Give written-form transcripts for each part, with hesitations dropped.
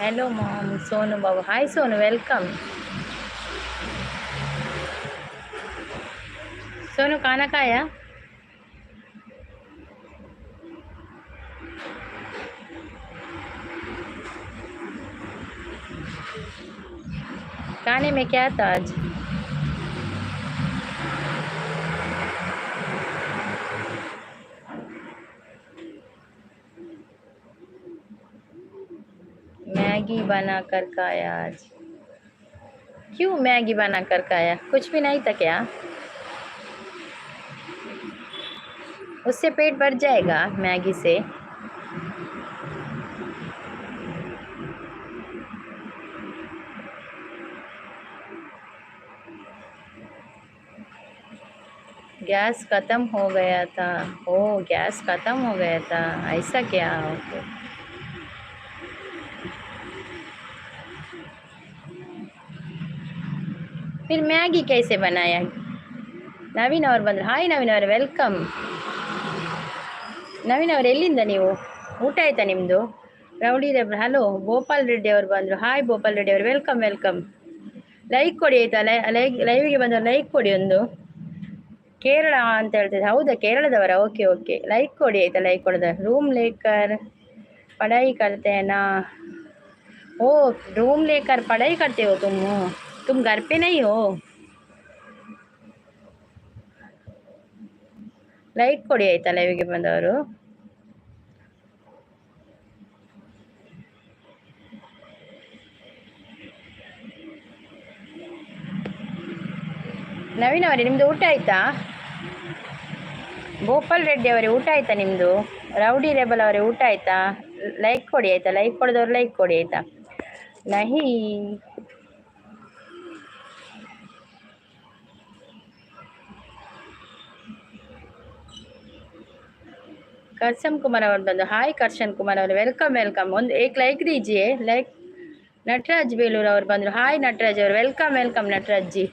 Hello, mom. Sonu Babu. Hi, Sonu. Welcome. Sonu, खाना खाया? खाने में क्या था आज? मैगी बना कर खाया आज। क्यों मैगी बना कर खाया? कुछ भी नहीं था क्या? उससे पेट भर जाएगा मैगी से। गैस खत्म हो गया था। ओ, गैस खत्म हो गया था। ऐसा क्या? ओके। फिर मैगी कैसे बनाया? ನವೀನ್ ಅವ್ರು ಬಂದ್ರು. ಹಾಯ್ ನವೀನ್ ಅವ್ರೆ, ವೆಲ್ಕಮ್. ನವೀನ್ ಅವ್ರು ಎಲ್ಲಿಂದ ನೀವು? ಊಟ ಆಯ್ತಾ ನಿಮ್ಮದು? Rowdy rebel, hello. Gopal Reddy ಅವರು ಬಂದರು. ಹಾಯ್ ಗೋಪಾಲ್ ರೆಡ್ಡಿ ಅವರು, ವೆಲ್ಕಮ್ ವೆಲ್ಕಮ್. ಲೈಕ್ ಕೊಡಿ ಆಯ್ತಾ? ಲೈವಿಗೆ ಬಂದವರು ಲೈಕ್ ಕೊಡಿ ಒಂದು. ಕೇರಳ ಅಂತ ಹೇಳ್ತಿದ್ದೆ. ಹೌದಾ, ಕೇರಳದವರ? ಓಕೆ ಓಕೆ, ಲೈಕ್ ಕೊಡಿ ಆಯ್ತಾ? ಲೈಕ್ ಕೊಡದ. ರೂಮ್ ಲೇಕರ್ पढ़ाई करते हैं ना? ओ, रूम लेकर पढ़ाई करते हो तुम घर पे नहीं हो? ಲೈಕ್ ಕೊಡಿ ಆಯ್ತಾ ಲೈವಿಗೆ ಬಂದವರು. ನವೀನ್ ಅವರೇ, ನಿಮ್ದು ಊಟ ಆಯ್ತಾ? ಗೋಪಾಲ್ ರೆಡ್ಡಿ ಅವರೇ, ಊಟ ಆಯ್ತಾ ನಿಮ್ದು? ರೌಡಿ ರೆಬಲ್ ಅವರೇ, ಊಟ ಆಯ್ತಾ? ಲೈಕ್ ಕೊಡಿ ಆಯ್ತಾ? ಲೈಕ್ ಕೊಡದವ್ರು ಲೈಕ್ ಕೊಡಿ ಆಯ್ತಾ? ನಹಿ. करशन कुमार और बंदो, हाय करशन कुमार और, वेलकम वेलकम. एक लाइक दीजिए. लाइक. नटराज बेलूर और बंदो, हाय नटराज और, वेलकम वेलकम नटराज जी.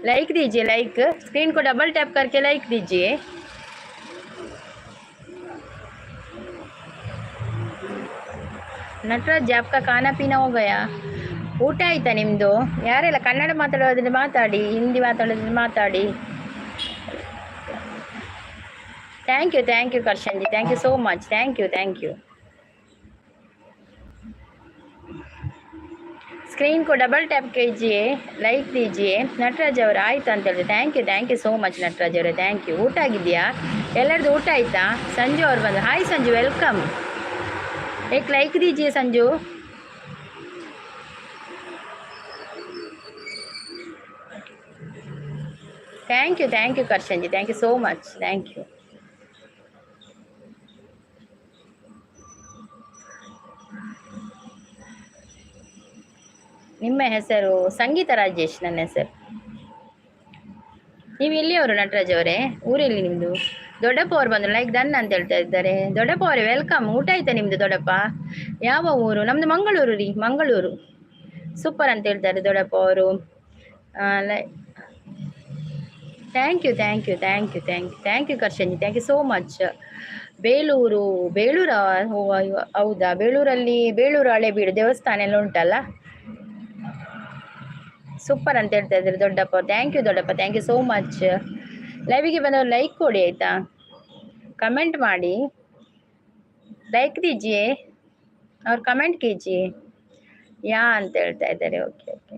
लाइक दीजिए, लाइक. स्क्रीन को डबल टैप करके लाइक दीजिए. ನಟರಾಜ್, आपका खाना पीना हो गया? ಊಟ ಆಯ್ತಾ ನಿಮ್ಮದು? ಯಾರೆಲ್ಲ ಕನ್ನಡ ಮಾತಾಡೋದ್ರೆ ಮಾತಾಡಿ, ಹಿಂದಿ ಮಾತಾಡೋದ್ರೆ ಮಾತಾಡಿ. Thank you Karshan ji, thank you so much. Thank you. Screen को डबल टैप कीजिए, लाइक दीजिए. ನಟರಾಜ್ ಅವರು ಆಯ್ತು ಅಂತ ಹೇಳಿದ್ರೆ thank you so much Nataraj ಅವರೇ, ಥ್ಯಾಂಕ್ ಯು. ಊಟ ಆಗಿದೆಯಾ? ಎಲ್ಲರದ್ದು ಊಟ ಆಯ್ತಾ? ಸಂಜು ಅವ್ರು ಬಂದು, ಹಾಯ್ ಸಂಜು, ವೆಲ್ಕಮ್. एक लाइक दीजिए Sanju. Thank you Karshan ji, thank you so much. Thank you. ನಿಮ್ಮ ಹೆಸರು? ಸಂಗೀತ ರಾಜೇಶ್ ನನ್ನ ಹೆಸರು. ನೀವು ಎಲ್ಲಿಯವರು ನಟರಾಜ್ ಅವರೇ? ಊರೆಲ್ಲಿ ನಿಮ್ಮದು? ದೊಡ್ಡಪ್ಪ ಅವ್ರು ಬಂದರು, ಲೈಕ್ ಡನ್ ಅಂತ ಹೇಳ್ತಾ ಇದ್ದಾರೆ. ದೊಡ್ಡಪ್ಪ ಅವರೇ, ವೆಲ್ಕಮ್. ಊಟ ಆಯ್ತಾ ನಿಮ್ಮದು ದೊಡ್ಡಪ್ಪ? ಯಾವ ಊರು? ನಮ್ಮದು ಮಂಗಳೂರು ರೀ, ಮಂಗಳೂರು. ಸೂಪರ್ ಅಂತ ಹೇಳ್ತಾರೆ ದೊಡ್ಡಪ್ಪ ಅವರು. ಲೈ thank you Karshan ji, thank you so much. ಬೇಳೂರ? ಹೌದಾ, ಬೇಳೂರಲ್ಲಿ ಬೇಳೂರು ಹಳೆಬೀಡು ದೇವಸ್ಥಾನ ಎಲ್ಲ ಉಂಟಲ್ಲ. ಸೂಪರ್ ಅಂತ ಹೇಳ್ತಾ ಇದ್ದಾರೆ ದೊಡ್ಡಪ್ಪ. ಥ್ಯಾಂಕ್ ಯು ದೊಡ್ಡಪ್ಪ, ಥ್ಯಾಂಕ್ ಯು ಸೋ ಮಚ್. ಲೈವಿಗೆ ಬಂದವರು ಲೈಕ್ ಕೊಡಿ ಆಯ್ತಾ? ಕಮೆಂಟ್ ಮಾಡಿ, ಲೈಕ್ ದೀಜಿಯೇ ಅವ್ರು, ಕಮೆಂಟ್ ಕೀಜಿಯೇ ಯಾ ಅಂತ ಹೇಳ್ತಾ ಇದ್ದಾರೆ. Okay okay.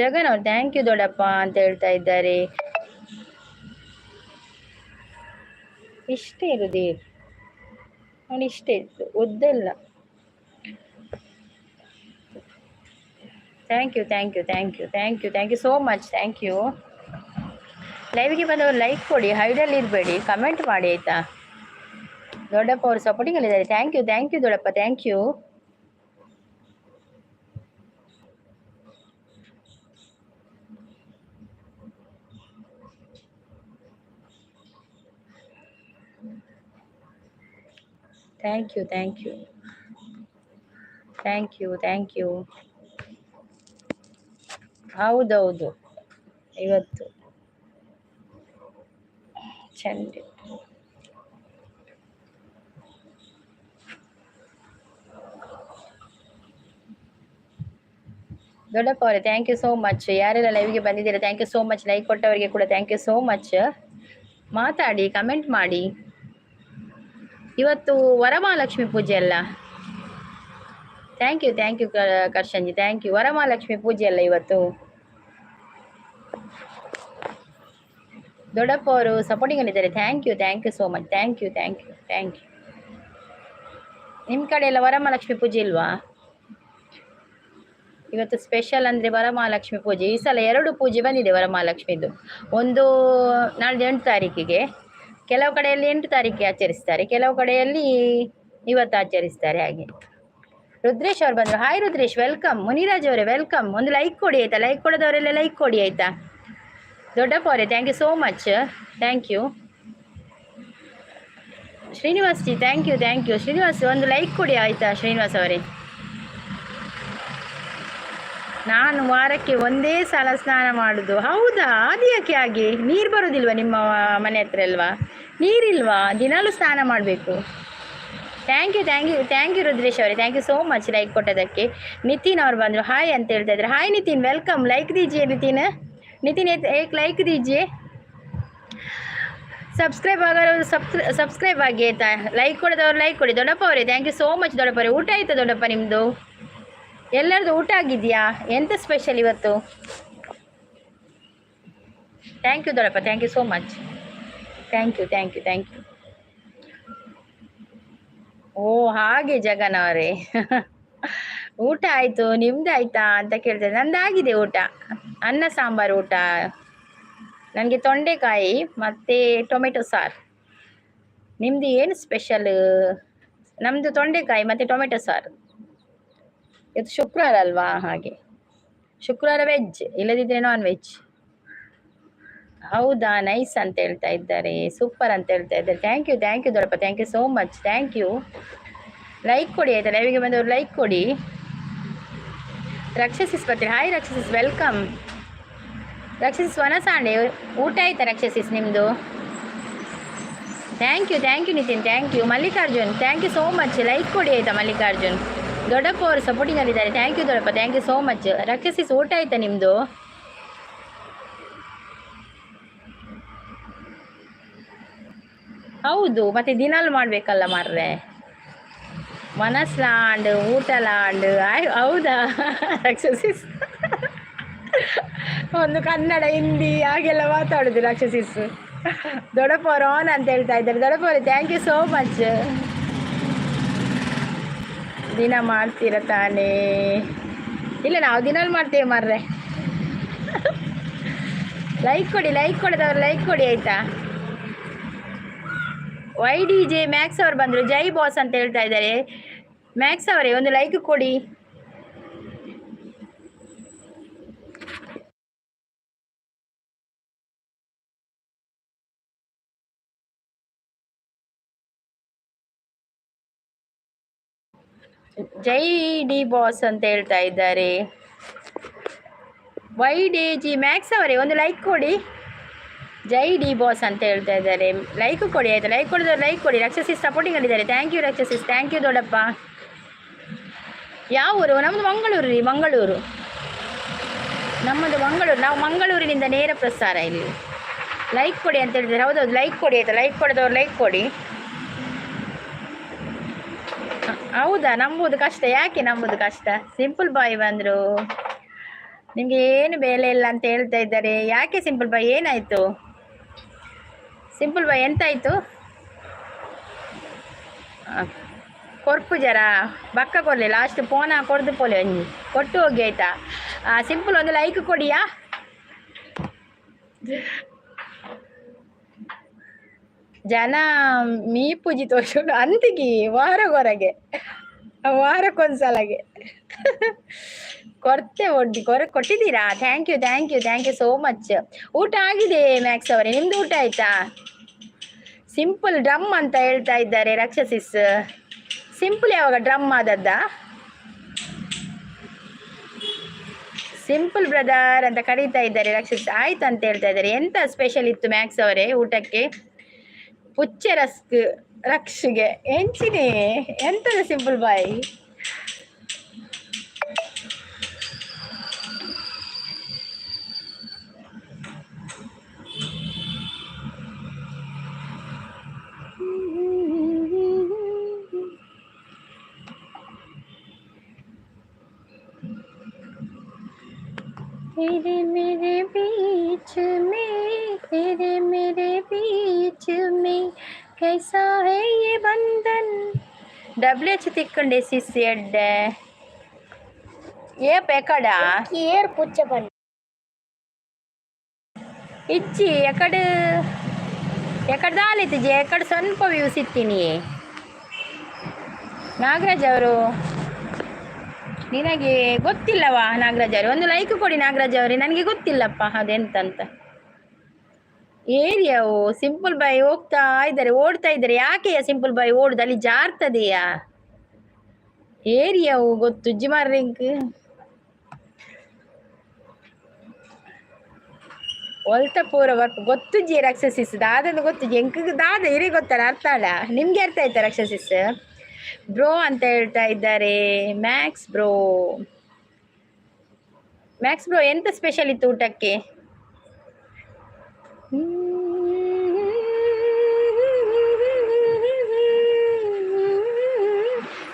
ಜಗನ್ ಅವ್ರು ಥ್ಯಾಂಕ್ ಯು ದೊಡ್ಡಪ್ಪ ಅಂತ ಹೇಳ್ತಾ ಇದ್ದಾರೆ. ಇಷ್ಟೇ ಇರುದೇ ನೋಡಿ, ಇಷ್ಟೇ ಇತ್ತು, ಉದ್ದೆಲ್ಲ. Thank you so much. Thank you. ಲೈವ್ಗೆ ಬಂದವರು ಲೈಕ್ ಕೊಡಿ, ಹೈಡಲ್ಲಿ ಇರಬೇಡಿ, ಕಮೆಂಟ್ ಮಾಡಿ ಆಯ್ತಾ? ದೊಡ್ಡಪ್ಪ ಅವರು ಸಪೋರ್ಟಿಂಗಲ್ಲಿದ್ದಾರೆ. ಥ್ಯಾಂಕ್ ಯು ದೊಡ್ಡಪ್ಪ, ಥ್ಯಾಂಕ್ ಯು. Thank you. ಹೌದೌದು, ಇವತ್ತು ಚಂಡಿ. ದೊಡ್ಡಪ್ಪ ಅವರೇ ಥ್ಯಾಂಕ್ ಯು ಸೋ ಮಚ್. ಯಾರೆಲ್ಲ ಲೈವ್ಗೆ ಬಂದಿದ್ದೀರಾ thank you so much. Like ಕೊಟ್ಟವರಿಗೆ ಕೂಡ ಥ್ಯಾಂಕ್ ಯು ಸೋ ಮಚ್. ಮಾತಾಡಿ, ಕಮೆಂಟ್ ಮಾಡಿ. ಇವತ್ತು ವರಮಹಾಲಕ್ಷ್ಮಿ ಪೂಜೆ ಅಲ್ಲ? Thank you Karshanji, thank you. Varamahalakshmi ಪೂಜೆ ಅಲ್ಲ ಇವತ್ತು? ದೊಡ್ಡಪ್ಪ ಅವರು ಸಪೋರ್ಟಿಂಗ್ ಅಲ್ಲಿದ್ದಾರೆ. Thank you so much. Thank you. ನಿಮ್ಮ ಕಡೆ ಎಲ್ಲ ವರಮಹಾಲಕ್ಷ್ಮಿ ಪೂಜೆ ಇಲ್ವಾ? ಇವತ್ತು ಸ್ಪೆಷಲ್ ಅಂದರೆ ವರಮಹಾಲಕ್ಷ್ಮಿ ಪೂಜೆ. ಈ ಸಲ 2 ಪೂಜೆ ಬಂದಿದೆ ವರಮಹಾಲಕ್ಷ್ಮಿದು. ಒಂದು ನಾಳೆ 8 ತಾರೀಕಿಗೆ, ಕೆಲವು ಕಡೆಯಲ್ಲಿ 8 ತಾರೀಕಿಗೆ ಆಚರಿಸ್ತಾರೆ, ಕೆಲವು ಕಡೆಯಲ್ಲಿ ಇವತ್ತು ಆಚರಿಸ್ತಾರೆ. ಹಾಗೆ ರುದ್ರೇಶ್ ಅವ್ರು ಬಂದರು. Hi Rudresh, welcome. ಮುನಿರಾಜ್ ಅವರೇ ವೆಲ್ಕಮ್. ಒಂದು ಲೈಕ್ ಕೊಡಿ ಆಯಿತಾ? ಲೈಕ್ ಕೊಡೋದವರೆಲ್ಲ ಲೈಕ್ ಕೊಡಿ ಆಯಿತಾ? ದೊಡ್ಡಪ್ಪ ಅವರೇ thank you so much. Thank you. Srinivas ji thank you. Srinivas ಒಂದು ಲೈಕ್ ಕೊಡಿ ಆಯಿತಾ? ಶ್ರೀನಿವಾಸ್ ಅವರೇ, ನಾನು ವಾರಕ್ಕೆ ಒಂದೇ ಸಲ ಸ್ನಾನ ಮಾಡೋದು. ಹೌದಾ? ಅದು ಯಾಕೆ ಹಾಗೆ? ನೀರು ಬರೋದಿಲ್ವಾ ನಿಮ್ಮ ಮನೆ ಹತ್ರ ಅಲ್ವಾ? ನೀರಿಲ್ವಾ? ದಿನಾಲೂ ಸ್ನಾನ ಮಾಡಬೇಕು. ಥ್ಯಾಂಕ್ ಯು ರುದ್ರೇಶ್ ಅವರೇ, thank you so much like ಕೊಟ್ಟದಕ್ಕೆ. ನಿತಿನ್ ಅವ್ರು ಬಂದರು. ಹಾಯ್ ಅಂತ ಹೇಳ್ತಾ ಇದ್ದಾರೆ. Hi Nitin, welcome. ಲೈಕ್ ದೀಜಿಯೇ ನಿತಿನ್ ಏಕ್ ಲೈಕ್ ದೀಜಿಯೇ. ಸಬ್ಸ್ಕ್ರೈಬ್ ಆಗಿ ಆಯಿತಾ? ಲೈಕ್ ಕೊಡೋದವ್ರು ಲೈಕ್ ಕೊಡಿ. ದೊಡ್ಡಪ್ಪ ಅವರೇ ಥ್ಯಾಂಕ್ ಯು ಸೋ ಮಚ್. ದೊಡ್ಡಪ್ಪ ಅವರೇ, ಊಟ ಆಯಿತಾ ದೊಡ್ಡಪ್ಪ ನಿಮ್ಮದು? ಎಲ್ಲರದ್ದು ಊಟ ಆಗಿದೆಯಾ? ಎಂತ ಸ್ಪೆಷಲ್ ಇವತ್ತು? ಥ್ಯಾಂಕ್ ಯು ದೊಡ್ಡಪ್ಪ, thank you so much. Thank you. ಓ ಹಾಗೆ ಜಗನ್ ಅವರೇ ಊಟ ಆಯಿತು, ನಿಮ್ದು ಆಯಿತಾ ಅಂತ ಕೇಳ್ತಾರೆ. ನಂದಾಗಿದೆ ಊಟ, ಅನ್ನ ಸಾಂಬಾರು ಊಟ. ನನಗೆ ತೊಂಡೆಕಾಯಿ ಮತ್ತು ಟೊಮೆಟೊ ಸಾರು. ನಿಮ್ಮದು ಏನು ಸ್ಪೆಷಲ್? ನಮ್ಮದು ತೊಂಡೆಕಾಯಿ ಮತ್ತು ಟೊಮೆಟೊ ಸಾರು. ಇವತ್ತು ಶುಕ್ರವಾರ ಅಲ್ವಾ? ಹಾಗೆ ಶುಕ್ರವಾರ ವೆಜ್, ಇಲ್ಲದಿದ್ದರೆ ನಾನ್ ವೆಜ್. ಹೌದಾ? ನೈಸ್ ಅಂತ ಹೇಳ್ತಾ ಇದ್ದಾರೆ, ಸೂಪರ್ ಅಂತ ಹೇಳ್ತಾ ಇದ್ದಾರೆ. ಥ್ಯಾಂಕ್ ಯು ದೊಡ್ಡಪ್ಪ, thank you so much. Thank you. Like ಕೊಡಿ ಆಯಿತಾ? ಲೈವಿಗೆ ಬಂದವರು ಲೈಕ್ ಕೊಡಿ. ರಕ್ಷಸಿಸ್ ಬರ್ತೀರಿ. Hi ರಕ್ಷಸಿಸ್, welcome. ರಕ್ಷಸಿಸ್ ವನಸಾಂಡೆ, ಊಟ ಆಯ್ತಾ ರಕ್ಷಸಿಸ್ ನಿಮ್ಮದು? Thank you Nitin, thank you. Mallikarjun thank you so much. Like ಕೊಡಿ ಆಯಿತಾ ಮಲ್ಲಿಕಾರ್ಜುನ್. ದೊಡ್ಡಪ್ಪ ಅವರು ಸಪೋರ್ಟಿಂಗಲ್ಲಿದ್ದಾರೆ. ಥ್ಯಾಂಕ್ ಯು ದೊಡ್ಡಪ್ಪ, ಥ್ಯಾಂಕ್ ಯು ಸೋ ಮಚ್. ರಕ್ಷಸಿಸ್ ಊಟ ಆಯ್ತಾ ನಿಮ್ಮದು? ಹೌದು, ಮತ್ತೆ ದಿನಾಲು ಮಾಡಬೇಕಲ್ಲ ಮಾರ್ರೆ. ಮನಸ್ಲಾಂಡ್ ಊಟಲಾಂಡ್. ಹೌದಾ ರಕ್ಷಸಿಸ್? ಒಂದು ಕನ್ನಡ ಹಿಂದಿ ಹಾಗೆಲ್ಲ ಮಾತಾಡೋದು ರಕ್ಷಸಿಸ್. ದೊಡ್ಡಪ್ಪ ಅವರು ಆನ್ ಅಂತ ಹೇಳ್ತಾ ಇದ್ದಾರೆ. ದೊಡ್ಡಪ್ಪ ಅವರು ಥ್ಯಾಂಕ್ ಯು ಸೋ ಮಚ್. ದಿನ ಮಾಡ್ತೀರ ತಾನೇ? ಇಲ್ಲ, ನಾವು ದಿನಾಲು ಮಾಡ್ತೇವೆ ಮಾರ್ರೆ. ಲೈಕ್ ಕೊಡೋದವ್ರು ಲೈಕ್ ಕೊಡಿ ಆಯಿತಾ? YDJ ಮ್ಯಾಕ್ಸ್ ಅವರು ಬಂದರು. ಜೈ ಬಾಸ್ ಅಂತ ಹೇಳ್ತಾ ಇದ್ದಾರೆ. ಮ್ಯಾಕ್ಸ್ ಅವರೇ ಒಂದು ಲೈಕ್ ಕೊಡಿ. ಜೈ ಡಿ ಬಾಸ್ ಅಂತ ಹೇಳ್ತಾ ಇದ್ದಾರೆ. YDG ಮ್ಯಾಕ್ಸ್ ಅವರೇ ಒಂದು ಲೈಕ್ ಕೊಡಿ. ಜೈ ಡಿ ಬಾಸ್ ಅಂತ ಹೇಳ್ತಾ ಇದ್ದಾರೆ. ಲೈಕ್ ಕೊಡಿ ಆಯಿತಾ? ಲೈಕ್ ಕೊಡಿದವ್ರು ಲೈಕ್ ಕೊಡಿ. ರಕ್ಷಸಿಸ್ ಸಪೋರ್ಟಿಂಗ್ ಅಲ್ಲಿದ್ದಾರೆ. ಥ್ಯಾಂಕ್ ಯು ರಕ್ಷಸಿಸ್, ಥ್ಯಾಂಕ್ ಯು ದೊಡ್ಡಪ್ಪ. ಯಾವ ಊರು? ನಮ್ಮದು ಮಂಗಳೂರು ರೀ, ಮಂಗಳೂರು. ನಮ್ಮದು ಮಂಗಳೂರು. ನಾವು ಮಂಗಳೂರಿನಿಂದ ನೇರ ಪ್ರಸಾರ ಇಲ್ಲಿ. ಲೈಕ್ ಕೊಡಿ ಅಂತ ಹೇಳಿದ್ದಾರೆ. ಹೌದೌದು, ಲೈಕ್ ಕೊಡಿ ಆಯಿತಾ? ಲೈಕ್ ಕೊಡೋದವ್ರು ಲೈಕ್ ಕೊಡಿ. ಹೌದಾ? ನಂಬುದು ಕಷ್ಟ. ಯಾಕೆ ನಂಬುದು ಕಷ್ಟ? ಸಿಂಪಲ್ ಬಾಯ್ ಬಂದರು. ನಿಮಗೆ ಏನು ಬೆಲೆ ಇಲ್ಲ ಅಂತ ಹೇಳ್ತಾ ಇದ್ದಾರೆ. ಯಾಕೆ ಸಿಂಪಲ್ ಬಾಯ್, ಏನಾಯಿತು? ಸಿಂಪಲ್ ಬಾಯ್ ಎಂತಾಯಿತು? ಕೊರ್ಪು ಜರ ಬಕ್ಕ ಕೊಡಲಿ. ಲಾಸ್ಟ್ ಫೋನ ಕೊಡ್ದು ಪೋಲೆ ಒಂಜಿ ಕೊಟ್ಟು ಹೋಗಿ ಆಯಿತಾ? ಸಿಂಪಲ್ ಒಂದು ಲೈಕ್ ಕೊಡಿಯಾ? ಜನ ಮೀ ಪೂಜಿ ತೋರಿಸೋದು ಅಂತಿಗೆ ವಾರಕ್ಕೊಂದ್ಸಲಗೆ ಕೊಡ್ತೆ ಒಡ್ಡಿ ಕೊಟ್ಟಿದ್ದೀರಾ? Thank you so much. ಊಟ ಆಗಿದೆ ಮ್ಯಾಕ್ಸ್ ಅವರೇ, ನಿಮ್ದು ಊಟ ಆಯ್ತಾ? ಸಿಂಪಲ್ ಡ್ರಮ್ ಅಂತ ಹೇಳ್ತಾ ಇದ್ದಾರೆ ರಕ್ಷಸಿಸ್. ಸಿಂಪಲ್ ಯಾವಾಗ ಡ್ರಮ್ ಆದದ್ದ? ಸಿಂಪಲ್ ಬ್ರದರ್ ಅಂತ ಕರೀತಾ ಇದ್ದಾರೆ ರಕ್ಷಸಿಸ್. ಆಯ್ತು ಅಂತ ಹೇಳ್ತಾ ಇದ್ದಾರೆ. ಎಂತ ಸ್ಪೆಷಲ್ ಇತ್ತು ಮ್ಯಾಕ್ಸ್ ಅವರೇ ಊಟಕ್ಕೆ? ಪುಚ್ಚೆ ರಸ್ಕ್ ರಕ್ಷಿಗೆ ಎಂಚಿನೇ ಎಂತದ ಸಿಂಪಲ್ ಬಾಯ್? मेरे बीच में, तेरे मेरे बीच में कैसा है ये बंधन. WH ತಿಕ್ಕೊಂಡೆ ಸಿಸಿ ಎಡ್ಡೆ ఏ ఎక్కడ ఏర్ పుచ్చపండి ఇచ్చి ఎక్కడ దాలిತಿಜೆ ఎక్కడ ಸ್ವಲ್ಪ ವ್ಯೂಸ್ ಇತ್ತೀನಿ. ನಾಗರಾಜ್ ಅವರು ನಿನಗೆ ಗೊತ್ತಿಲ್ಲವಾ? ನಾಗರಾಜ್ ಅವರು ಒಂದು ಲೈಕ್ ಕೊಡಿ. ನಾಗರಾಜ್ ಅವರೇ, ನನಗೆ ಗೊತ್ತಿಲ್ಲಪ್ಪ ಅದೆಂತಂತ. ಏರಿಯಾವು ಸಿಂಪಲ್ ಬಾಯ್ ಹೋಗ್ತಾ ಇದ್ದಾರೆ, ಓಡ್ತಾ ಇದ್ದಾರೆ. ಯಾಕೆಯ ಸಿಂಪಲ್ ಬಾಯ್ ಓಡುದು? ಅಲ್ಲಿ ಜಾರ್ತದೆಯಾ? ಏರಿಯಾವು ಗೊತ್ತು ಜಿಮಾರ್ರಿಂಕ್ ಒಲ್ತ ಪೂರ ವರ್ಕ್ ಗೊತ್ತುಜ್ಜಿ ರಕ್ಷಸಿಸ್ ದಾದನ್ನು ಗೊತ್ತುಜ್ಜಿ ಎಂಕ ದಾದ ಇರಿ ಗೊತ್ತಲ್ಲ, ಅರ್ಥ ಅಲ್ಲ ನಿಮ್ಗೆ ಅರ್ಥ ಆಯ್ತಾ? ರಕ್ಷಸಿಸ್ ಬ್ರೋ ಅಂತ ಹೇಳ್ತಾ ಇದ್ದಾರೆ. ಮ್ಯಾಕ್ಸ್ ಬ್ರೋ ಎಂತ ಸ್ಪೆಷಲ್ ಇತ್ತು ಊಟಕ್ಕೆ?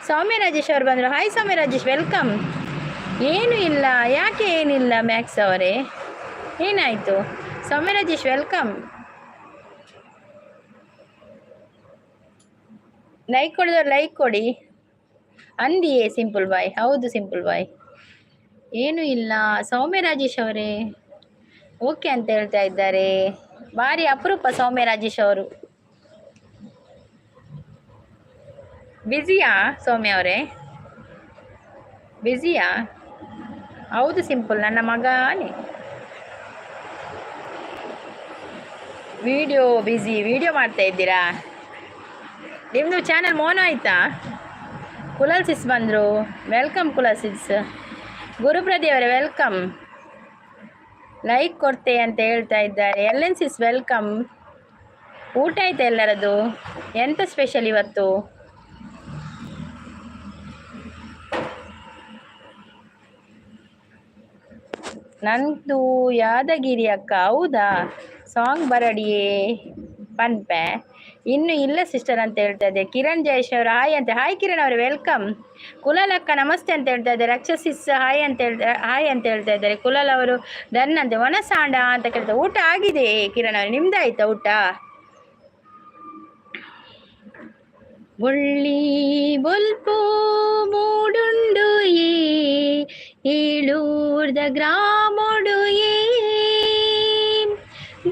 ಸೌಮ್ಯ ರಾಜೇಶ್ ಅವರು ಬಂದರು. ಹಾಯ್ ಸೌಮ್ಯ ರಾಜೇಶ್, ವೆಲ್ಕಮ್. ಏನೂ ಇಲ್ಲ. ಯಾಕೆ ಏನಿಲ್ಲ ಮ್ಯಾಕ್ಸ್ ಅವರೇ, ಏನಾಯಿತು? ಸೌಮ್ಯ ರಾಜೇಶ್ ವೆಲ್ಕಮ್. ಲೈಕ್ ಕೊಡಿದವ್ರು ಲೈಕ್ ಕೊಡಿ ಅಂದಿಯೇ ಸಿಂಪಲ್ ಬಾಯ್. ಹೌದು ಸಿಂಪಲ್ ಬಾಯ್, ಏನೂ ಇಲ್ಲ. ಸೌಮ್ಯ ರಾಜೇಶ್ ಅವರೇ ಓಕೆ ಅಂತ ಹೇಳ್ತಾ ಇದ್ದಾರೆ. ಭಾರಿ ಅಪರೂಪ ಸೌಮ್ಯ ರಾಜೇಶ್ ಅವರು. ಬ್ಯುಸಿಯಾ ಸೌಮ್ಯ ಅವರೇ? ಬ್ಯುಸಿಯಾ? ಹೌದು ಸಿಂಪಲ್, ನನ್ನ ಮಗನೇ. ವಿಡಿಯೋ ಮಾಡ್ತಾ ಇದ್ದೀರಾ? ನಿಮ್ಮದು ಚಾನಲ್ ಮೋನ ಆಯಿತಾ? ಕುಲಾಲ್ ಸಿಸ್ ಬಂದರು, ವೆಲ್ಕಮ್ ಕುಲಾಲ್ ಸಿಸ್. ಗುರುಪ್ರದಿ ಅವರೇ ವೆಲ್ಕಮ್. ಲೈಕ್ ಕೊಡ್ತೆ ಅಂತ ಹೇಳ್ತಾ ಇದ್ದಾರೆ. LN sis welcome. ಊಟ ಆಯ್ತಾ ಎಲ್ಲರದು? ಎಂತ ಸ್ಪೆಷಲ್ ಇವತ್ತು? ನಂದು ಯಾದಗಿರಿ ಅಕ್ಕ. ಹೌದಾ? ಸಾಂಗ್ ಬರಡಿಯೇ ಪನ್ಪೆ ಇನ್ನು ಇಲ್ಲ ಸಿಸ್ಟರ್ ಅಂತ ಹೇಳ್ತಾ ಇದ್ದೆ. ಕಿರಣ್ ಜಯೇಶ್ ಅವರು ಹಾಯ್ ಅಂತ. ಹಾಯ್ ಕಿರಣ್ ಅವರು ವೆಲ್ಕಮ್. ಕುಲಾಲ್ ಅಕ್ಕ ನಮಸ್ತೆ ಅಂತ ಹೇಳ್ತಾ ಇದ್ದಾರೆ. ರಕ್ಷಸಿಸ್ ಹಾಯ್ ಅಂತ ಹೇಳ್ತಾ ಇದ್ದಾರೆ. ಕುಲಾಲ್ ಅವರು ಡನ್ ಅಂತೆ. ಒಣಸಾಂಡ ಅಂತ ಕೇಳ್ತಾರೆ. ಊಟ ಆಗಿದೆ ಕಿರಣ್ ಅವರು, ನಿಮ್ದಾಯ್ತಾ ಊಟ? ಬುಳ್ಳಿ ಬೊಲ್ಪು ಮೂಡುಂಡು ಏಳೂರ್ದ ಗ್ರಾಮೋಡು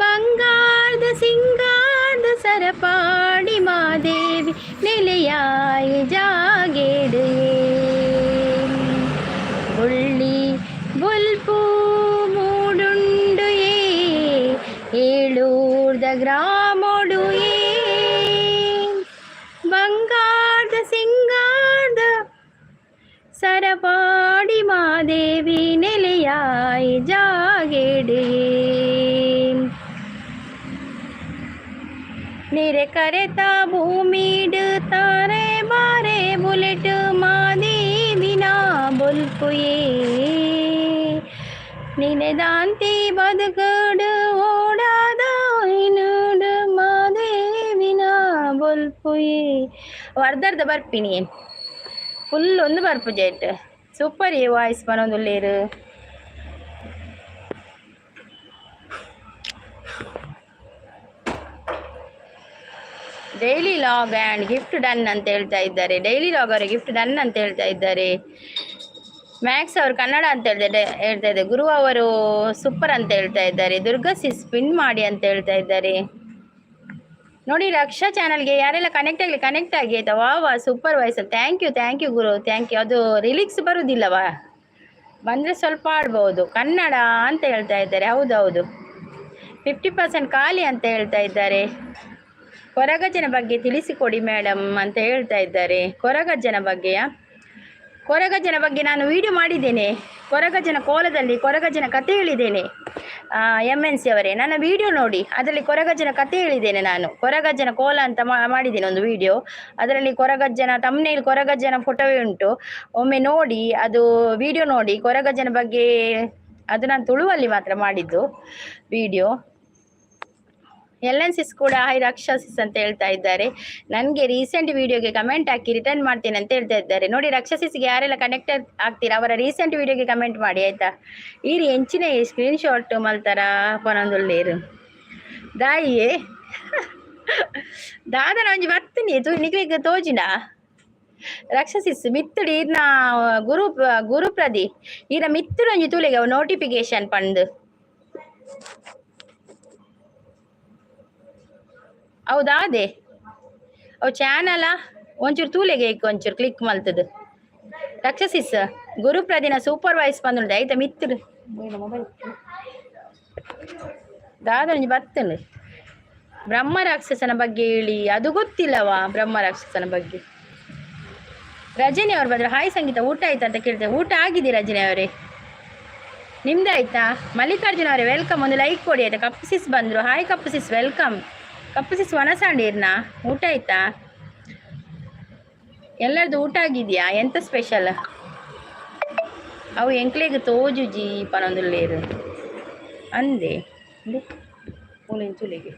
ಬಂಗಾರದ ಸಿಂಗಾರದ ಸರಪಾಡಿ ಮಾದೇವಿ ನೆಲೆಯಾಯ ಜಾಗೇಡು ಬುಳ್ಳಿ ಬೊಲ್ಪು ಮೂಡುಂಡು ಏಳೂರ್ದ ಗ್ರಾಮೋಡು ಬಂಗಾರದ ಸಿಂಗಾರದ ಸರಪಾಡಿ ಮಾದೇವಿ ನೆಲೆಯಾಯ ಜಾಗೇಡು ನೀರೆ ಕರೆತ ಭೂಮಿಡು ತಾರೆ ಬಾರೆ ಬುಲೆಟ್ ಮಾದೇವಿನ ಬೊಲ್ಪುಯೇ ನಿನೆದಾಂತಿ ಬದುಕಡು ಓಡಾದ ಇನುಡು ಮಾದೇವಿನ ಬೊಲ್ಪುಯೇ. ಅರ್ಧರ್ಧ ಬರ್ಪಿನಿ, ಫುಲ್ ಒಂದು ಬರ್ಪು ಜೇಟ್. ಸೂಪರ್ ಈ ವಾಯ್ಸ್ ಬರೋದುಲ್ಲೇರು. Daily log and gift done ಅಂತ ಹೇಳ್ತಾ ಇದ್ದಾರೆ. ಡೈಲಿ ಲಾಗ್ ಅವರು ಗಿಫ್ಟ್ ಡನ್ ಅಂತ ಹೇಳ್ತಾ ಇದ್ದಾರೆ. ಮ್ಯಾಕ್ಸ್ ಅವರು ಕನ್ನಡ ಅಂತ ಹೇಳ್ತಾ ಇದ್ದಾರೆ. ಗುರು ಅವರು ಸೂಪರ್ ಅಂತ ಹೇಳ್ತಾ ಇದ್ದಾರೆ. ದುರ್ಗಾ ಸಿಸ್ ಸ್ಪಿನ್ ಮಾಡಿ ಅಂತ ಹೇಳ್ತಾ ಇದ್ದಾರೆ. ನೋಡಿ ರಕ್ಷಾ ಚಾನಲ್ಗೆ ಯಾರೆಲ್ಲ ಕನೆಕ್ಟ್ ಆಗಿ ಆಯ್ತಾ? ವಾ ಸೂಪರ್ ವಾಯ್ಸ್. ಥ್ಯಾಂಕ್ ಯು ಗುರು, ಥ್ಯಾಂಕ್ ಯು. ಅದು ರಿಲಿಕ್ಸ್ ಬರೋದಿಲ್ಲವಾ? ಬಂದರೆ ಸ್ವಲ್ಪ ಆಡ್ಬೋದು. ಕನ್ನಡ ಅಂತ ಹೇಳ್ತಾ ಇದ್ದಾರೆ. ಹೌದೌದು, 50% ಖಾಲಿ ಅಂತ ಹೇಳ್ತಾ ಇದ್ದಾರೆ. ಕೊರಗಜ್ಜನ ಬಗ್ಗೆ ತಿಳಿಸಿಕೊಡಿ ಮೇಡಮ್ ಅಂತ ಹೇಳ್ತಾ ಇದ್ದಾರೆ. ಕೊರಗಜ್ಜನ ಬಗ್ಗೆ ನಾನು ವಿಡಿಯೋ ಮಾಡಿದ್ದೇನೆ. ಕೊರಗಜ್ಜನ ಕೋಲದಲ್ಲಿ ಕೊರಗಜ್ಜನ ಕತೆ ಹೇಳಿದ್ದೇನೆ. MNC ಅವರೇ, ನನ್ನ ವಿಡಿಯೋ ನೋಡಿ, ಅದರಲ್ಲಿ ಕೊರಗಜ್ಜನ ಕತೆ ಹೇಳಿದ್ದೇನೆ ನಾನು. ಕೊರಗಜ್ಜನ ಕೋಲ ಅಂತ ಮಾಡಿದ್ದೇನೆ ಒಂದು ವಿಡಿಯೋ. ಅದರಲ್ಲಿ ಕೊರಗಜ್ಜನ ತಮ್ನೇಲ್ ಕೊರಗಜ್ಜನ ಫೋಟೋವೇ ಉಂಟು. ಒಮ್ಮೆ ನೋಡಿ, ಅದು ವಿಡಿಯೋ ನೋಡಿ. ಕೊರಗಜ್ಜನ ಬಗ್ಗೆ ಅದು ನಾನು ತುಳುವಲ್ಲಿ ಮಾತ್ರ ಮಾಡಿದ್ದು ವಿಡಿಯೋ. LN6 ಕೂಡ ಹಾಯ್ ರಾಕ್ಷಸಿಸ್ ಅಂತ ಹೇಳ್ತಾ ಇದ್ದಾರೆ. ನನಗೆ ರೀಸೆಂಟ್ ವಿಡಿಯೋಗೆ ಕಮೆಂಟ್ ಹಾಕಿ ರಿಟರ್ನ್ ಮಾಡ್ತೀನಿ ಅಂತ ಹೇಳ್ತಾ ಇದ್ದಾರೆ. ನೋಡಿ ರಾಕ್ಷಸಿಸ್ಗೆ ಯಾರೆಲ್ಲ ಕನೆಕ್ಟ್ ಆಗ್ತೀರಾ ಅವರ ರೀಸೆಂಟ್ ವಿಡಿಯೋಗೆ ಕಮೆಂಟ್ ಮಾಡಿ ಆಯ್ತಾ. ಈರಿ ಎಂಚಿನ ಸ್ಕ್ರೀನ್ ಶಾಟ್ ಮಲ್ತಾರ ಪನೊಂದುಳ್ಳೇರು ದಾಯಿಯೇ ದಾದನ ಒಂಜಿ ಬರ್ತನಿ ನಿಕ್ಲಿಗೆ ತೋಜಿನ ರಾಕ್ಷಸಿಸ್ ಮಿತ್ತುಡು ಈರ್ನ ಗುರುಪ್ರದಿ ಈರ ಮಿತ್ತುಡು ಒಂಜಿ ತೂಲೆಗೆ ಅವು ನೋಟಿಫಿಕೇಶನ್ ಪಂದು ಹೌದಾದೆ ಅವು ಚಾನಲ ಒಂಚೂರು ತೂಲೆಗೆ ಒಂಚೂರು ಕ್ಲಿಕ್ ಮಲ್ತದು ರಾಕ್ಷಸಿಸ್ ಗುರುಪ್ರದಿನ ಸೂಪರ್ವೈಸ್ ಬಂದುಂಡು ಆಯ್ತಾ ಮಿತ್ತುಡು ಮೊಬೈಲ್ ದಾದ ಒಂಜಿ ಬರ್ತನು ಬ್ರಹ್ಮ ರಾಕ್ಷಸನ ಬಗ್ಗೆ ಹೇಳಿ ಅದು ಗೊತ್ತಿಲ್ಲವಾ ಬ್ರಹ್ಮ ರಾಕ್ಷಸನ ಬಗ್ಗೆ. ರಜನಿ ಅವ್ರು ಬಂದ್ರೆ ಹಾಯ್ ಸಂಗೀತ ಊಟ ಆಯ್ತಾ ಅಂತ ಕೇಳ್ತೇವೆ. ಊಟ ಆಗಿದೆ ರಜನಿ ಅವರೇ, ನಿಮ್ದಾಯ್ತಾ? ಮಲ್ಲಿಕಾರ್ಜುನ ಅವರೇ ವೆಲ್ಕಮ್, ಒಂದು ಲೈಕ್ ಕೊಡಿ ಆಯ್ತಾ. ಕಪ್ಪುಸಿಸ್ ಬಂದರು, ಹಾಯ್ ಕಪ್ಪುಸಿಸ್ ವೆಲ್ಕಮ್. ಕಪ್ಪುಸಿಸ್ ವನಸಾಂಡೀರ್ನಾ ಊಟ ಆಯ್ತಾ? ಎಲ್ಲರದ್ದು ಊಟ ಆಗಿದೆಯಾ? ಎಂತ ಸ್ಪೆಷಲ್? ಅವು ಎಂಕ್ಲೆಗೆ ತೋಜುಜಿ ಪನೊಂದುಲ್ಲೇರು ಅಂದೆ ತುಳಿಗೆ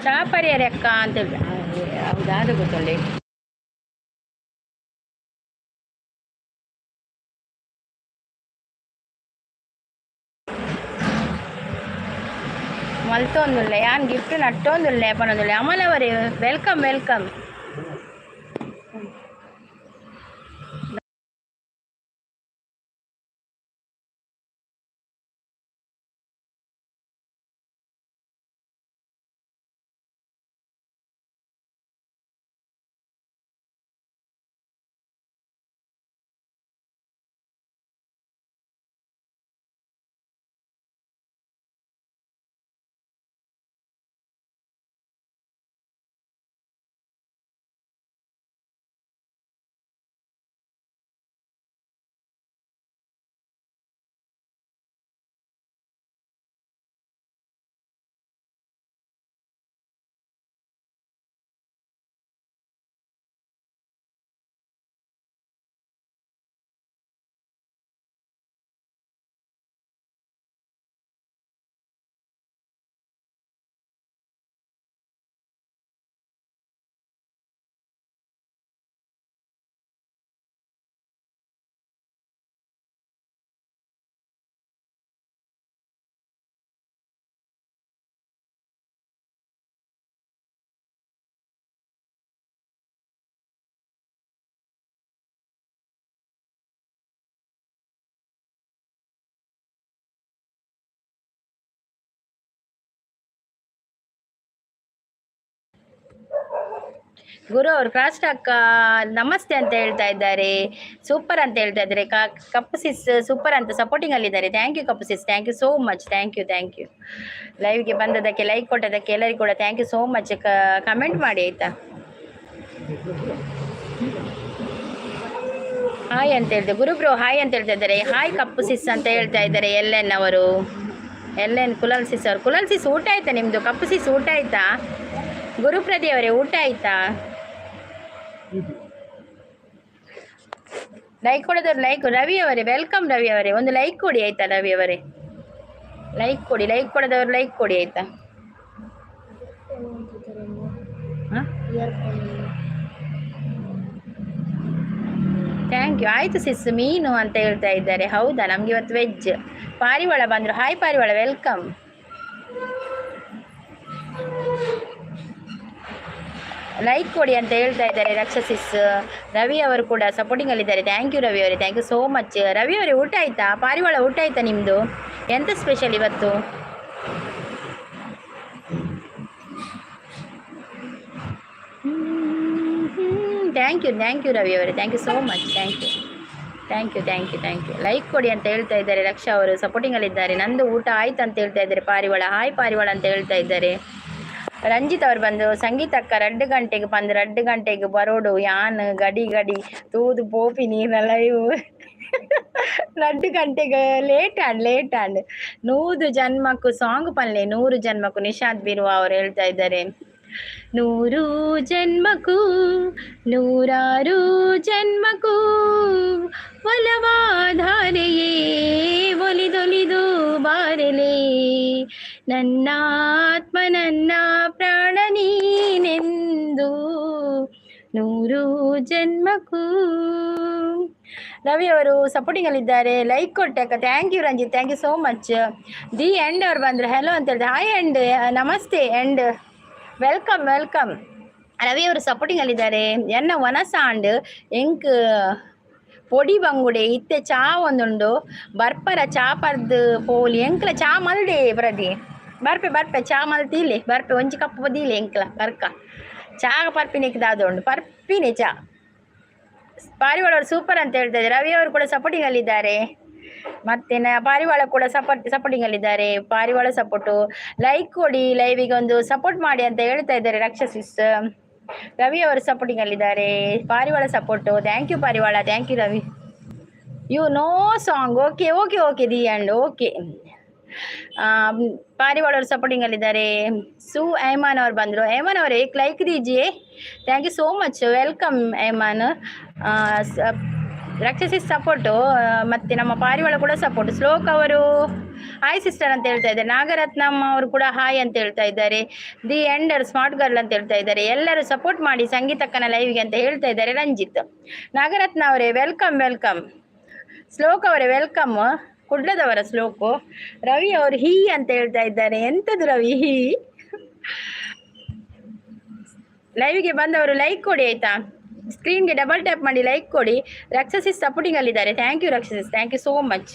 ಚಾಪರಿಯರ ಅಕ್ಕ ಅಂತ ಹೌದಾದ ಗೊತ್ತೊಳ್ಳೆ ಮಲ್ತೊಂದುಲ್ಲೆ ಯಾನ್ ಗಿಫ್ಟ್ ನಟ್ಟೊಂದುಲ್ಲೆ ಪನೊಂದುಲ್ಲೆ. ಅಮಲವರೇ ವೆಲ್ಕಮ್ ವೆಲ್ಕಮ್. ಗುರು ಅವರು ಕ್ರಾಸ್ಟ್ ಅಕ್ಕ ನಮಸ್ತೆ ಅಂತ ಹೇಳ್ತಾ ಇದ್ದಾರೆ, ಸೂಪರ್ ಅಂತ ಹೇಳ್ತಾ ಇದ್ದಾರೆ. ಕಪ್ಪುಸಿಸ್ ಸೂಪರ್ ಅಂತ ಸಪೋರ್ಟಿಂಗ್ ಅಲ್ಲಿದ್ದಾರೆ. ಥ್ಯಾಂಕ್ ಯು ಕಪ್ಪುಸಿಸ್, thank you so much. Thank you ಲೈವ್ಗೆ ಬಂದದಕ್ಕೆ, ಲೈಕ್ ಕೊಟ್ಟದಕ್ಕೆ ಎಲ್ಲರಿಗೂ ಕೂಡ thank you so much. Comment ಮಾಡಿ ಆಯ್ತಾ. ಹಾಯ್ ಅಂತ ಹೇಳ್ದೆ ಗುರುಬ್ರೋ, ಹಾಯ್ ಅಂತ ಹೇಳ್ತಾ ಇದ್ದಾರೆ. ಹಾಯ್ ಕಪ್ಪುಸಿಸ್ ಅಂತ ಹೇಳ್ತಾ ಇದ್ದಾರೆ LN ಅವರು. LN ಕುಲಾಲ್ ಸಿಸ್ ಊಟ ಆಯ್ತಾ ನಿಮ್ಮದು? ಕಪ್ಪುಸಿಸ್ ಊಟ ಆಯ್ತಾ? ಗುರುಪ್ರದಿ ಅವರೇ ಊಟ ಆಯ್ತಾ? ಲೈಕ್ ಕೊಡೋದವ್ರು ಲೈಕ್. ರವಿ ಅವರೇ ವೆಲ್ಕಮ್. ರವಿ ಅವರೇ ಒಂದು ಲೈಕ್ ಕೊಡಿ ಆಯ್ತಾ? ರವಿ ಅವರೇ ಲೈಕ್ ಕೊಡಿ, ಲೈಕ್ ಕೊಡೋದವ್ರು ಲೈಕ್ ಕೊಡಿ ಆಯ್ತಾ. Thank you. ಆಯ್ತು ಸಿಸ್ ಮೀನು ಅಂತ ಹೇಳ್ತಾ ಇದ್ದಾರೆ. ಹೌದಾ, ನಮ್ಗೆ ಇವತ್ತು ವೆಜ್. ಪಾರಿವಾಳ ಬಂದರು, ಹಾಯ್ ಪಾರಿವಾಳ ವೆಲ್ಕಮ್. ಲೈಕ್ ಕೊಡಿ ಅಂತ ಹೇಳ್ತಾ ಇದ್ದಾರೆ ರಾಕ್ಷಸಿಸ್. ರವಿ ಅವರು ಕೂಡ ಸಪೋರ್ಟಿಂಗ್ ಅಲ್ಲಿದ್ದಾರೆ. ಥ್ಯಾಂಕ್ ಯು ರವಿ ಅವರೇ, thank you so much. Ravi ಅವರೇ ಊಟ ಆಯ್ತಾ? ಪಾರಿವಾಳ ಊಟ ಆಯ್ತಾ ನಿಮ್ಮದು? ಎಂತ ಸ್ಪೆಷಲ್ ಇವತ್ತು? ಥ್ಯಾಂಕ್ ಯು ರವಿ ಅವರೇ, thank you so much. Thank you. Like ಕೊಡಿ ಅಂತ ಹೇಳ್ತಾ ಇದ್ದಾರೆ. ರಕ್ಷಾ ಅವರು ಸಪೋರ್ಟಿಂಗಲ್ಲಿದ್ದಾರೆ. ನಂದು ಊಟ ಆಯ್ತು ಅಂತ ಹೇಳ್ತಾ ಇದ್ದಾರೆ. ಪಾರಿವಾಳ ಹಾಯ್ ಪಾರಿವಾಳ ಅಂತ ಹೇಳ್ತಾ ಇದ್ದಾರೆ. ರಂಜಿತ್ ಅವ್ರು ಬಂದು ಸಂಗೀತಕ್ಕ 2 ಗಂಟೆಗೆ ಬಂದು 2 ಗಂಟೆಗೆ ಬರೋಡು ಯಾನ್ ಗಡಿ ತೂದು ಪೋಪಿ ನೀನೆಲ್ಲ ಇವು 2 ಗಂಟೆಗೆ ಲೇಟ್ ಆಂಡ್ 100 ಜನ್ಮಕ್ಕೂ ಸಾಂಗ್ ಪನ್ಲೆ 100 ಜನ್ಮಕ್ಕೂ ನಿಶಾಂತ್ ಬಿರುವ ಅವ್ರು ಹೇಳ್ತಾ ಇದ್ದಾರೆ. ನೂರು ಜನ್ಮಕ್ಕೂ ನೂರಾರು ಜನ್ಮಕ್ಕೂ ಒಲವಾಧಾರೆಯೇ ಒಲಿದೊಲಿದು ಬಾರೆಲೆ ನನ್ನಾತ್ಮ ನನ್ನ ಪ್ರಾಣ ನೀನೆಂದು ನೂರು ಜನ್ಮಕ್ಕೂ. ರವಿ ಅವರು ಸಪೋರ್ಟಿಂಗ್ ಅಲ್ಲಿದ್ದಾರೆ, ಲೈಕ್ ಕೊಟ್ಟಕ್ಕ, thank you Ranjit, thank you so much. The end ಅವ್ರು ಬಂದ್ರು, ಹೆಲೋ ಅಂತ ಹೇಳಿದೆ, ಹಾಯ್ ಎಂಡ್, ನಮಸ್ತೆ ಎಂಡ್, ವೆಲ್ಕಮ್ ವೆಲ್ಕಮ್. ರವಿ ಅವರು ಸಪೋರ್ಟಿಂಗ್ ಅಲ್ಲಿದ್ದಾರೆ. ಎನ್ನ ವನಸಾಂಡ್ ಎಂಕ್ ಪೊಡಿ ಬಂಗುಡೆ ಇತ್ತೆ ಚಾ ಒಂದುಂಡು ಬರ್ಪರ ಚಾ ಪರ್ದು ಪೋಲಿ ಎಂಕ್ಲ ಚಾ ಮಲ್ದೆ ಪ್ರದಿ ಬರ್ಪೆ ಬರ್ಪೆ ಚಾ ಮಲ್ತಿಲಿ ಬರ್ಪೆ ಒಂಜಿ ಕಪ್ಪು ಬದಿಲಿ ಎಂಕ್ಲ ಬರ್ಕ ಚಾ ಪರ್ಪಿನಿಕ್ ದಾದೊಂಡು ಪರ್ಪಿನಿ ಚಾ. ಪಾರಿವಾಳ ಅವರು ಸೂಪರ್ ಅಂತ ಹೇಳ್ತಾ ಇದ್ದಾರೆ. ರವಿ ಅವರು ಕೂಡ ಸಪೋರ್ಟಿಂಗ್ ಅಲ್ಲಿದ್ದಾರೆ. ಮತ್ತೆ ಪಾರಿವಾಳ ಕೂಡ ಸಪೋರ್ಟಿಂಗ್ ಅಲ್ಲಿದ್ದಾರೆ. ಪಾರಿವಾಳ ಸಪೋರ್ಟು, ಲೈಕ್ ಕೊಡಿ, ಲೈವಿಗೆ ಒಂದು ಸಪೋರ್ಟ್ ಮಾಡಿ ಅಂತ ಹೇಳ್ತಾ ಇದ್ದಾರೆ ರಾಕ್ಷಸಿಸ್. ರವಿ ಅವರು ಸಪೋರ್ಟಿಂಗ್ ಅಲ್ಲಿದ್ದಾರೆ. Parivala support, thank you Parivala, thank you Ravi. You know song, okay okay okay the and okay. Parivala ಅವರು ಸಪೋರ್ಟಿಂಗ್ ಅಲ್ಲಿದ್ದಾರೆ. ಐಮಾನ್ ಅವ್ರು ಬಂದರು. ಐಮಾನ್ ಅವರೇ ಲೈಕ್ ದೀಜಿಯೇ, thank you so much, welcome Aiman. Rakshasi support, ಮತ್ತು ನಮ್ಮ ಪಾರಿವಾಳ ಕೂಡ ಸಪೋರ್ಟ್. ಶ್ಲೋಕ್ ಅವರು ಹಾಯ್ ಸಿಸ್ಟರ್ ಅಂತ ಹೇಳ್ತಾ ಇದ್ದಾರೆ. ನಾಗರತ್ನಮ್ಮ ಅವರು ಕೂಡ ಹಾಯ್ ಅಂತ ಹೇಳ್ತಾ ಇದ್ದಾರೆ. ದಿ ಎಂಡರ್ ಸ್ಮಾರ್ಟ್ ಗರ್ಲ್ ಅಂತ ಹೇಳ್ತಾ ಇದ್ದಾರೆ. ಎಲ್ಲರೂ ಸಪೋರ್ಟ್ ಮಾಡಿ ಸಂಗೀತಕ್ಕನ ಲೈವ್ಗೆ ಅಂತ ಹೇಳ್ತಾ ಇದ್ದಾರೆ ರಂಜಿತ್. ನಾಗರತ್ನ ಅವರೇ ವೆಲ್ಕಮ್ ವೆಲ್ಕಮ್. ಶ್ಲೋಕ್ ಅವರೇ ವೆಲ್ಕಮ್, ಕುಡ್ಲದವರ ಶ್ಲೋಕು. ರವಿ ಅವರು ಹೀ ಅಂತ ಹೇಳ್ತಾ ಇದ್ದಾರೆ. ಎಂಥದ್ದು ರವಿ ಹೀ? ಲೈವ್ಗೆ ಬಂದವರು ಲೈಕ್ ಕೊಡಿ ಆಯ್ತಾ, ಸ್ಕ್ರೀನ್ಗೆ ಡಬಲ್ ಟ್ಯಾಪ್ ಮಾಡಿ ಲೈಕ್ ಕೊಡಿ. ರಾಕ್ಷಸಿಸ್ ಸಪೋರ್ಟಿಂಗ್ ಅಲ್ಲಿದ್ದಾರೆ. ಥ್ಯಾಂಕ್ ಯು ರಾಕ್ಷಸಿಸ್, thank you so much.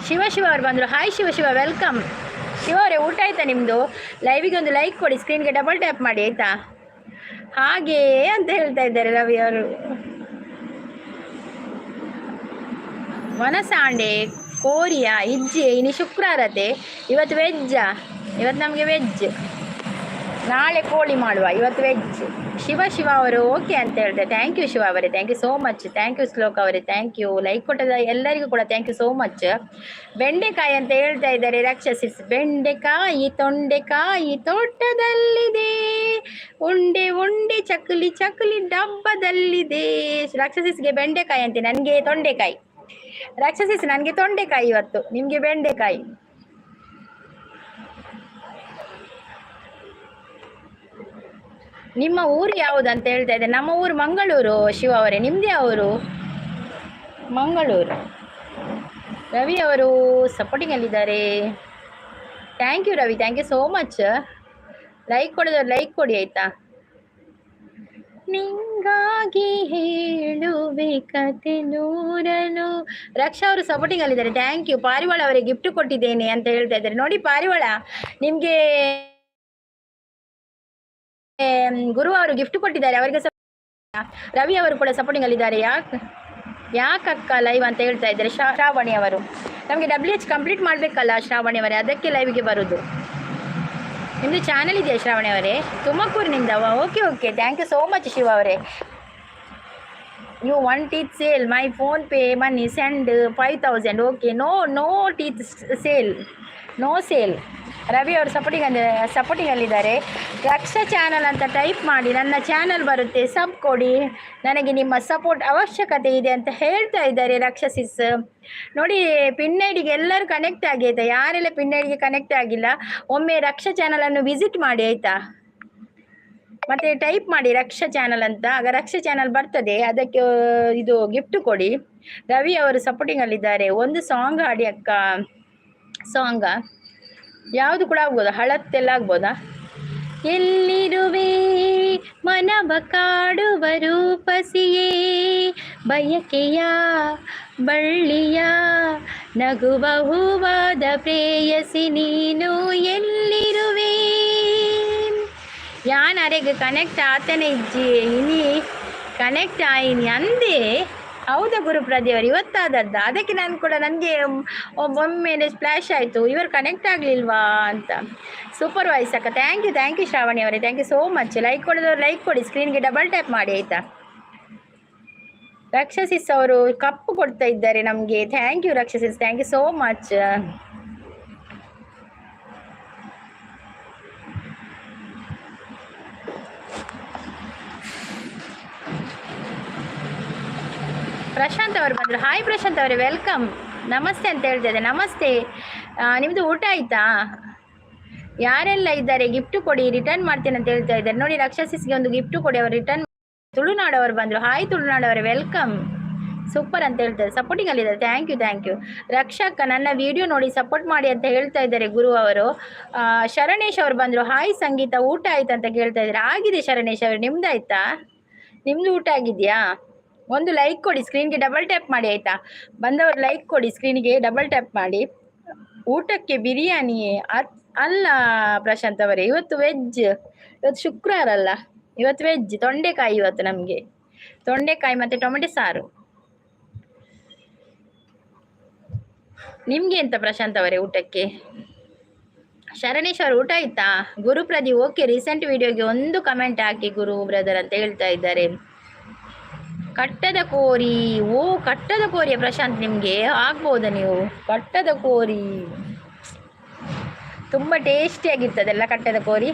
Shiva ಅವರು ಬಂದರು. Hi Shiva welcome. ಶಿವ ಅವರೇ ಊಟ ಆಯ್ತಾ ನಿಮ್ಮದು? ಲೈವಿಗೆ ಒಂದು ಲೈಕ್ ಕೊಡಿ, ಸ್ಕ್ರೀನ್ಗೆ ಡಬಲ್ ಟ್ಯಾಪ್ ಮಾಡಿ ಆಯ್ತಾ. ಹಾಗೇ ಅಂತ ಹೇಳ್ತಾ ಇದ್ದಾರೆ ರವಿ ಅವರು. ವನಸಾಂಡೆ ಕೋರಿಯಾ ಇಜ್ಜೆ ಇನ್ನು ಶುಕ್ರವಾರತೆ. ಇವತ್ತು ವೆಜ್ಜಾ? ಇವತ್ತು ನಮಗೆ ವೆಜ್, ನಾಳೆ ಕೋಳಿ ಮಾಡುವ, ಇವತ್ತು ವೆಜ್. ಶಿವ ಅವರು ಓಕೆ ಅಂತ ಹೇಳ್ತಾರೆ. ಥ್ಯಾಂಕ್ ಯು ಶಿವ ಅವರೇ, thank you so much. Thank you Shlok ಅವರೇ, ಥ್ಯಾಂಕ್ ಯು. ಲೈಕ್ ಕೊಟ್ಟದ ಎಲ್ಲರಿಗೂ ಕೂಡ ಥ್ಯಾಂಕ್ ಯು ಸೋ ಮಚ್. ಬೆಂಡೆಕಾಯಿ ಅಂತ ಹೇಳ್ತಾ ಇದ್ದಾರೆ ರಾಕ್ಷಸಿಸ್. ಬೆಂಡೆಕಾಯಿ ತೊಂಡೆಕಾಯಿ ತೋಟದಲ್ಲಿದೆ, ಉಂಡೆ ಉಂಡೆ ಚಕ್ಕಲಿ ಚಕ್ಕಲಿ ಡಬ್ಬದಲ್ಲಿದೆ. ರಾಕ್ಷಸಿಸ್ಗೆ ಬೆಂಡೆಕಾಯಿ ಅಂತೆ, ನನಗೆ ತೊಂಡೆಕಾಯಿ. ರಾಕ್ಷಸಿಸ್ ನನಗೆ ತೊಂಡೆಕಾಯಿ ಇವತ್ತು, ನಿಮಗೆ ಬೆಂಡೆಕಾಯಿ. ನಿಮ್ಮ ಊರು ಯಾವುದು ಅಂತ ಹೇಳ್ತಾ ಇದ್ದೆ. ನಮ್ಮ ಊರು ಮಂಗಳೂರು ಶಿವ ಅವರೇ. ನಿಮ್ಮದೇ ಅವರು? ಮಂಗಳೂರು. ರವಿ ಅವರು ಸಪೋರ್ಟಿಂಗಲ್ಲಿದ್ದಾರೆ. Thank you Ravi, thank you so much. Like ಕೊಡೋದವ್ರು ಲೈಕ್ ಕೊಡಿ ಆಯಿತಾ. ನಿಂಗಾಗಿ ಹೇಳುವೆ ಕತೆ ನೂರನು. ರಕ್ಷಾ ಅವರು ಸಪೋರ್ಟಿಂಗ್ ಅಲ್ಲಿದ್ದಾರೆ. Thank you. ಪಾರಿವಾಳ ಅವರಿಗೆ ಗಿಫ್ಟ್ ಕೊಟ್ಟಿದ್ದೇನೆ ಅಂತ ಹೇಳ್ತಾ ಇದ್ದಾರೆ. ನೋಡಿ ಪಾರಿವಾಳ, ನಿಮಗೆ ಗುರು ಅವರು ಗಿಫ್ಟ್ ಕೊಟ್ಟಿದ್ದಾರೆ, ಅವರಿಗೆ ರವಿ ಅವರು ಕೂಡ ಸಪೋರ್ಟಿಂಗ್ ಅಲ್ಲಿದ್ದಾರೆ. ಯಾಕಕ್ಕ ಲೈವ್ ಅಂತ ಹೇಳ್ತಾ ಇದ್ದಾರೆ ಶ್ರಾವಣಿ ಅವರು. ನಮಗೆ WH ಕಂಪ್ಲೀಟ್ ಮಾಡಬೇಕಲ್ಲ ಶ್ರಾವಣಿ ಅವರೇ, ಅದಕ್ಕೆ ಲೈವ್ಗೆ ಬರೋದು. ನಿಮ್ಮದು ಚಾನಲ್ ಇದೆಯಾ ಶ್ರಾವಣಿ ಅವರೇ? ತುಮಕೂರಿನಿಂದವ? Okay okay, thank you so much Shiva ಅವರೇ. You one teeth sale, my PhonePe money send 5000. Okay, no teeth sale, no sale. Ravi ಅವರು ಸಪೋರ್ಟಿಂಗಲ್ಲಿದ್ದಾರೆ. ರಕ್ಷಾ ಚಾನಲ್ ಅಂತ ಟೈಪ್ ಮಾಡಿ, ನನ್ನ ಚಾನಲ್ ಬರುತ್ತೆ, ಸಬ್ ಕೊಡಿ, ನನಗೆ ನಿಮ್ಮ ಸಪೋರ್ಟ್ ಅವಶ್ಯಕತೆ ಇದೆ ಅಂತ ಹೇಳ್ತಾ ಇದ್ದಾರೆ ರಾಕ್ಷಸಿಸ್. ನೋಡಿ ಪಿನ್ನೈಡಿಗೆ ಎಲ್ಲರೂ ಕನೆಕ್ಟ್ ಆಗಿ ಆಯಿತಾ. ಯಾರೆಲ್ಲ ಪಿನ್ನೈಡಿಗೆ ಕನೆಕ್ಟ್ ಆಗಿಲ್ಲ, ಒಮ್ಮೆ ರಕ್ಷಾ ಚಾನಲನ್ನು ವಿಸಿಟ್ ಮಾಡಿ ಆಯಿತಾ. ಮತ್ತು ಟೈಪ್ ಮಾಡಿ ರಕ್ಷಾ ಚಾನಲ್ ಅಂತ, ಆಗ ರಕ್ಷಾ ಚಾನಲ್ ಬರ್ತದೆ. ಅದಕ್ಕೆ ಇದು ಗಿಫ್ಟ್ ಕೊಡಿ. ರವಿ ಅವರು ಸಪೋರ್ಟಿಂಗಲ್ಲಿದ್ದಾರೆ. ಒಂದು ಸಾಂಗ್ ಹಾಡಿ ಅಕ್ಕ. ಸಾಂಗ ಯಾವುದು ಕೂಡ ಆಗ್ಬೋದಾ? ಹಳತ್ತೆಲ್ಲ ಆಗ್ಬೋದಾ? ಎಲ್ಲಿರುವೆ ಮನವ ಕಾಡುವ ರೂಪಸಿಯೇ, ಬಯಕೆಯ ಬಳ್ಳಿಯ ನಗುವ ಹೂವಾದ ಪ್ರೇಯಸಿ ನೀನು ಎಲ್ಲಿರುವೆ. ಯಾನ್ ಅರೆಗೆ ಕನೆಕ್ಟ್ ಆತನೇ ಇಜ್ಜಿ ಇನಿ ಕನೆಕ್ಟ್ ಆಯಿನಿ ಅಂದೇ. ಹೌದಾ ಗುರುಪ್ರದೇವರು, ಇವತ್ತಾದದ್ದ? ಅದಕ್ಕೆ ನಾನು ಕೂಡ ನನಗೆ ಒಮ್ಮೆ ಸ್ಪ್ಲಾಶ್ ಆಯಿತು, ಇವರು ಕನೆಕ್ಟ್ ಆಗಲಿಲ್ವಾ ಅಂತ. ಸೂಪರ್ ವಾಯ್ಸ್ ಅಕ್ಕ, ಥ್ಯಾಂಕ್ ಯು ಶ್ರಾವಣಿ ಅವರೇ, thank you so much. Like ಕೊಡೋದವ್ರು ಲೈಕ್ ಕೊಡಿ, ಸ್ಕ್ರೀನ್ಗೆ ಡಬಲ್ ಟ್ಯಾಪ್ ಮಾಡಿ ಆಯಿತಾ. ರಕ್ಷಸಿಸ್ ಅವರು ಕಪ್ಪು ಕೊಡ್ತಾ ಇದ್ದಾರೆ ನಮ್ಗೆ. Thank you ರಕ್ಷಸಿಸ್, thank you so much. Prashant ಅವರು ಬಂದರು. ಹಾಯ್ ಪ್ರಶಾಂತ್ ಅವರೇ, ವೆಲ್ಕಮ್. ನಮಸ್ತೆ ಅಂತ ಹೇಳ್ತಾ ಇದ್ದೆ. ನಮಸ್ತೆ. ನಿಮ್ಮದು ಊಟ ಆಯಿತಾ? ಯಾರೆಲ್ಲ ಇದ್ದಾರೆ ಗಿಫ್ಟ್ ಕೊಡಿ, ರಿಟರ್ನ್ ಮಾಡ್ತೇನೆ ಅಂತ ಹೇಳ್ತಾ ಇದ್ದಾರೆ. ನೋಡಿ ರಕ್ಷಸಿಸ್ಗೆ ಒಂದು ಗಿಫ್ಟ್ ಕೊಡಿ, ಅವರು ರಿಟರ್ನ್. ತುಳುನಾಡವರು ಬಂದರು. Hi ತುಳುನಾಡವರೇ, welcome. ಸೂಪರ್ ಅಂತ ಹೇಳ್ತಾರೆ, ಸಪೋರ್ಟಿಂಗ್ ಅಲ್ಲಿದ್ದಾರೆ. Thank you thank you. ರಕ್ಷಕ ನನ್ನ ವಿಡಿಯೋ ನೋಡಿ ಸಪೋರ್ಟ್ ಮಾಡಿ ಅಂತ ಹೇಳ್ತಾ ಇದ್ದಾರೆ ಗುರು ಅವರು. ಶರಣೇಶ್ ಅವರು ಬಂದರು. ಹಾಯ್ ಸಂಗೀತ, ಊಟ ಆಯ್ತಾ ಅಂತ ಕೇಳ್ತಾ ಇದ್ದಾರೆ. ಆಗಿದೆ ಶರಣೇಶ್ ಅವರು, ನಿಮ್ದು ಆಯ್ತಾ? ನಿಮ್ದು ಊಟ ಆಗಿದೆಯಾ? ಒಂದು ಲೈಕ್ ಕೊಡಿ, ಸ್ಕ್ರೀನ್ಗೆ ಡಬಲ್ ಟ್ಯಾಪ್ ಮಾಡಿ ಆಯ್ತಾ? ಬಂದವರು ಲೈಕ್ ಕೊಡಿ, ಸ್ಕ್ರೀನ್ಗೆ ಡಬಲ್ ಟ್ಯಾಪ್ ಮಾಡಿ. ಊಟಕ್ಕೆ ಬಿರಿಯಾನಿ ಅಲ್ಲ ಪ್ರಶಾಂತ್ ಅವರೇ, ಇವತ್ತು ವೆಜ್. ಇವತ್ತು ಶುಕ್ರವಾರ ಅಲ್ಲ, ಇವತ್ತು ವೆಜ್. ತೊಂಡೆಕಾಯಿ ಇವತ್ತು ನಮಗೆ, ತೊಂಡೆಕಾಯಿ ಮತ್ತೆ ಟೊಮೆಟೊ ಸಾರು. ನಿಮ್ಗೆ ಎಂತ ಪ್ರಶಾಂತ್ ಅವರೇ ಊಟಕ್ಕೆ? ಶರಣೇಶ್ ಅವರು ಊಟ ಆಯ್ತಾ? ಗುರು ಪ್ರದೀಪ್ ಓಕೆ, ರೀಸೆಂಟ್ ವಿಡಿಯೋಗೆ ಒಂದು ಕಮೆಂಟ್ ಹಾಕಿ ಗುರು ಬ್ರದರ್ ಅಂತ ಹೇಳ್ತಾ ಇದ್ದಾರೆ. ಕಟ್ಟದ ಕೋರಿ, ಓ ಕಟ್ಟದ ಕೋರಿಯ ಪ್ರಶಾಂತ್, ನಿಮಗೆ ಆಗ್ಬೋದಾ ನೀವು? ಕಟ್ಟದ ಕೋರಿ ತುಂಬ ಟೇಸ್ಟಿಯಾಗಿರ್ತದಲ್ಲ ಕಟ್ಟದ ಕೋರಿ.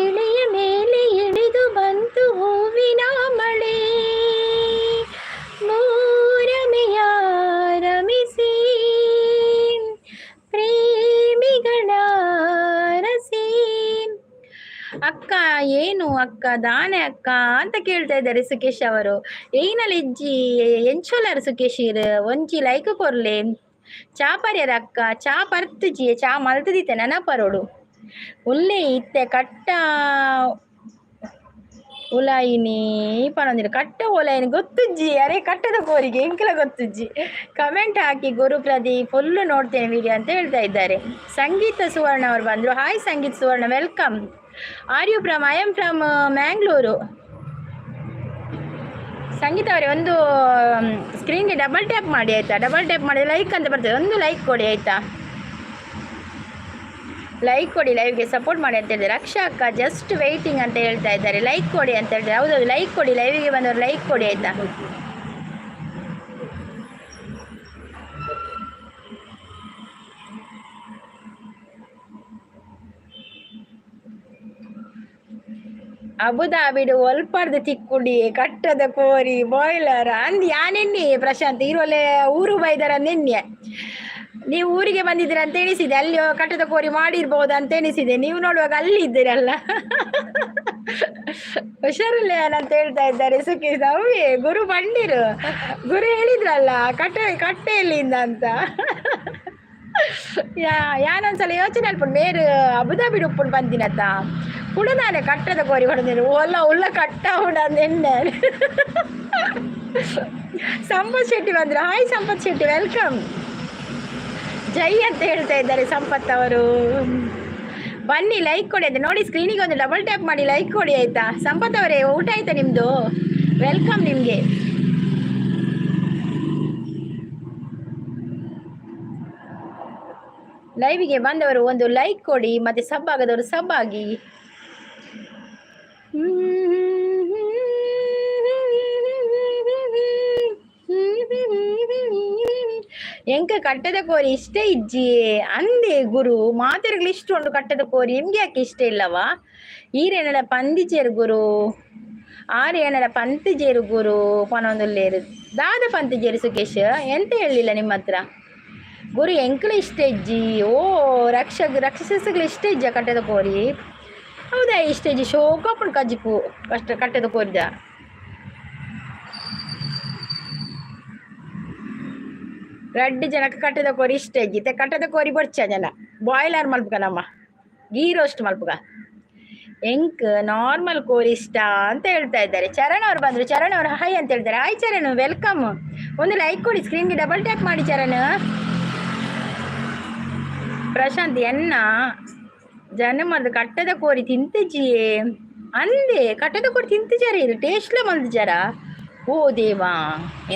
ಎಳೆಯ ಮೇಲೆ ಎಳೆದು ಬಂತು ಹೂವಿನ ಮಳೆ, ಮೂರಮೆಯ ರಮಿಸಿ ಪ್ರೇಮಿಗಳ ರಸಿ. ಅಕ್ಕ ಏನು ಅಕ್ಕ ದಾನೆ ಅಕ್ಕ ಅಂತ ಕೇಳ್ತಾ ಇದ್ದಾರೆ ಸುಖೇಶ್ ಅವರು. ಏನಲ್ಲಿ ಇಜ್ಜಿ ಎಂಚೋಲರ್ ಸುಖೇಶ್ ಒಂಜಿ ಲೈಕ್ ಕೊರ್ಲೆ. ಚಾ ಪರ್ಯರ ಅಕ್ಕ, ಚಾ ಪರ್ತುಜಿ, ಚಾ ಮಲ್ತದಿತ್ತೆ ನೆನಪರೋಡು. ಉಲ್ಲೆ ಇತ್ತೆ ಕಟ್ಟ ಉಲಾಯಿನಿ ಪನೊಂದಿನ ಕಟ್ಟ ಉಲಾಯಿನಿ ಗೊತ್ತುಜ್ಜಿ. ಅರೆ ಕಟ್ಟದ ಕೋರಿಗೆ ಎಂಕಲ ಗೊತ್ತುಜ್ಜಿ. ಕಮೆಂಟ್ ಹಾಕಿ ಗುರು ಪ್ರದೀಪ್, ಫುಲ್ಲು ನೋಡ್ತೇನೆ ವಿಡಿಯೋ ಅಂತ ಹೇಳ್ತಾ ಇದ್ದಾರೆ. ಸಂಗೀತ ಸುವರ್ಣ ಅವರು ಬಂದರು. Hi Sangeetha Suvarna, welcome. Are you from? I am from Mangalore. Sangeetha ಅವರೇ ಒಂದು ಸ್ಕ್ರೀನ್ಗೆ ಡಬಲ್ ಟ್ಯಾಪ್ ಮಾಡಿ ಆಯಿತಾ? ಡಬಲ್ ಟ್ಯಾಪ್ ಮಾಡಿ ಲೈಕ್ ಅಂತ ಬರ್ತದೆ, ಒಂದು ಲೈಕ್ ಕೊಡಿ ಆಯಿತಾ? ಲೈಕ್ ಕೊಡಿ, ಲೈವ್ಗೆ ಸಪೋರ್ಟ್ ಮಾಡಿ ಅಂತ ಹೇಳಿದ್ದಾರೆ. ರಕ್ಷಾ ಅಕ್ಕ ಜಸ್ಟ್ ವೆಯ್ಟಿಂಗ್ ಅಂತ ಹೇಳ್ತಾ ಇದ್ದಾರೆ. ಲೈಕ್ ಕೊಡಿ ಅಂತ ಹೇಳಿದ್ರೆ, ಹೌದೌದು ಲೈಕ್ ಕೊಡಿ, ಲೈವಿಗೆ ಬಂದವರು ಲೈಕ್ ಕೊಡಿ ಆಯಿತಾ? ಅಬುದಾಬಿಡು ಒಲ್ಪರ್ದು ತಿಕ್ಕುಡಿ ಕಟ್ಟದ ಕೋರಿ ಬಾಯ್ಲರ್ ಅಂದ್ ಯಾನೆನ್ನಿ ಪ್ರಶಾಂತ್ ಇರೋಲೆ ಊರು ಬೈದಾರ ನೆನ್ನೆ. ನೀವು ಊರಿಗೆ ಬಂದಿದ್ದೀರ ಅಂತ ಎಣಿಸಿದೆ, ಅಲ್ಲಿ ಕಟ್ಟದ ಕೋರಿ ಮಾಡಿರ್ಬೋದು ಅಂತ ಎಣಿಸಿದೆ. ನೀವು ನೋಡುವಾಗ ಅಲ್ಲಿ ಇದ್ದೀರಲ್ಲ. ಹುಷಾರಲ್ಲ ಅಂತ ಹೇಳ್ತಾ ಇದ್ದಾರೆ ಸುಖೇಶ್. ಅವೇ ಗುರು ಬಂದಿರು, ಗುರು ಹೇಳಿದ್ರಲ್ಲ ಕಟ್ಟೆ ಎಲ್ಲಿಂದ ಅಂತ. ಯಾನೊಂದ್ಸಲ ಯೋಚನೆ ಅಲ್ಪುಂಡು ಮೇರು ಅಬುದಾಬಿಡು ಉಪ್ಪುಂಡು ಬಂದಿನತ್ತ ಕುಡದಾನೆ ಕಟ್ಟದ ಕೋರಿ ಹೊಡೆದಿರು ಒಲ್ಲ ಉಲ್ಲ ಕಟ್ಟ ಹುಡನೆನ್ನೆ. ಸಂಪತ್ ಶೆಟ್ಟಿ ಬಂದ್ರು. Hi Sampath Shetty, welcome. ಜೈ ಅಂತ ಹೇಳ್ತಾ ಇದ್ದಾರೆ ಸಂಪತ್ ಅವರು. ಬನ್ನಿ ಲೈಕ್ ಕೊಡಿ ಅಂತ ನೋಡಿ, ಸ್ಕ್ರೀನಿಗೆ ಒಂದು ಡಬಲ್ ಟ್ಯಾಪ್ ಮಾಡಿ ಲೈಕ್ ಕೊಡಿ ಆಯ್ತಾ? ಸಂಪತ್ ಅವರೇ ಊಟ ಆಯ್ತಾ ನಿಮ್ಮದು? ವೆಲ್ಕಮ್ ನಿಮಗೆ. ಲೈವಿಗೆ ಬಂದವರು ಒಂದು ಲೈಕ್ ಕೊಡಿ, ಮತ್ತೆ ಸಬ್ ಆಗದವರು ಸಬ್ ಆಗಿ. ಎಂಕ ಕಟ್ಟದ ಕೋರಿ ಇಷ್ಟ ಇಜ್ಜಿ ಅಂದೆ ಗುರು ಮಾತಿರಗಳು ಇಷ್ಟ ಉಂಟು. ಕಟ್ಟದ ಕೋರಿ ನಿಮ್ಗೆ ಯಾಕೆ ಇಷ್ಟ ಇಲ್ಲವಾ? ಈರೇನಡ ಪಂದಿಚೇರು ಗುರು, ಆರೇನಡ ಪಂತಿಜೇರು ಗುರು ಪನೊಂದುಲ್ಲೇರು ದಾದ ಪಂತಿಜೇರು ಸುಖೇಶ್ ಎಂತ ಹೇಳಿಲ್ಲ ನಿಮ್ಮ ಹತ್ರ. ಗುರು ಎಂಕಲ ಇಷ್ಟ ಇಜ್ಜಿ. ಓ ರಕ್ಷಸಗಳು ಇಷ್ಟ ಇಜ್ಜ ಕಟ್ಟದ ಕೋರಿ? ಹೌದಾ ಇಷ್ಟ ಇಜ್ಜಿ. ಶೋಕಪ್ಪು ಕಜ್ಜಿಪು ಕಟ್ಟದ ಕೋರಿದ. ರಡ್ಡು ಜನಕ್ಕೆ ಕಟ್ಟದ ಕೋರಿ ಇಷ್ಟ ಇಜ್ಜಿತ್ತೆ. ಕಟ್ಟದ ಕೋರಿ ಬರ್ಚ ಜನ ಬಾಯ್ಲರ್ ಮಲ್ಪಗ, ನಮ್ಮ ಗೀ ರೋಸ್ಟ್ ಮಲ್ಪಗ. ಎಂಕ್ ನಾರ್ಮಲ್ ಕೋರಿ ಇಷ್ಟ ಅಂತ ಹೇಳ್ತಾ ಇದ್ದಾರೆ. ಚರಣ್ ಅವ್ರು ಬಂದರು. ಚರಣ್ ಅವರು ಹಾಯ್ ಅಂತ ಹೇಳ್ತಾರೆ. Hi Charan, welcome. ಒಂದು ಲೈಕ್ ಕೊಡಿ, ಸ್ಕ್ರೀನ್ಗೆ ಡಬಲ್ ಟ್ಯಾಪ್ ಮಾಡಿ ಚರಣ್. ಪ್ರಶಾಂತ್ ಎನ್ನ ಜನಮದ ಕಟ್ಟದ ಕೋರಿ ತಿಂತಜಿಯೇ ಅಂದೆ. ಕಟ್ಟದ ಕೋರಿ ತಿಂತಜಾರ ಇರು ಟೇಸ್ಟ್ಲ ಮಂದ್ ಜರ. ಓ ದೇವಾ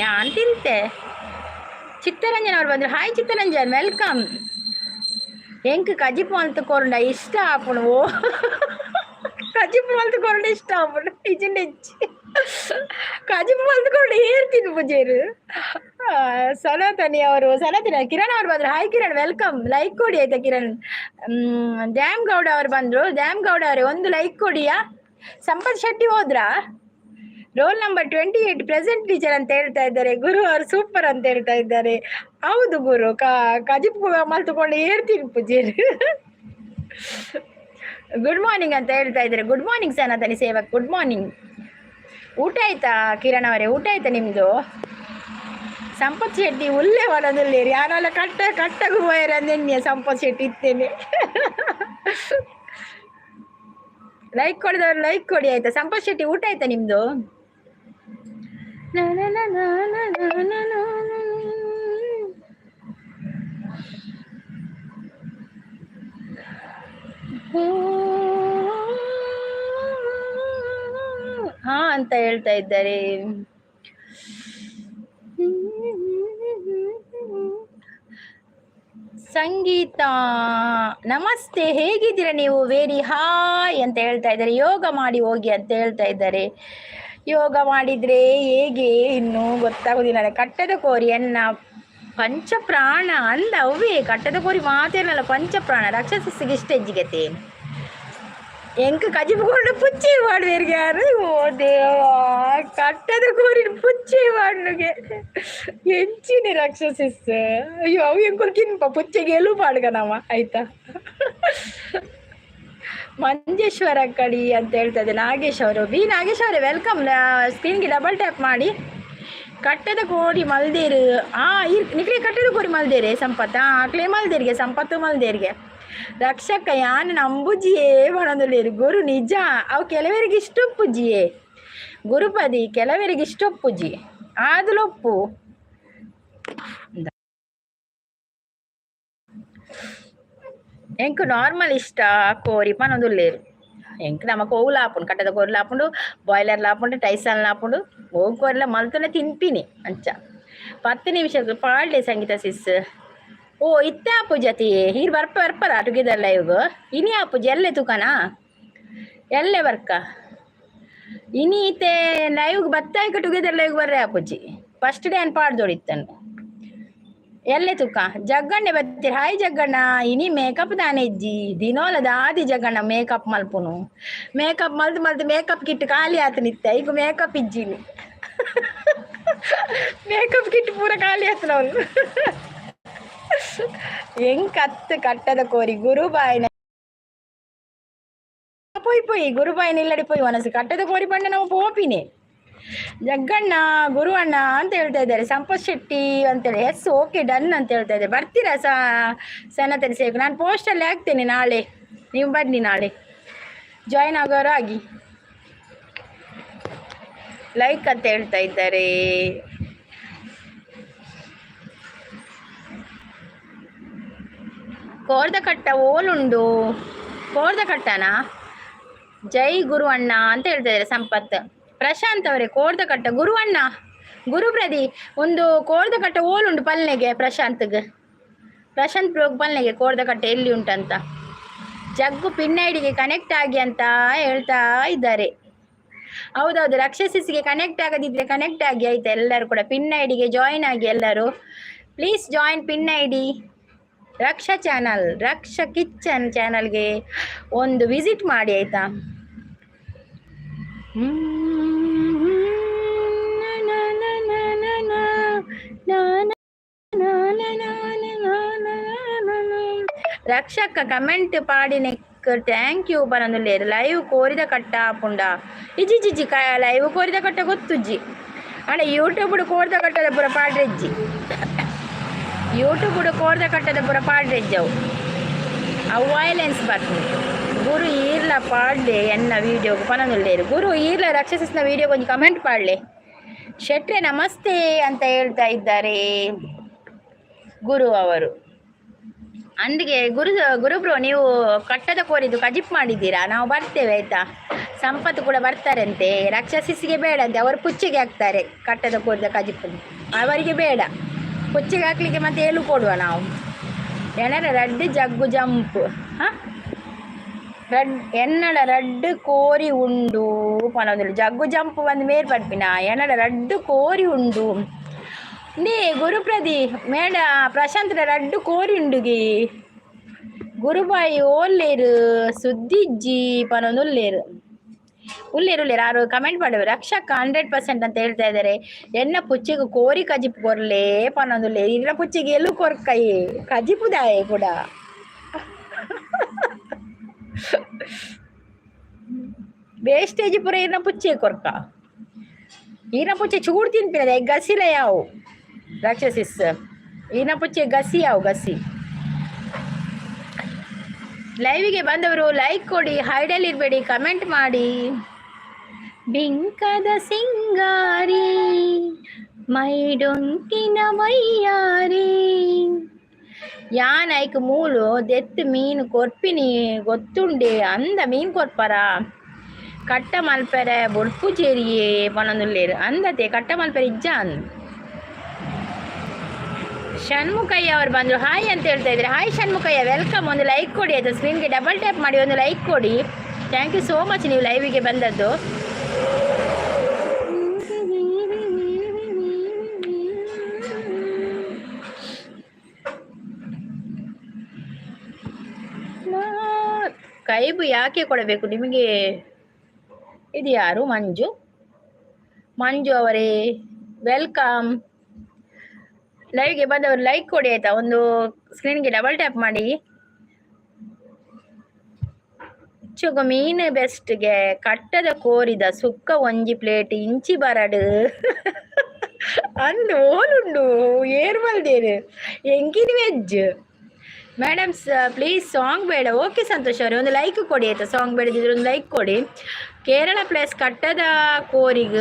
ಯಾನ್ ತಿಂತೆ ಚಿತ್ತರಂಜನ್ ಅವ್ರು ಬಂದ್ರು. Hi Chittaranjan, welcome. ಎಂಕ್ ಕಜಿಪ್ ಮಲ್ತುಕೊಂಡ ಇಷ್ಟ ಆಪುಣು. ಓ ಕಜಿಪ್ ಮಲ್ತುಕೊಂಡ ಇಷ್ಟ ಆಪುಣು ಇಜಿಂಡ ಹೆಚ್ಚಿ ಕಜಿಪ್ ಮಲ್ತುಕೊಂಡು ಹೇಳ್ತೀನಿ ಪೂಜೇರು. ಸನಾತನಿ ಅವರು, ಸನಾತನಿ ಕಿರಣ್ ಅವ್ರು ಬಂದ್ರು. Hi Kiran, welcome. ಲೈಕ್ ಕೊಡಿ ಆಯ್ತಾ ಕಿರಣ್. ದ್ಯಾಮ್ ಗೌಡ ಅವ್ರು ಬಂದ್ರು. ದ್ಯಾಮ್ ಗೌಡ ಅವರೇ ಒಂದು ಲೈಕ್ ಕೊಡಿಯಾ. ಸಂಪತ್ ಶೆಟ್ಟಿ ಹೋದ್ರಾ? ರೋಲ್ ನಂಬರ್ 28 ಪ್ರೆಸೆಂಟ್ ಟೀಚರ್ ಅಂತ ಹೇಳ್ತಾ ಇದ್ದಾರೆ. ಗುರು ಅವರು ಸೂಪರ್ ಅಂತ ಹೇಳ್ತಾ ಇದ್ದಾರೆ. ಹೌದು ಗುರು, ಕಜಿಪ್ ಮಲ್ತುಕೊಂಡು ಏರ್ತೀನಿ ಪೂಜೆರು. ಗುಡ್ ಮಾರ್ನಿಂಗ್ ಅಂತ ಹೇಳ್ತಾ ಇದ್ದಾರೆ. ಗುಡ್ ಮಾರ್ನಿಂಗ್ ಸನಾತನಿ ಸೇವಕ್, ಗುಡ್ ಮಾರ್ನಿಂಗ್. ಊಟ ಆಯ್ತಾ ಕಿರಣ್ ಅವರೇ? ಊಟ ಆಯ್ತಾ ನಿಮ್ದು? ಸಂಪತ್ ಶೆಟ್ಟಿ ಉಲ್ಲೇ ಒಳದಲ್ಲೇರಿ ಯಾರೆಲ್ಲ ಕಟ್ಟಗೂ ಹೋಯರಂದೆನ್ನೆ ಸಂಪತ್ ಶೆಟ್ಟಿ ಇತ್ತೇನೆ. ಲೈಕ್ ಕೊಡಿದವ್ರು ಲೈಕ್ ಕೊಡಿ ಆಯ್ತಾ. ಸಂಪತ್ ಶೆಟ್ಟಿ ಊಟ ಆಯ್ತಾ ನಿಮ್ದು? ಹಾ ಅಂತ ಹೇಳ್ತಾ ಇದ್ದಾರೆ. ಸಂಗೀತ ನಮಸ್ತೆ, ಹೇಗಿದ್ದೀರಾ ನೀವು? ವೆರಿ ಹಾಯ್ ಅಂತ ಹೇಳ್ತಾ ಇದ್ದಾರೆ. ಯೋಗ ಮಾಡಿ ಹೋಗಿ ಅಂತ ಹೇಳ್ತಾ ಇದ್ದಾರೆ. ಯೋಗ ಮಾಡಿದ್ರೆ ಹೇಗೆ ಇನ್ನೂ ಗೊತ್ತಾಗೋದಿಲ್ಲ. ಕಟ್ಟದ ಕೋರಿ ಎನ್ನ ಪಂಚಪ್ರಾಣ ಅಂದ ಅವೇ. ಕಟ್ಟದ ಕೋರಿ ಮಾತೇನಲ್ಲ, ಪಂಚಪ್ರಾಣ ರಾಕ್ಷಸಿಗೆ ಇಷ್ಟ ಹೆಜ್ಜಿಗತೆ. ಎಂಕ ಕಜಿಪುಕೊಂಡು ಪುಚ್ಚಿ ಮಾಡುವರಿಗೆ ಯಾರು? ಓ ದೇವಾ, ಕಟ್ಟದ ಕೋರಿನ ಪುಚ್ಚಿ ಮಾಡುಗೆ ಹೆಂಚಿನ ರಾಕ್ಷಸಿಸ್. ಅಯ್ಯೋ ಅವು ಹೆಂಗೊಲ್ಕಿನ್ಪ ಪುಚ್ಚೆಗೆ ಎಲ್ಲೂ ಪಾಡ್ಗ ನಾವ ಆಯ್ತಾ. ಮಂಜೇಶ್ವರ ಕಡಿ ಅಂತ ಹೇಳ್ತಾ ಇದೆ ನಾಗೇಶ್ ಅವರು. ನಾಗೇಶ್ ಅವರೇ ವೆಲ್ಕಮ್. ಸ್ಕ್ರೀನ್ಗೆ ಡಬಲ್ ಟ್ಯಾಪ್ ಮಾಡಿ. ಕಟ್ಟದ ಕೋರಿ ಮಲ್ದೇರು ನಿಕ್ಲಿ ಕಟ್ಟದ ಕೋರಿ ಮಲ್ದೇರೆ ಸಂಪತ್ ಆಕ್ಲೆ ಮಲ್ದೇರಿಗೆ ಸಂಪತ್ತು ಮಲ್ದೇರಿಗೆ ರಕ್ಷಕ ಯಾನ್ ನಂಬುಜಿಯೇ ಬಣದಲ್ಲೇರು. ಗುರು ನಿಜ ಅವು ಕೆಲವರಿಗೆ ಇಷ್ಟೊಪ್ಪುಜಿಯೇ ಗುರುಪದಿ, ಕೆಲವರಿಗೆ ಇಷ್ಟೊಪ್ಪುಜಿ ಆದಲೊಪ್ಪು. ಎಂಕ್ ನಾರ್ಮಲ್ ಇಷ್ಟ ಕೋರಿ ಪನೊಂದುಲ್ಲೇರು. ಎಂಕ್ ನಮಕ್ ಹೋಗು ಲಾಪುಂಡು ಕಟ್ಟದ ಕೋರಿ ಲಾಪುಂಡು, ಬಾಯ್ಲರ್ ಲಾಪುಂಡು, ಟೈಸನ್ ಲಾಪುಂಡು. ಹೋಗು ಕೋರಿಲ ಮಲ್ತುನೆ ತಿನ್ಪಿನಿ ಅಂಚ 10 ನಿಮಿಷ ಪಾಡ್ಲೆ ಸಂಗೀತ ಸಿಸ್. ಓ ಇತ್ತೆ ಆಪುಜಿ ಅತಿ ಹೀರ್ ಬರ್ಪರ ಟುಗೆದರ್ ಲೈವ್ ಇನಿ ಆಪುಜಿ ಎಲ್ಲೆ ತುಕನಾ ಎಲ್ಲೆ ಬರ್ಕ ಇನಿ ಇತ್ತೆ ಲೈವ್ಗೆ ಬತ್ತಾಯ್ಕ ಟುಗೆದರ್ ಲೈವ್ ಬರ್ರೆ ಆಪುಜಿ. ಫಸ್ಟ್ ಡೇ ಅನ್ ಪಾಡ್ದೋಡಿತ್ತನು ಎಲ್ಲೆ ತುಕ ಜಗ್ಗಣ್ಣೆ ಬತ್ತೀರ. ಹಾಯ್ ಜಗ್ಗಣ್ಣ. ಇನಿ ಮೇಕಪ್ ದಾನೆಜ್ಜಿ ದಿನೋಲದ ಆದಿ Jagganna makeup ಮಲ್ಪುನು. Makeup ಮಲ್ತು makeup kit ಖಾಲಿ ಆತನಿತ್ತೆ. ಈಗ ಮೇಕಪ್ ಇಜ್ಜಿನಿ ಮೇಕಪ್ ಕಿಟ್ ಪೂರ ಖಾಲಿ ಆತನ ಅವನು. ಹೆಂಗ್ ಕಟ್ಟದ ಕೋರಿ ಗುರುಬಾಯಿನ ಪೋಯ್ ಗುರುಬಾಯಿನ ಇಲ್ಲಡಿ ಪೋಯ್ ಒನಸು ಕಟ್ಟದ ಕೋರಿ ಬಂಡ ನಾವು ಪೋಪಿನೇ. ಜಗ್ಗಣ್ಣ ಗುರು ಅಣ್ಣ ಅಂತ ಹೇಳ್ತಾ ಇದ್ದಾರೆ. ಸಂಪತ್ ಶೆಟ್ಟಿ ಅಂತೇಳಿ ಎಸ್ ಓಕೆ ಡನ್ ಅಂತ ಹೇಳ್ತಾ ಇದ್ದಾರೆ. ಬರ್ತೀರಾ ಸನತರಿ ಸೇವಕ? ನಾನು ಪೋಸ್ಟಲ್ಲಿ ಹಾಕ್ತೇನೆ ನಾಳೆ, ನೀವು ಬನ್ನಿ ನಾಳೆ ಜಾಯಿನ್ ಆಗೋರು ಆಗಿ. ಲೈಕ್ ಅಂತ ಹೇಳ್ತಾ ಇದ್ದಾರೆ. ಕೋರ್ದ ಕಟ್ಟ ಓಲುಂಡು. ಕೋರ್ದ ಕಟ್ಟನಾ? ಜೈ ಗುರು ಅಣ್ಣ ಅಂತ ಹೇಳ್ತಾ ಇದ್ದಾರೆ ಸಂಪತ್. ಪ್ರಶಾಂತ್ ಅವರೇ ಕೋರ್ದ ಕಟ್ಟ ಗುರು ಅಣ್ಣ ಗುರುಪ್ರದಿ ಒಂದು ಕೋರ್ದ ಕಟ್ಟ ಓಲುಂಡು ಪಲ್ನೆಗೆ ಪ್ರಶಾಂತ್ ಪಲ್ನೆಗೆ ಕೋರ್ದ ಕಟ್ಟ ಎಲ್ಲಿ ಉಂಟಂತ. ಜಗ್ಗು ಪಿನ್ ಐಡಿಗೆ ಕನೆಕ್ಟ್ ಆಗಿ ಅಂತ ಹೇಳ್ತಾ ಇದ್ದಾರೆ. ಹೌದೌದು, ರಕ್ಷಸಿಸ್ಗೆ ಕನೆಕ್ಟ್ ಆಗದಿದ್ರೆ ಕನೆಕ್ಟ್ ಆಗಿ ಆಯ್ತಾ. ಎಲ್ಲರೂ ಕೂಡ ಪಿನ್ ಐಡಿಗೆ ಜಾಯಿನ್ ಆಗಿ ಎಲ್ಲರೂ please join pin ID. Raksha channel, Raksha kitchen ಚಾನಲ್ಗೆ ಒಂದು ವಿಸಿಟ್ ಮಾಡಿ ಆಯ್ತಾ. ರಕ್ಷಕ ಕಮೆಂಟ್ ಪಾಡಿನೆಕ್ ಥ್ಯಾಂಕ್ ಯು ಬರಂದುಲ್ಲೇರು. ಲೈವ್ ಕೋರಿದ ಕಟ್ಟ ಪುಂಡ ಇಜ್ಜಿ ಲೈವ್ ಕೋರಿದ ಕಟ್ಟ ಗೊತ್ತುಜ್ಜಿ ಅಣ್ಣ. ಯೂಟ್ಯೂಬ್ ಕೋರಿದ ಕಟ್ಟದ ಪುರ ಪಾಡ್ರೆಜ್ಜಿ. ಯೂಟ್ಯೂಬ್ ಕೋರ್ದ ಕಟ್ಟದ ಪುರ ಪಾಡ್ರೆಜ್ಜವು ಅವು ವೈಲೆನ್ಸ್ ಬರ್ತದೆ. ಗುರು ಈರ್ಲ ಪಾಡ್ಲೆ ಎನ್ನ ವೀಡಿಯೋಗೆ ಪನದುಲ್ಲೇರು. ಗುರು ಈರ್ಲ ರಕ್ಷಸಿಸ್ನ ವೀಡಿಯೋ ಕೊಂಚ ಕಮೆಂಟ್ ಪಾಡ್ಲೆ. ಶೆಟ್ರೆ ನಮಸ್ತೆ ಅಂತ ಹೇಳ್ತಾ ಇದ್ದಾರೆ ಗುರು ಅವರು. ಅಂದಿಗೆ ಗುರುಬ್ರು ನೀವು ಕಟ್ಟದ ಕೋರಿದ್ದು ಕಜಿಪ್ ಮಾಡಿದ್ದೀರಾ? ನಾವು ಬರ್ತೇವೆ ಆಯ್ತಾ. ಸಂಪತ್ತು ಕೂಡ ಬರ್ತಾರಂತೆ. ರಕ್ಷಸಿಸ್ಗೆ ಬೇಡ ಅಂತೆ, ಅವರು ಪುಚ್ಚಿಗೆ ಹಾಕ್ತಾರೆ ಕಟ್ಟದ ಕೋರಿದ ಕಜಿಪ್. ಅವರಿಗೆ ಬೇಡ, ಕುಚ್ಚಿಗೆ ಹಾಕ್ಲಿಕ್ಕೆ ಮತ್ತೆ ಏಳು ಕೊಡುವ ನಾವು ಎಣ್ಣೆ ರಡ್ಡು ಜಗ್ಗು ಜಂಪು ಹಾಂ ಎನ್ನಡ ರಡ್ಡು ಕೋರಿ ಉಂಡು ಪನೋದಿಲ್ಲ ಜಗ್ಗು ಜಂಪು ಒಂದು ಮೇರ್ ಪಡ್ಪಿನ ಎನ್ನಡ ರಡ್ಡು ಕೋರಿ ಉಂಡು ನೀ ಗುರುಪ್ರದಿ ಮೇಡ ಪ್ರಶಾಂತ್ರ ರಡ್ಡು ಕೋರಿ ಉಂಡುಗಿ ಗುರುಬಾಯಿ ಓಲ್ಲೇರು ಸುದ್ದಿಜ್ಜಿ ಪನೊಂದು ಉಲ್ಲೇರು ಯಾರು ಕಮೆಂಟ್ ಮಾಡಿದ್ರು ರಕ್ಷಕ 100% ಅಂತ ಹೇಳ್ತಾ ಇದ್ದಾರೆ ಎನ್ನ ಪುಚ್ಚಿಗೆ ಕೋರಿ ಕಜಿಪು ಕೊರ್ಲೆ ಪನೊಂದುಲ್ಲೆ ಇನ್ನ ಪುಚ್ಚಿಗೆ ಎಲ್ಲೂ ಕೊರ್ಕೈ ಕಜಿಪುದಾಯೆ ಕೂಡ ಬೇಸ್ಟೇಜ್ ಪುರ ಇನ್ನ ಪುಚ್ಚಿ ಕೊರ್ಕ ಈನ ಪುಚ್ಚಿ ಚೂಡ್ ತಿನ್ಪಿನದೆ ಗಸಿಲ ಯಾವು ರಾಕ್ಷಸಿಸ್ ಈನ ಪುಚ್ಚಿ ಗಸಿ ಯಾವು ಗಸಿ ಲೈವಿಗೆ ಬಂದವರು ಲೈಕ್ ಕೊಡಿ ಹೈಡಲ್ಲಿ ಇರಬೇಡಿ ಕಮೆಂಟ್ ಮಾಡಿ ಬಿಂಕದ ಸಿಂಗಾರಿ ಮೈಡೊಂಕಿನ ವೈಯಾರಿ ಯಾನೈಕ್ ಮೂಲು ದೆತ್ತು ಮೀನು ಕೊರ್ಪಿನಿ ಗೊತ್ತುಂಡೆ ಅಂದ ಮೀನು ಕೊರ್ಪರ ಕಟ್ಟ ಮಲ್ಪೆರೆ ಬೊಡ್ಪು ಜೇರಿಯೇ ಪನೊಂದುಲ್ಲೇರು ಅಂದತೆ ಕಟ್ಟ ಮಲ್ಪೆರೆ ಇಜ್ಜ ಅಂದ್ ಷಣ್ಮುಖಯ್ಯ ಅವ್ರು ಬಂದರು ಹಾಯ್ ಅಂತ ಹೇಳ್ತಾ ಇದ್ದಾರೆ ಹಾಯ್ ಷಣ್ಮುಖಯ್ಯ ವೆಲ್ಕಮ್ ಒಂದು ಲೈಕ್ ಕೊಡಿ ಆಯಿತಾ ಸ್ಕ್ರೀನ್ಗೆ ಡಬಲ್ ಟ್ಯಾಪ್ ಮಾಡಿ ಒಂದು ಲೈಕ್ ಕೊಡಿ ಥ್ಯಾಂಕ್ ಯು ಸೋ ಮಚ್ ನೀವು ಲೈವಿಗೆ ಬಂದದ್ದು ಕೈಬು ಯಾಕೆ ಕೊಡಬೇಕು ನಿಮಗೆ ಇದು ಯಾರು ಮಂಜು ಅವರೇ ವೆಲ್ಕಮ್ ಲೈವ್ಗೆ ಬಂದವರು ಲೈಕ್ ಕೊಡಿ ಆಯ್ತಾ ಒಂದು ಸ್ಕ್ರೀನ್ಗೆ ಡಬಲ್ ಟ್ಯಾಪ್ ಮಾಡಿ ಚುಗ ಮೀನು ಬೆಸ್ಟ್ಗೆ ಕಟ್ಟದ ಕೋರಿದ ಸುಕ್ಕ ಒಂಜಿ ಪ್ಲೇಟ್ ಇಂಚಿ ಬರಡು ಅಂದು ಓಲುಂಡು ಏರ್ ಮಲ್ದೇರು ಎಂಕಿನ ವೆಜ್ ಮೇಡಮ್ಸ್ ಪ್ಲೀಸ್ ಸಾಂಗ್ ಬೇಡ ಓಕೆ ಸಂತೋಷ್ ಅವರೇ ಒಂದು ಲೈಕ್ ಕೊಡಿ ಆಯ್ತಾ ಸಾಂಗ್ ಬೇಡದಿದ್ರೆ ಒಂದು ಲೈಕ್ ಕೊಡಿ ಕೇರಳ ಪ್ಲೇಸ್ ಕಟ್ಟದ ಕೋರಿಗ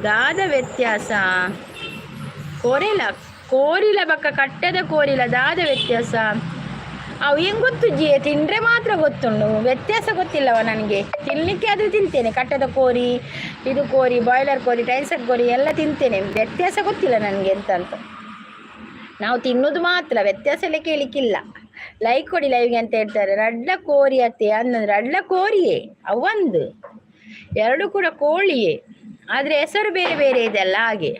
ದಾದ ವ್ಯತ್ಯಾಸ ಕೋರಿಲ ಬಕ್ಕ ಕಟ್ಟದ ಕೋರಿಲ ದಾದ ವ್ಯತ್ಯಾಸ ಅವು ಹೆಂಗೆ ಗೊತ್ತು ತಿಂದರೆ ಮಾತ್ರ ಗೊತ್ತುಂಡು ವ್ಯತ್ಯಾಸ ಗೊತ್ತಿಲ್ಲವ ನನಗೆ ತಿನ್ನಲಿಕ್ಕೆ ಆದರೂ ತಿಂತೇನೆ ಕಟ್ಟದ ಕೋರಿ ಇದು ಕೋರಿ ಬಾಯ್ಲರ್ ಕೋರಿ ಟೈಸರ್ ಕೋರಿ ಎಲ್ಲ ತಿಂತೇನೆ ವ್ಯತ್ಯಾಸ ಗೊತ್ತಿಲ್ಲ ನನಗೆ ಅಂತ ನಾವು ತಿನ್ನೋದು ಮಾತ್ರ ವ್ಯತ್ಯಾಸ ಎಲ್ಲ ಕೇಳಲಿಕ್ಕಿಲ್ಲ ಲೈಕ್ ಕೊಡಿ ಲೈವ್ಗೆ ಅಂತ ಹೇಳ್ತಾರೆ ರಡ್ಡ ಕೋರಿ ಅತ್ತೆ ಅನ್ನೋದು ರಡ್ಡ ಕೋರಿಯೇ ಅವೊಂದು ಎರಡು ಕೂಡ ಕೋಳಿಯೇ ಆದರೆ ಹೆಸರು ಬೇರೆ ಬೇರೆ ಇದೆಲ್ಲ ಹಾಗೆ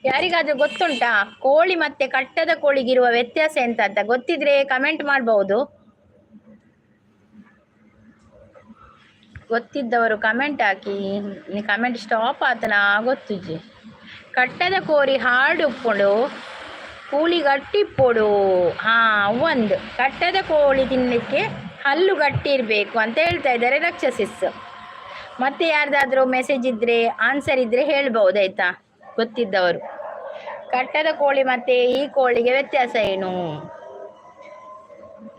ಯಾರಿಗಾದ್ರೂ ಗೊತ್ತುಂಟಾ ಕೋಳಿ ಮತ್ತೆ ಕಟ್ಟದ ಕೋಳಿಗಿರುವ ವ್ಯತ್ಯಾಸ ಎಂತ ಅಂತ ಗೊತ್ತಿದ್ರೆ ಕಮೆಂಟ್ ಮಾಡಬಹುದು ಗೊತ್ತಿದ್ದವರು ಕಮೆಂಟ್ ಹಾಕಿ ಕಮೆಂಟ್ ಸ್ಟಾಪ್ ಆತನ ಗೊತ್ತುಜಿ ಕಟ್ಟದ ಕೋರಿ ಹಾಡು ಉಪ್ಪುಡು ಕೂಳಿ ಗಟ್ಟಿ ಪೊಡು ಒಂದು ಕಟ್ಟದ ಕೋಳಿ ತಿನ್ನಲಿಕ್ಕೆ ಹಲ್ಲು ಗಟ್ಟಿ ಇರಬೇಕು ಅಂತ ಹೇಳ್ತಾ ಇದ್ದಾರೆ ರಾಕ್ಷಸಿಸ್ ಮತ್ತೆ ಯಾರ್ದಾದ್ರೂ ಮೆಸೇಜ್ ಇದ್ರೆ ಆನ್ಸರ್ ಇದ್ರೆ ಹೇಳ್ಬಹುದು ಆಯ್ತಾ ಗೊತ್ತಿದ್ದವರು ಕಟ್ಟದ ಕೋಳಿ ಮತ್ತೆ ಈ ಕೋಳಿಗೆ ವ್ಯತ್ಯಾಸ ಏನು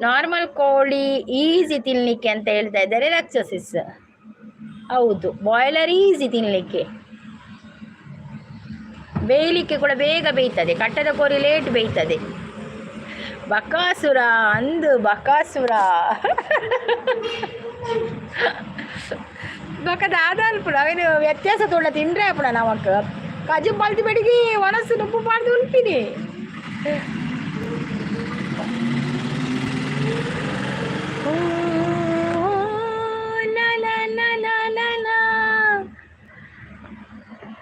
ನಾರ್ಮಲ್ ಕೋಳಿ ಈಸಿ ತಿನ್ಲಿಕ್ಕೆ ಅಂತ ಹೇಳ್ತಾ ಇದ್ದಾರೆ ರಾಕ್ಷಸಿಸ್ ಹೌದು ಬಾಯ್ಲರ್ ಈಸಿ ತಿನ್ಲಿಕ್ಕೆ ಬೇಯಲಿಕ್ಕೆ ಕೂಡ ಬೇಗ ಬೇಯ್ತದೆ ಕಟ್ಟದ ಕೋರಿ ಲೇಟ್ ಬೇಯ್ತದೆ ಬಕಾಸುರ ಬಕಾಸುರ ಬಕದ ಆದಲ್ಪುಡ ಅವನು ವ್ಯತ್ಯಾಸ ತೊಳ್ಳ ತಿಂದ್ರೆ ಅಪ್ಪಡ ನಮಕ್ ಕಜು ಮಲ್ತಿ ಬೆಡಿಗೆ ಒಣಸು ಉಪ್ಪು ಮಾಡ್ದು ಉಲ್ಪಿನಿ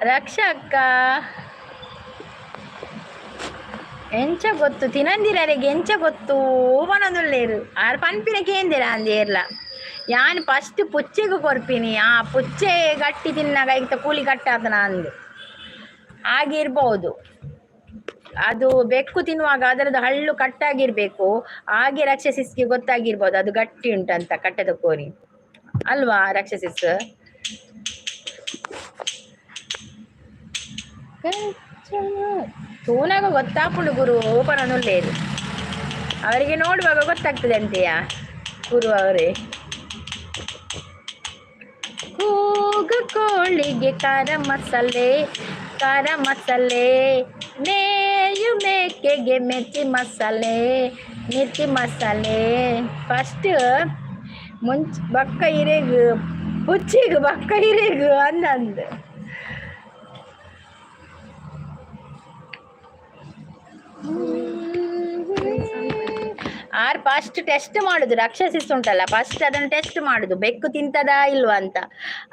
ರಕ್ಷಕ್ಕ ಎಂಚ ಗೊತ್ತು ತಿನ್ನಂದಿರರಿಗೆ ಎಂಚ ಗೊತ್ತು ಮನದುಳ್ಳೇರು ಆರು ಪನ್ಪಿನ ಕೇಂದಿರ ಅಂದೇರ್ಲ ಯಾನ್ ಫಸ್ಟ್ ಪುಚ್ಚೆಗೆ ಕೊರ್ಪಿನಿ ಆ ಪುಚ್ಚೆ ಗಟ್ಟಿ ತಿನ್ನಾಗ ಈಗ ಕೂಲಿ ಕಟ್ಟಾತನ ಅಂದು ಆಗಿರ್ಬೋದು ಅದು ಬೆಕ್ಕು ತಿನ್ನುವಾಗ ಅದರದ್ದು ಹಳ್ಳು ಕಟ್ಟಾಗಿರ್ಬೇಕು ಹಾಗೆ ರಾಕ್ಷಸಿಸ್ಗೆ ಗೊತ್ತಾಗಿರ್ಬೋದು ಅದು ಗಟ್ಟಿ ಉಂಟಂತ ಕಟ್ಟದ ಕೋರಿ ಅಲ್ವಾ ರಾಕ್ಷಸಿಸ್ ತೂನಾಗ ಗೊತ್ತಾಪುಂಡು ಗುರು ಓಪನನ್ನುಳ್ಳೇರು ಅವರಿಗೆ ನೋಡುವಾಗ ಗೊತ್ತಾಗ್ತದೆ ಅಂತೆಯಾ ಗುರು ಅವರೇ ಕೂಗು ಕೋಳಿಗೆ ಖಾರ ಮಸಾಲೆ ಮೇಯು ಮೇಕೆಗೆ ಮಿರ್ಚಿ ಮಸಾಲೆ ಫಸ್ಟ್ ಬಕ್ಕ ಹಿರೇಗು ಹುಚ್ಚಿಗೆ ಬಕ್ಕ ಹಿರೇಗು ಅಂದಂದು ಫಸ್ಟ್ ಟೆಸ್ಟ್ ಮಾಡುದು ರಾಕ್ಷಸಿಸ್ ಉಂಟಲ್ಲ, ಫಸ್ಟ್ ಅದನ್ನು ಟೆಸ್ಟ್ ಮಾಡುದು ಬೆಕ್ಕು ತಿಂತದಾ ಇಲ್ವಾ ಅಂತ.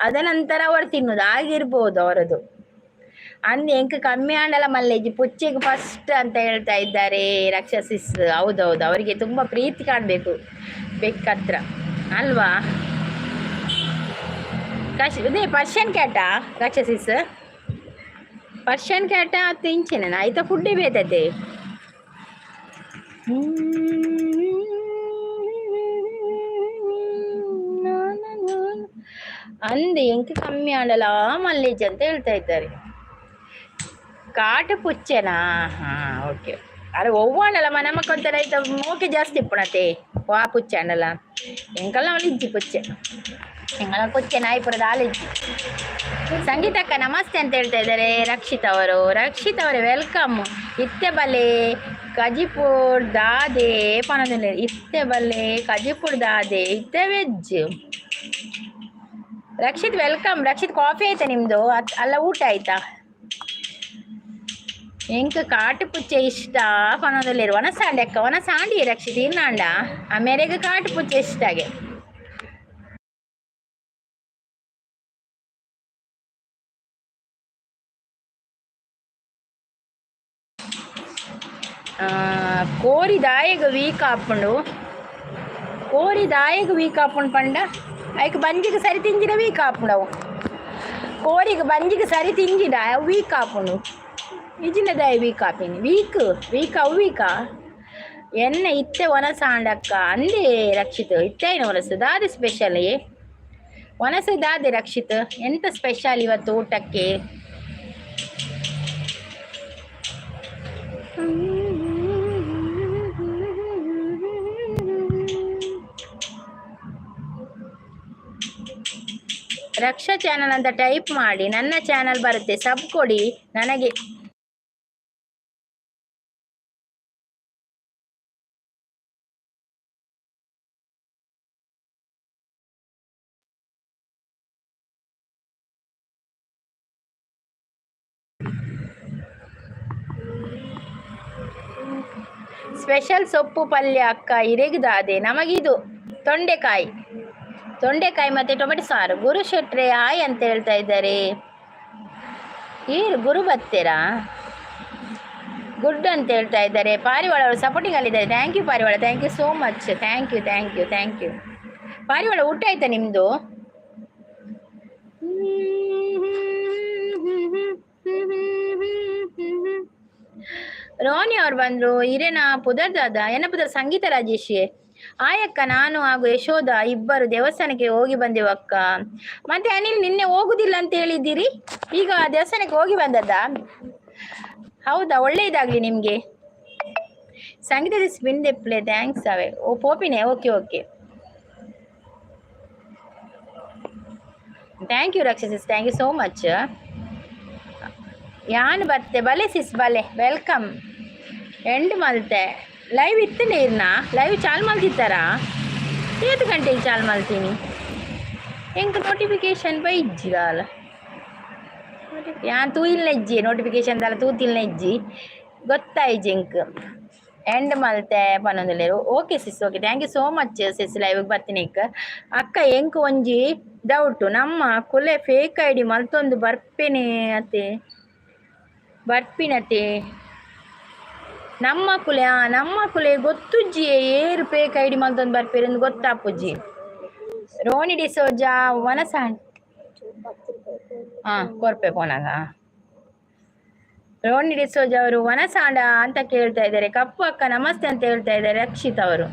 ಅದ ನಂತರ ಅವರು ತಿನ್ನುದು ಆಗಿರ್ಬೋದು ಅವರದು. ಅಂದ್ ಎಂಕ್ ಕಮ್ಮಿ ಆಂಡಲ ಮಲ್ಲೆಜ್ಜಿ ಪುಚ್ಚಿಗೆ ಫಸ್ಟ್ ಅಂತ ಹೇಳ್ತಾ ಇದ್ದಾರೆ ರಾಕ್ಷಸಿಸ್. ಹೌದೌದು, ಅವರಿಗೆ ತುಂಬಾ ಪ್ರೀತಿ ಕಾಣ್ಬೇಕು ಬೆಕ್ಕತ್ರ ಅಲ್ವಾ. ಇದೇ ಪರ್ಷಿಯನ್ ಕ್ಯಾಟಾ ರಾಕ್ಷಸಿಸ್? ಪರ್ಷಿಯನ್ ಕ್ಯಾಟ ತಿಂಚಿನ ಆಯ್ತಾ ಫುಡ್ಡೇ ಬೇತತೆ. ಅಂದೆ ಎಂಕ್ ಕಮ್ಮಿ ಆಂಡಲ ಮಲ್ಲೇಜ್ ಅಂತ ಹೇಳ್ತಾ ಇದ್ದಾರೆ. ಕಾಟು ಪುಚ್ಚೆನಾ? ಹಾ ಓಕೆ. ಅರೆ ಒವ್ವಾಂಡಲ ನಮಕೊಂತರ ಐತ ಮೋಕೆ ಜಾಸ್ತಿ ಇಪ್ಪುಣತೆ ವಾ ಪುಚ್ಚೆ ಆಂಡಲ ಎಂಕಲ್ಲ ಅವಳಿಜ್ಜಿ ಪುಚ್ಚೆ ಎಂಗಳ ಪುಚ್ಚೆ ನಾಯಿಪುರದ ಆಲಿಜ್ಜಿ. ಸಂಗೀತಕ್ಕ ನಮಸ್ತೆ ಅಂತ ಹೇಳ್ತಾ ಇದ್ದಾರೆ ರಕ್ಷಿತ್ ಅವರು. ರಕ್ಷಿತ್ ಅವರೇ ವೆಲ್ಕಮ್. ಇತ್ತೆ ಬಲೆ ಕಜಿಪುರ್ ದಾದೆ ಪನದಲ್ಲಿ ಇತ್ತೆ ಬಲೆ ಕಜಿಪುರ್ ದಾದೆ ಇತ್ತೆ ವೆಜ್. ರಕ್ಷಿತ್ ವೆಲ್ಕಮ್. ರಕ್ಷಿತ್ ಕಾಫಿ ಆಯ್ತಾ ನಿಮ್ದು? ಅಲ್ಲ ಊಟ ಆಯ್ತಾ? ಎಂಕ್ ಕಾಟು ಪುಚ್ಚೆ ಇಷ್ಟ ಪನದಲ್ಲಿ ಒಣಸಾಂಡಿ ಅಕ್ಕ ಒಣಸಾಂಡಿ ರಕ್ಷಿತ್ ಇನ್ನಾಂಡ ಆ ಮೇರೆಗೆ ಕಾಟು ಪುಚ್ಚೆ ಇಷ್ಟಾಗೆ. ಕೋರಿ ದಾಯಗ ವೀಕ್ ಹಾಕೊಂಡು ಪಂಡ ಐಕ್ ಬಂಜಿಗೆ ಸರಿ ತಿಂಜಿಡ ವೀಕ್ ಹಾಪುಂಡವು. ಕೋರಿಗೆ ಬಂಜಿಗೆ ಸರಿ ತಿಂಜಿಡ ವೀಕ್ ಹಾಪುಂಡು ಇಜಿನ ದಾಯ ವೀಕ್ ಹಾಪಿನಿ ವೀಕ್ ಅವು ವೀಕಾ ಎಣ್ಣೆ ಇತ್ತೆ ಒನಸಾಂಡಕ್ಕ ಅಂದೇ ರಕ್ಷಿತ್ ಇತ್ತೇನು ಒನಸು ದಾದೆ ಸ್ಪೆಷಲ್ ಒನಸು ದಾದೆ ರಕ್ಷಿತ್ ಎಂತ ಸ್ಪೆಷಲ್ ಇವತ್ತು ಊಟಕ್ಕೆ? ರಕ್ಷಾ ಚಾನಲ್ ಅಂತ ಟೈಪ್ ಮಾಡಿ ನನ್ನ ಚಾನಲ್ ಬರುತ್ತೆ, ಸಬ್ ಕೊಡಿ ನನಗೆ. ಸ್ಪೆಷಲ್ ಸೊಪ್ಪು ಪಲ್ಯ ಅಕ್ಕ ಇರೆಗ್ದಾದೆ ನಮಗಿದು ತೊಂಡೆಕಾಯಿ ಮತ್ತೆ ಟೊಮೆಟೊ ಸಾರು. ಗುರು ಶೆಟ್ರೆ ಹಾಯ್ ಅಂತ ಹೇಳ್ತಾ ಇದ್ದಾರೆ. ಗುರು ಬತ್ತೇರಾ ಗುಡ್ ಅಂತ ಹೇಳ್ತಾ ಇದ್ದಾರೆ. ಪಾರಿವಾಳ ಅವರು ಸಪೋರ್ಟಿಂಗ್ ಅಲ್ಲಿದ್ದಾರೆ. Thank you Parivala, thank you so much. Thank you Parivala. ಊಟ ಆಯ್ತಾ ನಿಮ್ದು? ರೋನಿ ಅವ್ರು ಬಂದ್ರು. ಹಿರೇನ ಪುದರ್ದಾದ ಏನ ಪುದರ್ ಸಂಗೀತ ರಾಜೇಶಿ ಆಯಕ್ಕ ನಾನು ಹಾಗೂ ಯಶೋಧ ಇಬ್ಬರು ದೇವಸ್ಥಾನಕ್ಕೆ ಹೋಗಿ ಬಂದೆವು ಅಕ್ಕ. ಮತ್ತೆ ಅನಿಲ್ ನಿನ್ನೆ ಹೋಗುದಿಲ್ಲ ಅಂತ ಹೇಳಿದ್ದೀರಿ, ಈಗ ದೇವಸ್ಥಾನಕ್ಕೆ ಹೋಗಿ ಬಂದದ್ದಾ? ಹೌದಾ, ಒಳ್ಳೆಯದಾಗ್ಲಿ ನಿಮ್ಗೆ. Sangeetha spin the play thanks ಅವೇ. ಓ ಪೋಪಿನೇ, ಓಕೆ ಥ್ಯಾಂಕ್ ಯು ರಾಕ್ಷಸಿಸ್, ಥ್ಯಾಂಕ್ ಯು ಸೋ ಮಚ್. ಯಾನ್ ಬರ್ತೆ ಬಲೆ ಸಿಸ್ ಬಲೆ ವೆಲ್ಕಮ್. ಎಂಡ್ ಮಲ್ತೆ ಲೈವ್ ಇತ್ತು ನೀರ್ನ ಲೈವ್ ಚಾಲು ಮಲ್ತಿತ್ತಾರಾ? 7 ಗಂಟೆಗೆ ಚಾಲು ಮಲ್ತೀನಿ. ಎಂಕ್ ನೋಟಿಫಿಕೇಶನ್ ಬೈ ಇಜ್ಜಿಗಾಲ ಯಾನ್ ತೂಯಿಲ್ನ ಇಜ್ಜಿ ನೋಟಿಫಿಕೇಶನ್ ದಾಲ ತೂತಿಲ್ನ ಇಜ್ಜಿ ಗೊತ್ತಾಯ್ಜಿ ಎಂಕ್ ಎಂಡ್ ಮಲ್ತೆ ಪನ್ನೊಂದುಲ್ಲೇರು. Okay sis, okay thank you so much sis. ಲೈವ್ಗೆ ಬರ್ತೀನಿ ಅಕ್ಕ. ಎಂಕ್ ಒಂಜಿ ಡೌಟು, ನಮ್ಮ ಕುಲೆ ಫೇಕ್ ಐ ಡಿ ಮಲ್ತೊಂದು ಬರ್ಪಿನತೆ ನಮ್ಮ ಕುಲೆ ಗೊತ್ತುಜ್ಜಿ ಏರು ಫೇಕ್ ಐ ಡಿ ಮಲ್ತೊಂದು ಬರ್ಪೇರಿ ಎಂದು ಗೊತ್ತಾಪುಜ್ಜಿ. ರೋನಿ ಡಿಸೋಜಾ ವನಸಾಂಡ್ ಕೊರ್ಪೆ ಪೋನಾಗ ರೋನಿ ಡಿಸೋಜಾ ಅವರು ವನಸಾಂಡ ಅಂತ ಕೇಳ್ತಾ ಇದ್ದಾರೆ. ಕಪ್ಪು ಅಕ್ಕ ನಮಸ್ತೆ ಅಂತ ಹೇಳ್ತಾ ಇದ್ದಾರೆ ರಕ್ಷಿತ್ ಅವರು.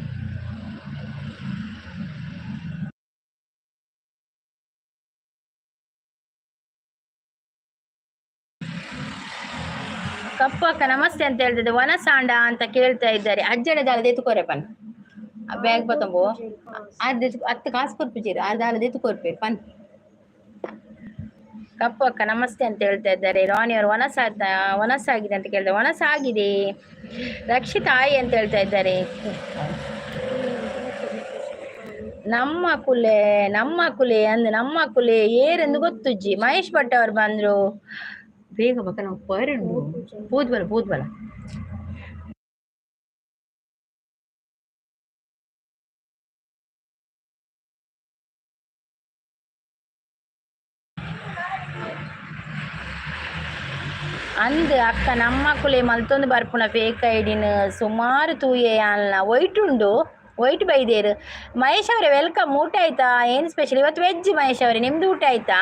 ಕಪ್ಪು ಅಕ್ಕ ನಮಸ್ತೆ ಅಂತ ಹೇಳ್ತಿದ್ದೆ. ವನಸಾಂಡ ಅಂತ ಕೇಳ್ತಾ ಇದ್ದಾರೆ. ಅಜ್ಜಡದಾಲ ಎತ್ತುಕೋರೆ ಬ್ಯಾಗ್ ಬತ್ತಂಬು ಅದು 10 ಕಾಸು ಕೊರ್ಪಿಜೀರು ಅದಾಲ ಎತ್ತುಕೋರ್ಪೇರು ಪನ್ ಕಪ್ಪು ಅಕ್ಕ ನಮಸ್ತೆ ಅಂತ ಹೇಳ್ತಾ ಇದ್ದಾರೆ. ರಾಣಿ ಅವರು ವನಸಾಗಿದೆ ಅಂತ ಕೇಳ್ತಾರೆ. ವನಸಾಗಿದೆ. ರಕ್ಷಿತಾ ಆಯಿ ಅಂತ ಹೇಳ್ತಾ ಇದ್ದಾರೆ. ನಮ್ಮ ಕುಲೆ ಏರೆಂದು ಗೊತ್ತುಜ್ಜಿ. ಮಹೇಶ್ ಭಟ್ ಅವರು ಬಂದ್ರು. ಬೇಗ ಬಕ್ಕ ನಾವು ಪೂದ್ಬಲ ಅಂದ್ ಅಕ್ಕ ನಮ್ಮ ಕುಲೆ ಮಲ್ತೊಂದು ಬರ್ಪುನ ಫೇಕ್ ಐಡಿನ ಸುಮಾರು ತೂಯೆ ಅಲ್ಲ ವೈಟ್ ಬೈದೇರು. ಮಹೇಶ್ ಅವರೇ ವೆಲ್ಕಮ್. ಊಟ ಆಯ್ತಾ? ಏನು ಸ್ಪೆಷಲ್ ಇವತ್ತು? ವೆಜ್. ಮಹೇಶ್ ಅವರೇ ನಿಮ್ದು ಊಟ ಆಯ್ತಾ?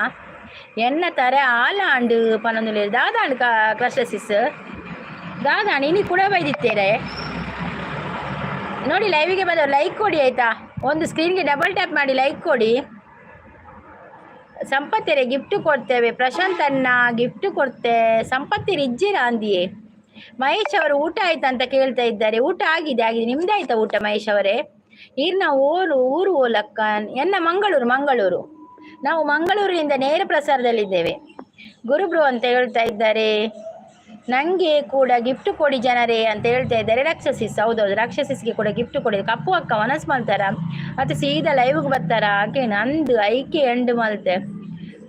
ಎನ್ನ ತರ ಆಲಾಂಡು ಪನೊಂದು ದಾದಾಂಡು ಕ್ಲಸ್ಟಸಿಸ್ ದಾದಾಂಡು ಇನಿ ಕೂಡ ಬೈದಿತ್ತೇರೆ ನೋಡಿ. ಲೈವಿಗೆ ಬಂದವರು ಲೈಕ್ ಕೊಡಿ ಆಯ್ತಾ? ಒಂದು ಸ್ಕ್ರೀನ್ಗೆ ಡಬಲ್ ಟ್ಯಾಪ್ ಮಾಡಿ ಲೈಕ್ ಕೊಡಿ. ಸಂಪತ್ತಿರೆ ಗಿಫ್ಟ್ ಕೊಡ್ತೇವೆ. ಪ್ರಶಾಂತ್ ಅನ್ನ ಗಿಫ್ಟ್ ಕೊಡ್ತೆ. ಸಂಪತ್ತಿರ ಇಜ್ಜಿರ ಅಂದಿಯೇ. ಮಹೇಶ್ ಅವರು ಊಟ ಆಯ್ತಾ ಅಂತ ಕೇಳ್ತಾ ಇದ್ದಾರೆ. ಊಟ ಆಗಿದೆ. ನಿಮ್ದಾಯ್ತಾ ಊಟ ಮಹೇಶ್ ಅವರೇ? ಇರ್ನ ಊರು ಓಲಕ್ಕ ಎನ್ನ ಮಂಗಳೂರು. ನಾವು ಮಂಗಳೂರಿನಿಂದ ನೇರ ಪ್ರಸಾರದಲ್ಲಿದ್ದೇವೆ. ಗುರುಬ್ರು ಅಂತ ಹೇಳ್ತಾ ಇದ್ದಾರೆ. ನಂಗೆ ಕೂಡ ಗಿಫ್ಟ್ ಕೊಡಿ ಜನರೇ ಅಂತ ಹೇಳ್ತಾ ಇದ್ದಾರೆ. ರಾಕ್ಷಸಿಸ್. ಹೌದೌದು, ರಾಕ್ಷಸಿಸ್ಗೆ ಕೂಡ ಗಿಫ್ಟ್ ಕೊಡಿ. ಕಪ್ಪು ಅಕ್ಕ ವನಸ್ ಮಲ್ತಾರ ಅದು ಸೀದಾ ಲೈವ್ಗೆ ಬರ್ತಾರ. ಆಕೆ ನಂದು ಐಕೆ ಎಂಡ್ ಮಲ್ತೆ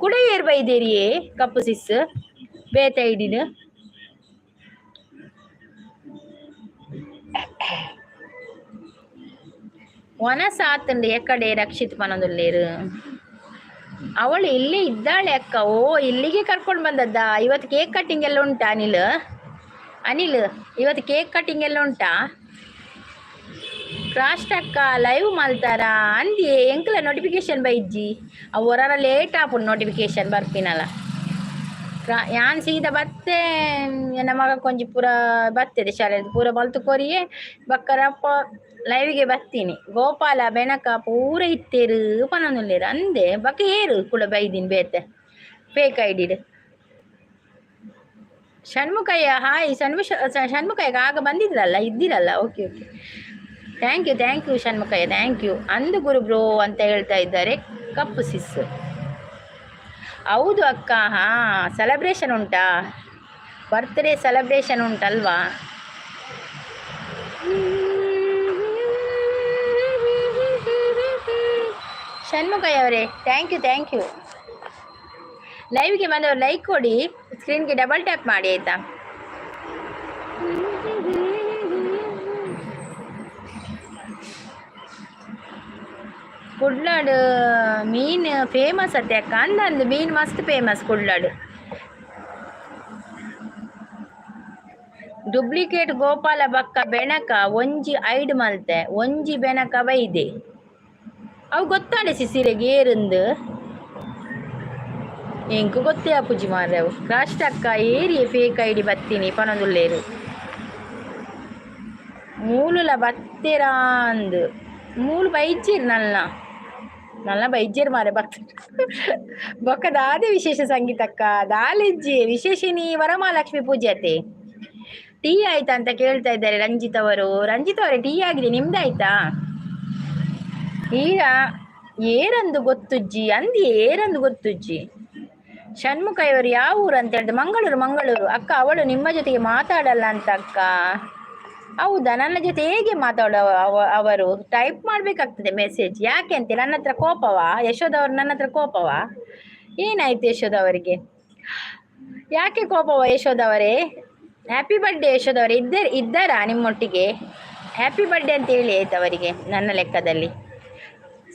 ಕೂಡ ಏರ್ ಬೈದೇರಿಯೇ ಕಪ್ಪು ಸಿಸ್ ಬೇತ ಇಡಿನ ವನಸ್ ಆತಂಡು ಎಕಡೆ ರಕ್ಷಿತ್ ಪನದುಲ್ಲೇರು. ಅವಳು ಇಲ್ಲಿ ಇದ್ದಾಳೆ ಅಕ್ಕ. ಓ ಇಲ್ಲಿಗೆ ಕರ್ಕೊಂಡು ಬಂದದ್ದ. ಇವತ್ತು ಕೇಕ್ ಕಟ್ಟಿಂಗ್ ಎಲ್ಲ ಉಂಟಾ ಅನಿಲ್ ಇವತ್ತು ಕೇಕ್ ಕಟ್ಟಿಂಗ್ ಎಲ್ಲ ಉಂಟಾ? ಕ್ರಾಸ್ಟ್ ಅಕ್ಕ ಲೈವ್ ಮಲ್ತಾರ ಅಂದಿ ಎಂಕಲ ನೋಟಿಫಿಕೇಶನ್ ಬೈಜ್ಜಿ ಅವರ ಲೇಟ್ ಆಪುಂಡು ನೋಟಿಫಿಕೇಶನ್ ಬರ್ತೀನಲ್ಲ. ಯಾನ್ ಸೀದಾ ಬತ್ತೆ ನನ್ನ ಮಗ ಕೊಂಚ ಪೂರ ಬರ್ತದೆ ಶಾಲೆದು ಪೂರ ಬಲ್ತು ಕೊರಿಯೇ ಬಕ್ಕರಪ್ಪ ಲೈವ್ಗೆ ಬರ್ತೀನಿ. ಗೋಪಾಲ ಬೆನಕ ಪೂರ ಇತ್ತೇರು ಪನೊಂದುಲ್ಲೇರು ಅಂದೆ ಬಕ್ಕ ಏರು ಕೂಡ ಬೈದಿನಿ ಬೇತೆ ಫೇಕ್ ಐಡಿಡ್. ಷಣ್ಮುಖಯ್ಯ ಹಾಯ್. ಷಣ್ಮುಖಯ್ಯ ಆಗ ಬಂದಿದ್ರಲ್ಲ ಇದ್ದಿರಲ್ಲ. Okay thank you Shanmukhayya thank you. ಅಂದು ಗುರುಬ್ರೋ ಅಂತ ಹೇಳ್ತಾ ಇದ್ದಾರೆ ಕಪ್ಪು ಸಿಸ್. ಹೌದು ಅಕ್ಕ. ಸೆಲೆಬ್ರೇಷನ್ ಉಂಟಾ? ಬರ್ತ್ಡೇ ಸೆಲೆಬ್ರೇಷನ್ ಉಂಟಲ್ವಾ? ಷಣ್ಮುಖಯ್ಯ ಅವರೇ ಥ್ಯಾಂಕ್ ಯು. ಲೈವ್ಗೆ ಬಂದವರು ಲೈಕ್ ಕೊಡಿ. ಸ್ಕ್ರೀನ್ಗೆ ಡಬಲ್ ಟ್ಯಾಪ್ ಮಾಡಿ ಆಯ್ತಾ? ಕುಡ್ಲಾಡು ಮೀನು ಫೇಮಸ್ ಅತ್ತೆ ಅಕ್ಕ. ಅಂದಂದು ಮೀನು ಮಸ್ತ್ ಫೇಮಸ್ ಕುಡ್ಲಾಡು. ಡುಪ್ಲಿಕೇಟ್ ಗೋಪಾಲ ಬಕ್ಕ ಬೆಣಕ ಒಂಜಿ ಐಡ್ ಮಲ್ತೆ ಒಂಜಿ ಬೆಣಕ ಬೈದೆ ಅವು ಗೊತ್ತಾಡೆ ಸಿಸಿರೆಗೆ ಏರಂದು ಎಂಕು ಗೊತ್ತೇ ಅಪ್ಪುಜಿ ಮಾರ್ರವು. ರಾಷ್ಟ್ರ ಅಕ್ಕ ಏರಿಯೇ ಫೇಕ್ ಐಡಿ ಬತ್ತೀನಿ ಪನೊಂದುಲ್ಲೇರು ಮೂಲುಲ ಬತ್ತೆರಾ ಅಂದು ಮೂಲು ಬೈಜೀರ್ ನಲ್ಲ ಬೈಜೀರ್ ಮಾರೆ ಬೊಕ್ಕ ದಾದೆ ವಿಶೇಷ ಸಂಗೀತಕ್ಕ ದಾಲಿಜ್ಜಿ ವಿಶೇಷಿನಿ ವರಮಹಾಲಕ್ಷ್ಮಿ ಪೂಜೆ ಅತ್ತೆ. ಟೀ ಆಯ್ತಾ ಅಂತ ಕೇಳ್ತಾ ಇದ್ದಾರೆ ರಂಜಿತ್ ಅವರೇ ಟೀ ಆಗಿದೆ. ನಿಮ್ದಾಯ್ತಾ? ಈಗ ಏರಂದು ಗೊತ್ತುಜ್ಜಿ ಷಣ್ಮುಖಯ್ಯವರು ಯಾವ ಊರು ಅಂತ ಹೇಳಿದ್ರೆ ಮಂಗಳೂರು ಅಕ್ಕ. ಅವಳು ನಿಮ್ಮ ಜೊತೆಗೆ ಮಾತಾಡಲ್ಲ ಅಂತ ಅಕ್ಕ. ಹೌದಾ? ನನ್ನ ಜೊತೆ ಹೇಗೆ ಅವರು ಟೈಪ್ ಮಾಡ್ಬೇಕಾಗ್ತದೆ ಮೆಸೇಜ್. ಯಾಕೆ ಅಂತ ನನ್ನ ಹತ್ರ ಕೋಪವಾ? ಯಶೋದವ್ರು ನನ್ನ ಹತ್ರ ಕೋಪವಾ? ಏನಾಯ್ತು ಯಶೋದವರಿಗೆ? ಯಾಕೆ ಕೋಪವಾ ಯಶೋದವರೇ? Happy birthday ಯಶೋದವರೇ. ಇದ್ದಾರಾ ನಿಮ್ಮೊಟ್ಟಿಗೆ? ಹ್ಯಾಪಿ ಬರ್ಡೇ ಅಂತ ಹೇಳಿ ಆಯ್ತು ಅವರಿಗೆ ನನ್ನ ಲೆಕ್ಕದಲ್ಲಿ.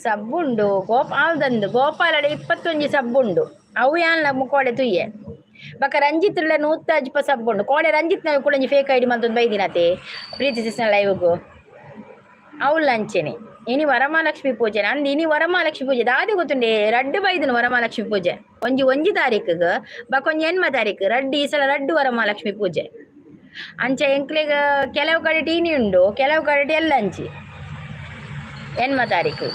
ಸಬ್ಬುಂಡು ಹೌದಂದು ಗೋಪಾಲಡೆ 21 ಸಬ್ಬುಂಡು ಅವು ಯಾನ್ಲ ಮುಕೋಡೆ ತುಯ್ಯೆ ಬಕ್ಕ ರಂಜಿತ್ 100 ಸಬ್ಬುಂಡು ಕೋಡೆ ರಂಜಿತ್ ನಾವು ಕೂಡ ಫೇಕ್ ಐಡಿ ಮಂತೊಂದು ಬೈದಿನತೆ ಪ್ರೀತಿ ಸಿಸ್ನ ಲೈವ್ಗು ಅವು ಲಂಚನೆ. ಇನಿ ವರಮಹಾಲಕ್ಷ್ಮಿ ಪೂಜೆ ನಂದು. ಇನಿ ವರಮಹಾಲಕ್ಷ್ಮಿ ಪೂಜೆ ದಾದಿ ಗೊತ್ತುಂಡೆ ರಡ್ಡು ಬೈದನು ವರಮಹಾಲಕ್ಷ್ಮಿ ಪೂಜೆ ಒಂಜಿ ತಾರೀಕಿಗೆ ಬಕ್ಕೊಂಜಿ 8ಮ ತಾರೀಕು ರಡ್ಡು. ಈ ಸಲ ರಡ್ಡು ವರಮಹಾಲಕ್ಷ್ಮಿ ಪೂಜೆ ಅಂಚ ಎಂಕ್ಲೆಗ ಕೆಲವು ಕಡೆ ಟೀನಿ ಉಂಡು ಕೆಲವು ಕಡೆ ಎಲ್ಲ ಅಂಚಿ 8ಮ ತಾರೀಕು.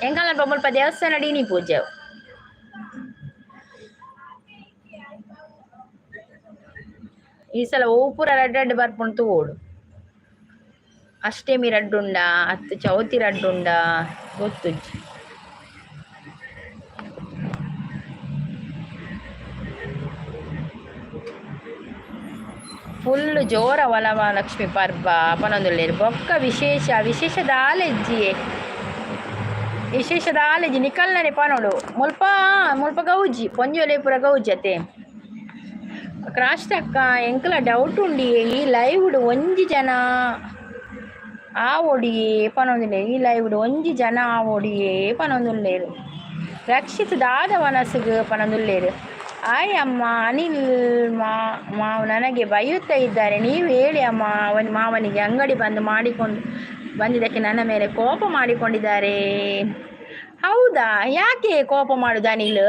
ಎಂಕಲ್ನ ಬೊಮ್ಮಲ್ಪ ದೇವಸ್ಥಾನ ಡೀನಿ ಪೂಜೆ ಈ ಸಲ ಓ ಪೂರ ರಡ್ಡು ಬರ್ಪುಂಡು ಓಡು ಅಷ್ಟೇಮಿ ರಡ್ಡುಂಡ ಅತ್ತು ಚೌತಿ ರಡ್ಡುಂಡ ಗೊತ್ತುಜ್ಜಿ. ಫುಲ್ ಜೋರ ವರಮಹಾಲಕ್ಷ್ಮಿ ಪರ್ಬ ಪನೊಂದುಲ್ಲೇರು ಬೊಕ್ಕ ವಿಶೇಷದ ಆಲೆಜ್ಜಿಯೇ ವಿಶೇಷದ ಆಲೆಜ್ಜಿ ನಿಕಲ್ನನೆ ಪನೋಡು ಮುಲ್ಪ ಮುಲ್ಪ ಗೌಜಿ ಪೊಂಜೊಲೆ ಪುರ ಗೌಜಿ ಅತೆ ಕ್ರಾಷ್ಟಕ್ಕ ಎಂಕಲ ಡೌಟ್ ಉಂಡಿ ಈ ಲೈವ್ಡ್ ಒಂಜಿ ಜನ ಆವೊಡಿಯೇ ಪನೊಂದುಲ್ಲೇರು ಈ ಲೈವ್ಡ್ ಒಂಜಿ ಜನ ಆವೊಡಿಯೇ ಪನೊಂದುಲ್ಲೇರು ರಕ್ಷಿತ್ ದಾದ ಮನಸ್ಸಿಗೆ ಪನೊಂದುಲ್ಲೇರು ಆಯ್ ಅಮ್ಮ ಅನಿಲ್ ಮಾವ ನನಗೆ ಬೈಯುತ್ತಾ ಇದ್ದಾರೆ, ನೀವು ಹೇಳಿ ಅಮ್ಮ. ಮಾವನಿಗೆ ಅಂಗಡಿ ಮಾಡಿಕೊಂಡು ಬಂದಿದ್ದಕ್ಕೆ ನನ್ನ ಮೇಲೆ ಕೋಪ ಮಾಡಿಕೊಂಡಿದ್ದಾರೆ. ಹೌದಾ, ಯಾಕೆ ಕೋಪ ಮಾಡುದ ಅನಿಲ್?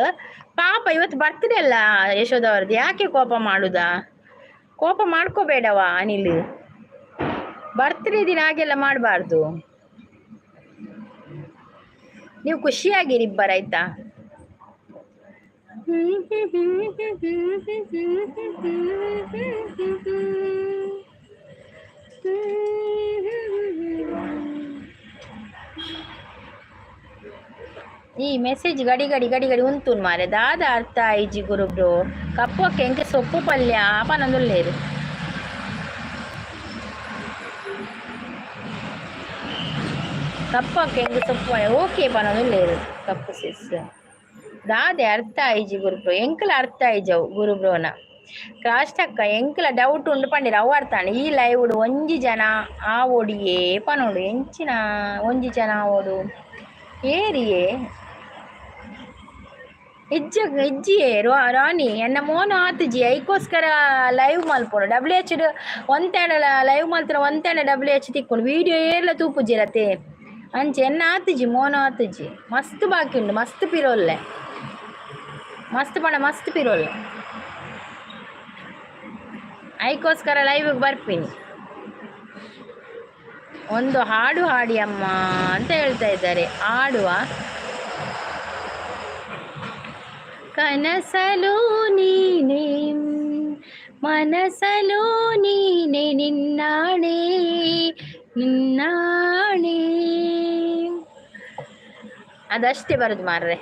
ಪಾಪ ಇವತ್ತು ಬರ್ತ್ಡೇ ಅಲ್ಲ ಯಶೋಧ ಅವ್ರದ್ದು, ಯಾಕೆ ಕೋಪ ಮಾಡುದಾ? ಕೋಪ ಮಾಡ್ಕೋಬೇಡವಾ ಅನಿಲ್, ಬರ್ತ್ಡೇ ದಿನ ಹಾಗೆಲ್ಲ ಮಾಡಬಾರ್ದು. ನೀವು ಖುಷಿಯಾಗಿರಿ ಇಬ್ಬರಾಯ್ತಾ? ಈ ಮೆಸೇಜ್ ಗಡಿ ಗಡಿ ಗಡಿ ಗಡಿ ಉಂಟು ಮಾರೆ. ದಾದ ಅರ್ಥ ಐಜಿ ಗುರುಬ್ರು ಕಪ್ಪಕ್ಕೆ ಎಂಕೆ ಸೊಪ್ಪು ಪಲ್ಯ ಪನೊಂದುಲ್ಲೇರು. ಕಪ್ಪಕ್ಕೆ ಎಂಗೆ ಸೊಪ್ಪು ಓಕೆ ಪನೊಂದುಲ್ಲೇರು ಕಪ್ಪು ಸಿಸ್ ದಾದೆ ಅರ್ಥ ಐಜಿ ಗುರುಬ್ರು ಎಂಕಲ ಅರ್ಥ ಐಜವು ಗುರುಬ್ರೋನ ಕ್ರಾಷ್ಟಕ್ಕ ಎಂಕಲ ಡೌಟ್ ಉಂಡು ಪಂಡಿರ ಅವು ಅರ್ಥಾಣ. ಈ ಲೈವ್ಡು ಒಂಜಿ ಜನ ಆವೊಡಿಯೇ ಪನೋಡು ಎಂಚಿನ ಒಂಜಿ ಜನ ಆವೋಡು ಏರಿಯೇ ಇಜ್ಜಿಯೇ ರಾಣಿ ಎನ್ನ ಮೋನು ಆತುಜಿ ಐಕೋಸ್ಕರ ಲೈವ್ ಮಲ್ಪೋಡು WH ಒಂತೆಂಡ ಲೈವ್ ಮಲ್ತರ ಒಂತೆಂಡ WH ತಿಕ್ಕೊಂಡು ವೀಡಿಯೋ ಏರ್ಲ ತೂಪುಜಿರತೆ ಅಂಚೆ ಎನ್ನ ಆತುಜಿ ಮೋನು ಆತುಜಿ ಮಸ್ತ್ ಬಾಕಿ ಉಂಡು ಮಸ್ತ್ ಪಿರೋಲ್ಲೆ ಮಸ್ತ್ ಪಂಡ ಮಸ್ತ್ ಪಿರೋಲ್ಲೆ ಐಕೋಸ್ಕರ ಲೈವ್ಗೆ ಬರ್ತೀನಿ. ಒಂದು ಹಾಡು ಹಾಡಿ ಅಮ್ಮ ಅಂತ ಹೇಳ್ತಾ ಇದ್ದಾರೆ. ಹಾಡುವ ಕನಸಲು ನೀನೆ ಮನಸಲು ನೀನೆ ನಿನ್ನಾಣೆ ನಿನ್ನಾಣೆ ಅದಷ್ಟೇ ಬರುದು ಮಾರ್ರೆ.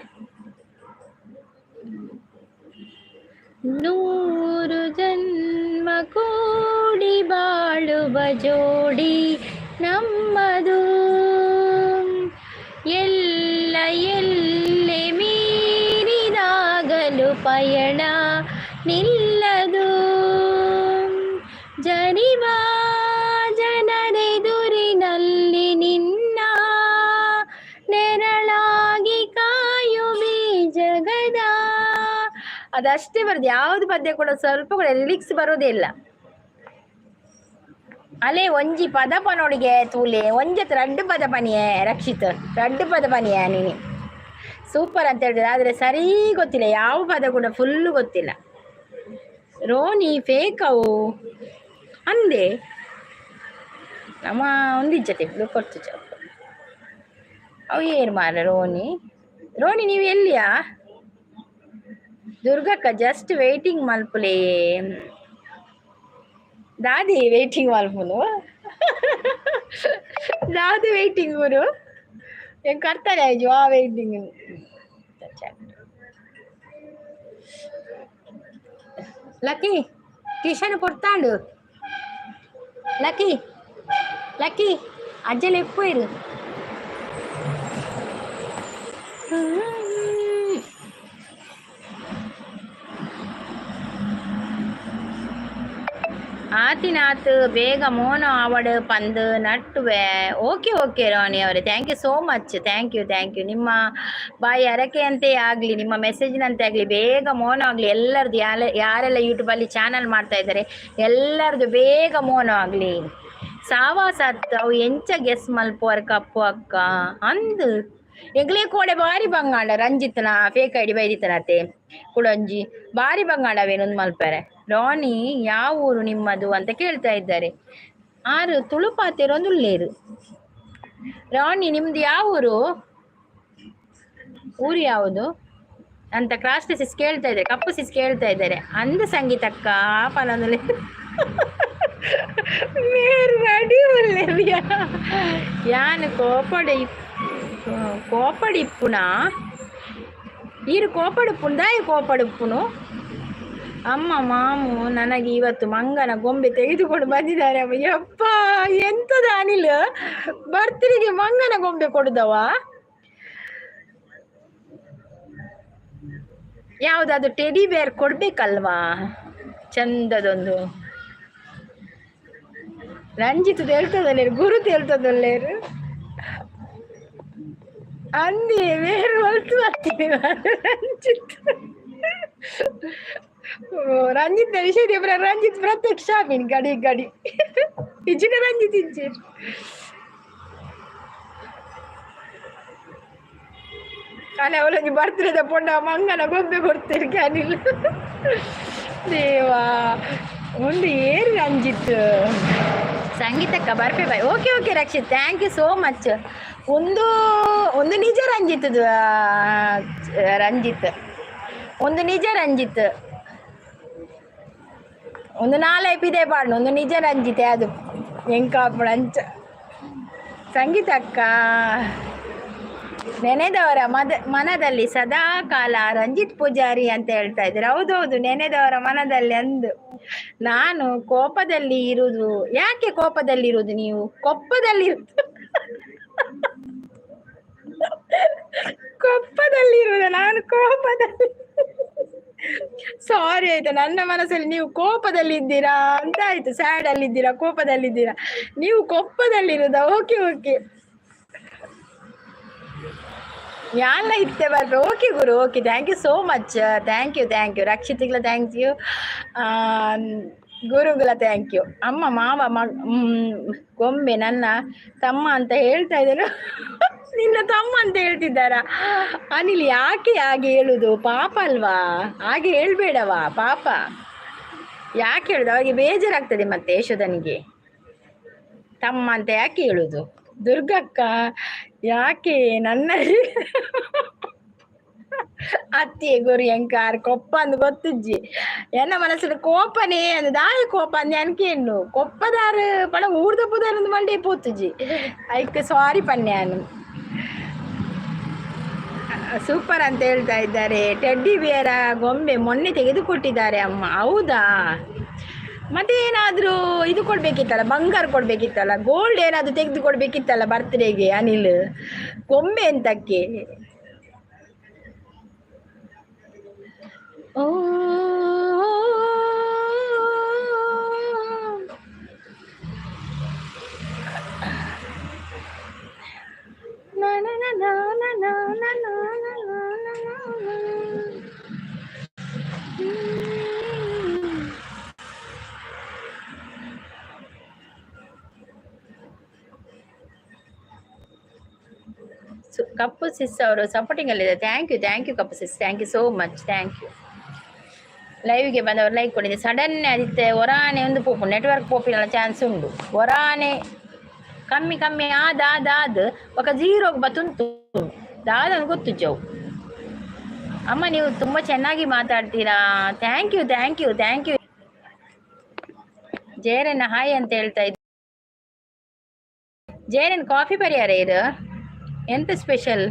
ನೂರು ಜನ್ಮ ಕೂಡಿ ಬಾಳುವ ಜೋಡಿ ನಮ್ಮದು, ಎಲ್ಲ ಎಲ್ಲೆ ಮೀರಿದಾಗಲು ಪಯಣ ನಿಲ್ಲದು. ಜನಿವ ಜನರೆದುರಿನಲ್ಲಿ ನಿನ್ನ ನೆರಳಾಗಿ ಕಾಯುವೆ ಜಗದ. ಅದಷ್ಟೇ ಬರೋದು, ಯಾವುದು ಪದ್ಯ ಕೂಡ ಸ್ವಲ್ಪ ಕೂಡ ಲಿರಿಕ್ಸ್ ಬರೋದೇ ಇಲ್ಲ. ಅಲೆ ಒಂಜಿ ಪದ ಪನೋಡಿಗೆ ತೂಲೆ ಒಂಜತ್ ರಡ್ಡು ಪದ ಪನಿಯೇ ರಕ್ಷಿತ್ ರಡ್ಡು ಪದ ಪನಿಯೇ ನೀನು ಸೂಪರ್ ಅಂತ ಹೇಳಿದ್ರೆ, ಆದರೆ ಸರಿ ಗೊತ್ತಿಲ್ಲ ಯಾವ ಪದ ಕೂಡ ಫುಲ್ಲು ಗೊತ್ತಿಲ್ಲ. ರೋನಿ ಫೇಕ್ ಅವು ಅಂದೆ ನಮ್ಮ ಒಂದಿಜ್ಜತೆ ಕೊಡ್ತು ಚೌಕ ಅವು ಏರು ಮಾರ. ರೋನಿ ನೀವು ಎಲ್ಲಿಯಾ? ದುರ್ಗಕ್ಕ ಜಸ್ಟ್ ವೇಟಿಂಗ್ ಮಲ್ಪುಲೇ ದಾದಿ ವೇಟಿಂಗ್ ಮಲ್ಪುನು ದಾದಿ ವೇಟಿಂಗ್ ಗುರು ಹೆಂಗೆ ಕರ್ತಾರೆ ಆಯ್ತು ಆ ವೇಟಿಂಗ್. ಲಕ್ಕಿ ಟ್ಯೂಷನ್ ಕೊಡ್ತಾಂಡು ಲಕ್ಕಿ ಲಕ್ಕಿ ಅಜ್ಜಲ ಎಪ್ಪು ಇರು. ಆತಿನಾತ್ ಬೇಗ ಮೋನ ಆವಡು ಪಂದು ನಟ್ಟುವೆ. ಓಕೆ ರಾಣಿ ಅವರೇ, thank you so much. Thank you. ನಿಮ್ಮ ಬಾಯಿ ಅರಕೆಯಂತೆ ಆಗಲಿ, ನಿಮ್ಮ ಮೆಸೇಜ್ನಂತೆ ಆಗಲಿ, ಬೇಗ ಮೋನ ಆಗಲಿ. ಎಲ್ಲರದ್ದು ಯಾರೆಲ್ಲ ಯೂಟ್ಯೂಬಲ್ಲಿ ಚಾನಲ್ ಮಾಡ್ತಾ ಇದ್ದಾರೆ ಎಲ್ಲರದ್ದು ಬೇಗ ಮೋನ ಆಗಲಿ. ಸಾವಾಸತ್ ಅವು ಎಂಚ ಗೆಸ್ ಮಲ್ಪುವರ್ ಕಪ್ಪು ಅಕ್ಕ ಅಂದು ಎಗ್ಲೇ ಕೋಡೆ ಬಾರಿ ಬಂಗಾಳ ರಂಜಿತ್ನ ಫೇಕ್ ಐಡಿ ಬೈದಿತ್ತನತೆ ಕುಡಂಜಿ ಬಾರಿ ಬಂಗಾಳವೇನೊಂದು ಮಲ್ಪರೆ. ರಾಣಿ ಯಾವ ಊರು ನಿಮ್ಮದು ಅಂತ ಕೇಳ್ತಾ ಇದ್ದಾರೆ. ಆರು ತುಳುಪಾತಿರೊಂದುಲ್ಲೇರು. ರಾಣಿ ನಿಮ್ದು ಯಾವ ಊರು ಯಾವುದು ಅಂತ ಕ್ರಾಸ್ಟ್ ಸಿಸ್ ಕೇಳ್ತಾ ಇದ್ದಾರೆ, ಕಪ್ಪು ಸಿಸ್ ಕೇಳ್ತಾ ಇದ್ದಾರೆ. ಅಂದು ಸಂಗೀತಕ್ಕ ಪನೊಂದು ಮೇರ್ ರೆಡಿ ಒಳ್ಳೆವಿಯ ಯಾನ್ ಕೋಪಡಿಪ್ಪುನಾ ಈರು ಕೋಪಡುಪ್ಪುಂದಾಯಿ ಕೋಪಡುಪ್ಪುನು ಅಮ್ಮ ಮಾಮು ನನಗೆ ಇವತ್ತು ಮಂಗನ ಗೊಂಬೆ ತೆಗೆದುಕೊಂಡು ಬಂದಿದ್ದಾರೆ. ಯಪ್ಪ ಎಂತದ ಅನಿಲ್, ಬರ್ತ್ರಿಗೆ ಮಂಗನ ಗೊಂಬೆ ಕೊಡುದವ? ಯಾವ್ದಾದ್ರು ಟೆಡಿ ಬೇರ್ ಕೊಡ್ಬೇಕಲ್ವಾ ಚಂದದೊಂದು. ರಂಜಿತ್ ತೇಳ್ತದಲ್ಲೇರು, ಗುರು ತೇಳ್ತದಲ್ಲೇರು ಅಂದಿ ಬೇರೆ ಹೊಲ್ತು ಬರ್ತೀವಿ ರಂಜಿತ್. ರಂಜಿತ್ ವಿಷಯ ರಂಜಿತ್ ಪ್ರತ್ಯಕ್ಷ ಮೀನ್ ಗಡಿ ಗಡಿ ಇಜಿನ ರಂಜಿತ್ ಇಜ್ಜಿರ್ ಅಲ್ಲ ಅವಳಿಗೆ ಬರ್ತಿರದ ಪೊಂಡ ಮಂಗನ ಗೊಂಬೆ ಕೊಡ್ತೀರಿ ಕ್ಯಾನಿಲ್. ದೇವಾ ಒಂದು ಏರಿ ರಂಜಿತ್ ಸಂಗೀತಕ್ಕ ಬರ್ಪೆ bye. Okay okay Rakshith, thank you so much. ಒಂದು ಒಂದು ನಿಜ ರಂಜಿತ್, ರಂಜಿತ್ ಒಂದು ನಿಜ ರಂಜಿತ್, ಒಂದು ನಾಲ್ಪಿದೆ ಪಾಡು ಒಂದು ನಿಜ ರಂಜಿತೆ ಅದು ಎಂಕಾಪುಳ ಅಂಚ. ಸಂಗೀತ ಅಕ್ಕ ನೆನೆದವರ ಮನದಲ್ಲಿ ಸದಾ ಕಾಲ ರಂಜಿತ್ ಪೂಜಾರಿ ಅಂತ ಹೇಳ್ತಾ ಇದ್ದಾರೆ. ಹೌದೌದು, ನೆನೆದವರ ಮನದಲ್ಲಿ ಅಂದು. ನಾನು ಕೋಪದಲ್ಲಿ ಇರುವುದು ಯಾಕೆ? ಕೋಪದಲ್ಲಿ ಇರುವುದು ನೀವು ಕೊಪ್ಪದಲ್ಲಿ ಕೊಪ್ಪದಲ್ಲಿರುವುದು, ನಾನು ಕೋಪದಲ್ಲಿ. ಸಾರಿ ಆಯ್ತಾ, ನನ್ನ ಮನಸ್ಸಲ್ಲಿ ನೀವು ಕೋಪದಲ್ಲಿ ಇದ್ದೀರಾ ಅಂತ ಆಯ್ತು. ಸ್ಯಾಡ್ ಅಲ್ಲಿ ಇದ್ದೀರಾ, ಕೋಪದಲ್ಲಿದ್ದೀರಾ, ನೀವು ಕೊಪ್ಪದಲ್ಲಿರುವುದಾ? ಓಕೆ ಓಕೆ, ಯಾಲ್ಲ ಇತ್ತೆ ಬರ್ಬೇ. ಓಕೆ ಗುರು, okay, thank you so much. Thank you ರಕ್ಷಿತಿಗಳ ಥ್ಯಾಂಕ್ ಯು, ಗುರುಗಳ ಥ್ಯಾಂಕ್ ಯು. ಅಮ್ಮ ಮಾವ ಗೊಂಬೆ ನನ್ನ ತಮ್ಮ ಅಂತ ಹೇಳ್ತಾ ಇದ್ದೇನೆ. ನಿನ್ನ ತಮ್ಮ ಅಂತ ಹೇಳ್ತಿದ್ದಾರಾ? ಅನಿಲ್ ಯಾಕೆ ಹಾಗೆ ಹೇಳುದು? ಪಾಪ ಅಲ್ವಾ, ಹಾಗೆ ಹೇಳ್ಬೇಡವಾ ಪಾಪ. ಯಾಕೆ ಹೇಳುದು? ಅವಾಗ ಬೇಜಾರಾಗ್ತದೆ ಮತ್ತೆ ಯಶೋಧನಿಗೆ. ತಮ್ಮ ಅಂತ ಯಾಕೆ ಹೇಳುದು? ದುರ್ಗಕ್ಕ ಯಾಕೆ ನನ್ನ ಅತ್ತಿಯೇ ಗುರಿ ಎಂಕಾರ್ ಕೊಪ್ಪ ಅಂದು ಗೊತ್ತಜ್ಜಿ ಎನ್ನ ಮನಸ್ಸಲ್ಲಿ ಕೋಪನೇ ಅಂದು ದಾಯಿ ಕೋಪ ಅಂದು ಅನ್ಕೇನು ಕೊಪ್ಪದಾರು ಪಣ ಊರ್ದ ಪುದಾರು ಮಂಡೆ ಪೋತುಜಿ ಐಕ್ ಸಾರಿ ಪನ್ಯಾನು. ಸೂಪರ್ ಅಂತ ಹೇಳ್ತಾ ಇದ್ದಾರೆ. ಟೆಡ್ಡಿ ಬಿಯರ ಗೊಂಬೆ ಮೊನ್ನೆ ತೆಗೆದುಕೊಟ್ಟಿದ್ದಾರೆ ಅಮ್ಮ. ಹೌದಾ? ಮತ್ತೆ ಏನಾದರೂ ಇದು ಕೊಡ್ಬೇಕಿತ್ತಲ್ಲ, ಬಂಗಾರ ಕೊಡ್ಬೇಕಿತ್ತಲ್ಲ, ಗೋಲ್ಡ್ ಏನಾದರೂ ತೆಗೆದು ಕೊಡ್ಬೇಕಿತ್ತಲ್ಲ ಬರ್ತ್ಡೇಗೆ ಅನಿಲ್. ಗೊಂಬೆ ಎಂತಕ್ಕೆ? ಓ ಕಪ್ಪು ಸಿಸ್ ಅವರು ಸಪೋರ್ಟಿಂಗ್ ಅಲ್ಲಿದೆ. Thank you Kappu sis, thank you so much, thank you. ಲೈವ್ಗೆ ಬಂದವರು ಲೈಕ್ ಕೊಟ್ಟಿದ್ದೆ. ಸಡನ್ ಆದಿತ್ತೆ ಒರಾನೆ ಒಂದು ಪೋಪು ನೆಟ್ವರ್ಕ್ ಪೋಪಿನ ಚಾನ್ಸ್ ಉಂಡು. ಒರಾನೆ ಕಮ್ಮಿ ಆದ ఒక ಜೀರೋಗೆ ಬತ್ತುಂಟು ದಾದನ್ನು ಗೊತ್ತು ಜವು. ಅಮ್ಮ ನೀವು ತುಂಬ ಚೆನ್ನಾಗಿ ಮಾತಾಡ್ತೀರಾ. Thank you. ಜೇರನ್ ಹಾಯ್ ಅಂತ ಹೇಳ್ತಾ ಇದ್ದೆ. ಜೇರನ್ ಕಾಫಿ ಪರಿಹಾರ ಇದು ಎಂತ ಸ್ಪೆಷಲ್?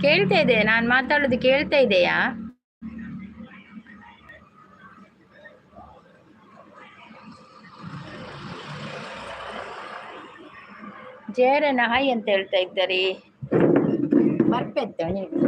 ಕೇಳ್ತಾ ಇದೆ, ನಾನು ಮಾತಾಡೋದು ಕೇಳ್ತಾ ಇದೆಯಾ? ಜೇರನ್ ಹಾಯ್ ಅಂತ ಹೇಳ್ತಾ ಇದ್ದಾರೆ. ಬರ್ಪೆತ್ತ ನೀವು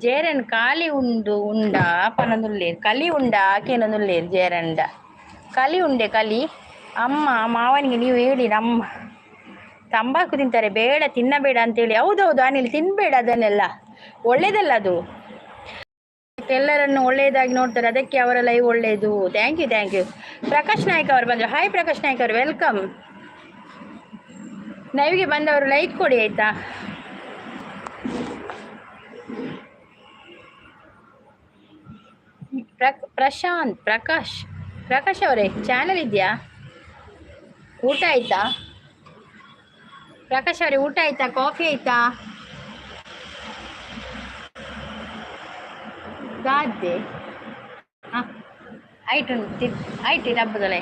ಜೇರನ್ ಖಾಲಿ ಉಂಡು ಉಂಡ ಪನದುಲ್ಲೇರು ಕಲಿ ಉಂಡ ಆಕೆನದುಲ್ಲೇರು ಜೇರಂಡ ಕಲಿ ಉಂಡೆ ಕಲಿ ಅಮ್ಮ ಮಾವನಿಗೆ ನೀವು ಹೇಳಿ ನಮ್ಮ ತಂಬಾಕು ತಿಂತಾರೆ ಬೇಡ ತಿನ್ನಬೇಡ ಅಂತೇಳಿ. ಹೌದೌದು ಅನಿಲ್, ತಿನ್ನಬೇಡ ಅದನ್ನೆಲ್ಲ, ಒಳ್ಳೇದಲ್ಲ ಅದು. ಎಲ್ಲರನ್ನು ಒಳ್ಳೆಯದಾಗಿ ನೋಡ್ತಾರೆ, ಅದಕ್ಕೆ ಅವರ ಲೈವ್ ಒಳ್ಳೆಯದು. Thank you thank you. Prakash Naik ಅವರು ಬಂದರು. ಹಾಯ್ ಪ್ರಕಾಶ್ ನಾಯ್ಕ ಅವರು, ವೆಲ್ಕಮ್. ಲೈವ್ಗೆ ಬಂದವರು ಲೈಕ್ ಕೊಡಿ ಆಯ್ತಾ. ಪ್ರಶಾಂತ್ ಪ್ರಕಾಶ್ ಅವರೇ, ಚಾನಲ್ ಇದೆಯಾ? ಊಟ ಆಯ್ತಾ ಪ್ರಕಾಶ್ ಅವರೇ? ಊಟ ಆಯ್ತಾ? ಕಾಫಿ ಆಯ್ತಾ? ಗಾದೆ ಆಯ್ತು ಆಯ್ತು ಹಬ್ಬದಲ್ಲೇ.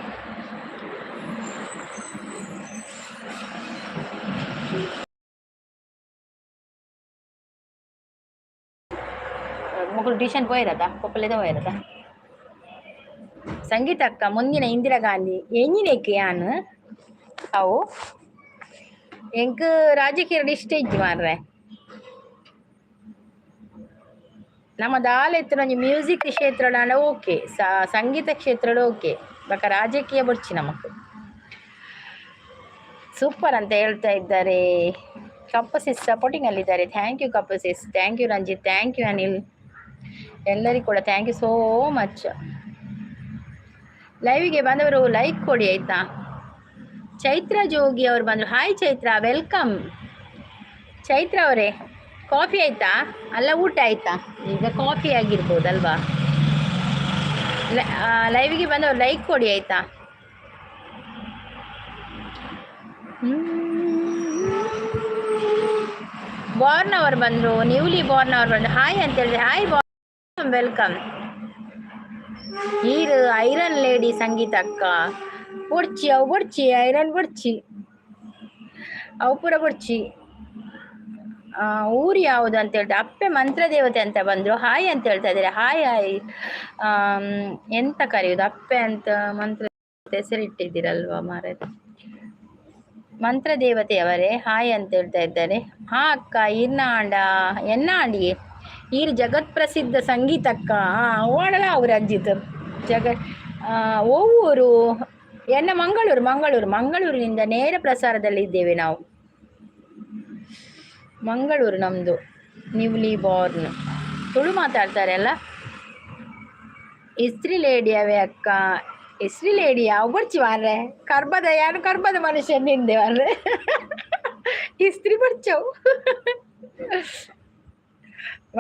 ಮಕ್ಕಳು ಟ್ಯೂಷನ್ ಹೋಯಿರದಾ? ಕೊಪ್ಪಳದ ಹೋಯಿರದಾ? ಸಂಗೀತ ಅಕ್ಕ ಮುಂದಿನ ಇಂದಿರಾ ಗಾಂಧಿ ಎಂಜಿನೇക്ക് ಯಾನು ಅವು ಎಂಕ್ ರಾಜಕೀಯ ಇಷ್ಟ ಇಜ್ಜಿ ಮಾರ್ರೆ. ನಮ್ಮ ದಾಲೆತ್ತಿನ ಮ್ಯೂಸಿಕ್ ಕ್ಷೇತ್ರಡ ಓಕೆ, ಸಂಗೀತ ಕ್ಷೇತ್ರಡ ಓಕೆ, ಬಕ ರಾಜಕೀಯ ಬರ್ಚಿ ನಮಕ್ ಸೂಪರ್ ಅಂತ ಹೇಳ್ತಾ ಇದ್ದಾರೆ. ಕಪ್ಪಸಿಸ್ ಸಪೋರ್ಟಿಂಗ್ ಅಲ್ಲಿದ್ದಾರೆ. ಥ್ಯಾಂಕ್ ಯು ಕಪ್ಪಸಿಸ್, thank you Ranjit, thank you Anil, ಎಲ್ಲರಿಗೂ ಕೂಡ ಥ್ಯಾಂಕ್ ಯು ಸೋ ಮಚ್. ಲೈವಿಗೆ ಬಂದವರು ಲೈಕ್ ಕೊಡಿ ಆಯ್ತಾ. ಚೈತ್ರ ಜೋಗಿ ಅವರು ಬಂದರು. Hi Chaitra, welcome. ಚೈತ್ರ ಅವರೇ, ಕಾಫಿ ಆಯ್ತಾ? ಅಲ್ಲ ಊಟ ಆಯ್ತಾ? ಈಗ ಕಾಫಿ ಆಗಿರ್ಬೋದಲ್ವಾ. ಲೈವಿಗೆ ಬಂದವರು ಲೈಕ್ ಕೊಡಿ ಆಯ್ತಾ. ಬಾರ್ನ್ ಅವರು ಬಂದರು, ನ್ಯೂಲಿ ಬಾರ್ನ್ ಅವರು ಬಂದರು. ಹಾಯ್ ಅಂತ ಹೇಳಿದ್ರೆ ಹಾಯ್ ಬಾರ್ನ್, ವೆಲ್ಕಮ್. ಈರು ಐರನ್ ಲೇಡಿ ಸಂಗೀತ ಅಕ್ಕ ಬೊಡ್ಚಿ, ಅವು ಬೊಡ್ಚಿ ಐರನ್ ಬೊಡ್ಚಿ, ಅವು ಪೂರ ಬೊಡ್ಚಿ. ಊರು ಯಾವುದು ಅಂತ ಹೇಳ್ತಾರೆ. ಅಪ್ಪೆ ಮಂತ್ರ ದೇವತೆ ಅಂತ ಬಂದರು. ಹಾಯ್ ಅಂತ ಹೇಳ್ತಾ ಇದ್ದಾರೆ. Hi hi. ಎಂತ ಕರೆಯೋದು ಅಪ್ಪೆ ಅಂತ ಮಂತ್ರ ಹೆಸರಿಟ್ಟಿದ್ದೀರಲ್ವಾ ಮಾರೇ. ಮಂತ್ರ ದೇವತೆಯವರೇ ಹಾಯ್ ಅಂತ ಹೇಳ್ತಾ ಇದ್ದಾರೆ. ಹಾ ಅಕ್ಕ, ಎನ್ನಾಂಡಿ ಈರು ಜಗತ್ ಪ್ರಸಿದ್ಧ ಸಂಗೀತ ಅಕ್ಕ. ಓಡಲ ಅವ್ರು ರಂಜಿತ್ ಓವೂರು ಎನ್ನ ಮಂಗಳೂರಿನಿಂದ ನೇರ ಪ್ರಸಾರದಲ್ಲಿ ಇದ್ದೇವೆ ನಾವು. ಮಂಗಳೂರು ನಮ್ಮದು. ನ್ಯೂಲಿ ಬಾರ್ನ್ ತುಳು ಮಾತಾಡ್ತಾರೆ ಅಲ್ಲ. ಇಸ್ತ್ರಿ ಲೇಡಿ ಅವೇ ಅಕ್ಕ. ಇಸ್ತ್ರಿ ಲೇಡಿ ಯಾವ ಬರ್ಚಿ ಮಾರ್ರೆ. ಕರ್ಬದ ಮನುಷ್ಯ ನಿಂದೆ ಮಾರ್ರೆ. ಇಸ್ತ್ರಿ ಬರ್ಚವು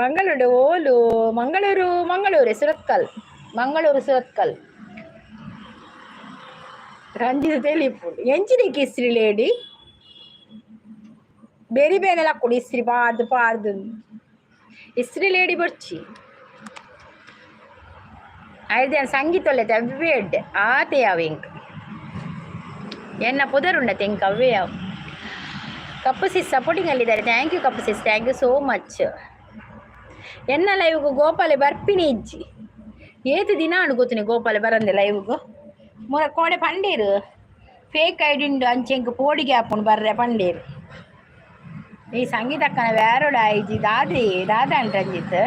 ಮಂಗಳೂರು ಓಲು ಮಂಗಳೂರು ಸುರತ್ಕಲ್ ರಂಜಿತ ತೆಲಿಪುಡು ಎಂಚಿನಿಕ್ಕೆ ಇಸ್ತ್ರಿ ಲೇಡಿ ಬೇರೆ ಬೇನೆಲ್ಲ ಕೊಡಿ. ಇಸ್ತ್ರಿ ಪಾರ್ದು ಇಸ್ತ್ರಿ ಲೇಡಿ ಬರ್ಚಿ ಐದು ಸಂಗೀತ ಒಳ್ಳೆ ಅವ್ವೇಡ್ ಆತೆ ಯಾವ ಇಂಕ್ ಎನ್ನ ಪುದರುಂಡ ತೆಂಕ್ ಅವೇ ಯಾವ. ಕಪ್ಪಸಿಸ್ ಸಪೋರ್ಟಿಂಗ್ ಅಲ್ಲಿದ್ದಾರೆ. ಥ್ಯಾಂಕ್ ಯು ಕಪ್ಪಸಿಸ್, ಥ್ಯಾಂಕ್ ಯು ಸೋ ಮಚ್. ಎನ್ನ ಲೈವ್ಗೂ ಗೋಪಾಲೆ ಬರ್ಪಿನಿ ಇಜ್ಜಿ ಏತು ದಿನ ಅನ್ಕೋತೀನಿ ಗೋಪಾಲೆ ಬರಂದೆ ಲೈವ್ಗೂ ಕೋಣೆ ಪಂಡೀರು ಫೇಕ್ ಐಡಿ ಉಂಡು ಅಂಚೆಂಕ್ ಪೋಡಿಗೆ ಹಾಕೊಂಡು ಬರ್ರೆ ಪಂಡೀರು. ಈ ಸಂಗೀತಕ್ಕನ ವ್ಯಾರೋಡ ಐಜಿ ದಾದ ರಂಜಿತ್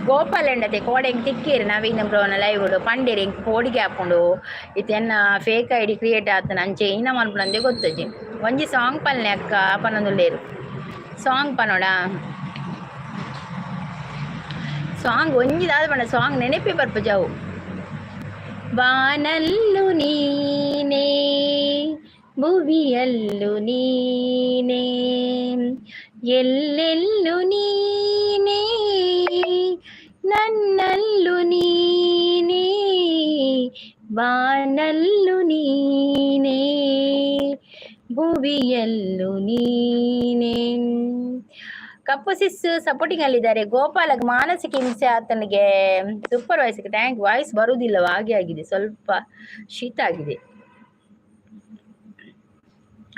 ಗೋಪಾಲ್ ಎಂಡತೆ ಕೋಡೆ ಹೆಂಗೆ ತಿಕ್ಕೀರಿ ನವೀನ ಬ್ರೋನ ಲೈವ್ಡು ಪಂಡೀರು ಹೆಂಗೆ ಪೋಡಿಗೆ ಹಾಕೊಂಡು ಇತೆನ್ನ ಫೇಕ್ ಐಡಿ ಕ್ರಿಯೇಟ್ ಆತನ ಅಂಚೆ ಇನ್ನ ಮನ್ಪುನಂದೆ ಗೊತ್ತಜ್ಜಿ. ಒಂಜಿ ಸಾಂಗ್ ಪಲ್ನೆ ಅಕ್ಕ ಪನ್ನೊಂದುಲ್ಲೇರು ಸಾಂಗ್ ಪನೋಡ ಸಾಂಗ್ ಒಂಜಿದಾದ ಪಂಡ ಸಾಂಗ್ ನೆನಪಿ ಬರ್ಪ ಜಾವು. ಬಾನಲ್ಲು ನೀನೇ ಭುವಿಯಲ್ಲು ನೀನೇ ಎಲ್ಲೆಲ್ಲು ನೀನೇ ನನ್ನಲ್ಲು ನೀನೇ ಬಾನಲ್ಲು ನೀನೇ ಭುವಿಯಲ್ಲು ನೀನೇ. ಕಪ್ಪಸಿಸ್ ಸಪೋರ್ಟಿಂಗ್ ಅಲ್ಲಿದ್ದಾರೆ. ಗೋಪಾಲಗ್ ಮಾನಸಿಕ ಹಿಂಸೆ ಆತನಿಗೆ ಸೂಪರ್ವೈಸರ್ಗೆ ಥ್ಯಾಂಕ್. ವಾಯ್ಸ್ ಬರುವುದಿಲ್ಲ, ಹಾಗೆ ಆಗಿದೆ, ಸ್ವಲ್ಪ ಶೀತ ಆಗಿದೆ.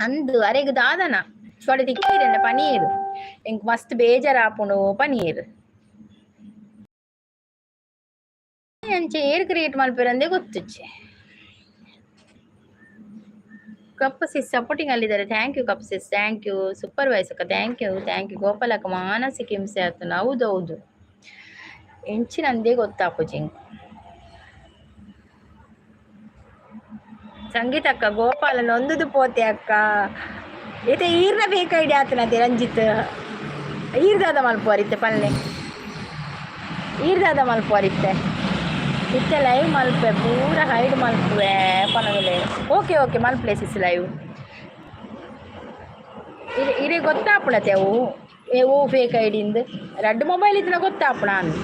ಅಂದು ಅರೆಗ್ ದಾದನ ಚೊಡೆ ತಿಕ್ಕೀರನ್ನ ಪನೀರು ಎಂಕ್ ಮಸ್ತ್ ಬೇಜಾರು ಆಪುಂಡು ಪನೀರ್ ಅಂಚೆ ಏರ್ ಕ್ರಿಯೇಟ್ ಮಲ್ಪೇರಂದೆ ಗೊತ್ತುಚ್ಚೆ. ಕಪ್ಪಸಿಸ್ ಸಪೋರ್ಟಿಂಗ್ ಅಲ್ಲಿದ್ದಾರೆ. ಥ್ಯಾಂಕ್ ಯು ಕಪ್ಪಸಿಸ್, thank you. Supervisor thank you ಗೋಪಾಲಕ್ಕ ಮಾನಸಿಕ ಹಿಂಸೆ ಆತನ. ಹೌದೌದು ಎಂಚಿನಂದೇ ಗೊತ್ತಾಪುಜಿ ಸಂಗೀತ ಅಕ್ಕ ಗೋಪಾಲನ ಒಂದುದು ಪೋತೆ ಅಕ್ಕ ಈತ ಈರ್ನ ಬೇಕಾಯ್ಡಿ ಆತನತೆ ರಂಜಿತ್ ಈರ್ದಾದ ಮಲ್ಪೋರಿತ್ತೆ ಪಲ್ಲೆ ಈರ್ದಾದ ಮಲ್ಪೋರಿತ್ತೆ ಇತ್ತೆ ಲೈವ್ ಮಲ್ಪೆ ಪೂರ ಹೈಡ್ ಮಲ್ಪುವೆ ಪನಗಲೆ ಓಕೆ ಓಕೆ ಮಲ್ಪ್ಲೇಸಿಸ್ ಲೈವ್ ಇದೇ ಗೊತ್ತಾಪುಣತೆ ಅವು ಫೇಕ್ ಐಡಿಂದು 2 ಮೊಬೈಲ್ ಇದ್ರೆ ಗೊತ್ತಾಪುಣ ಅಂದು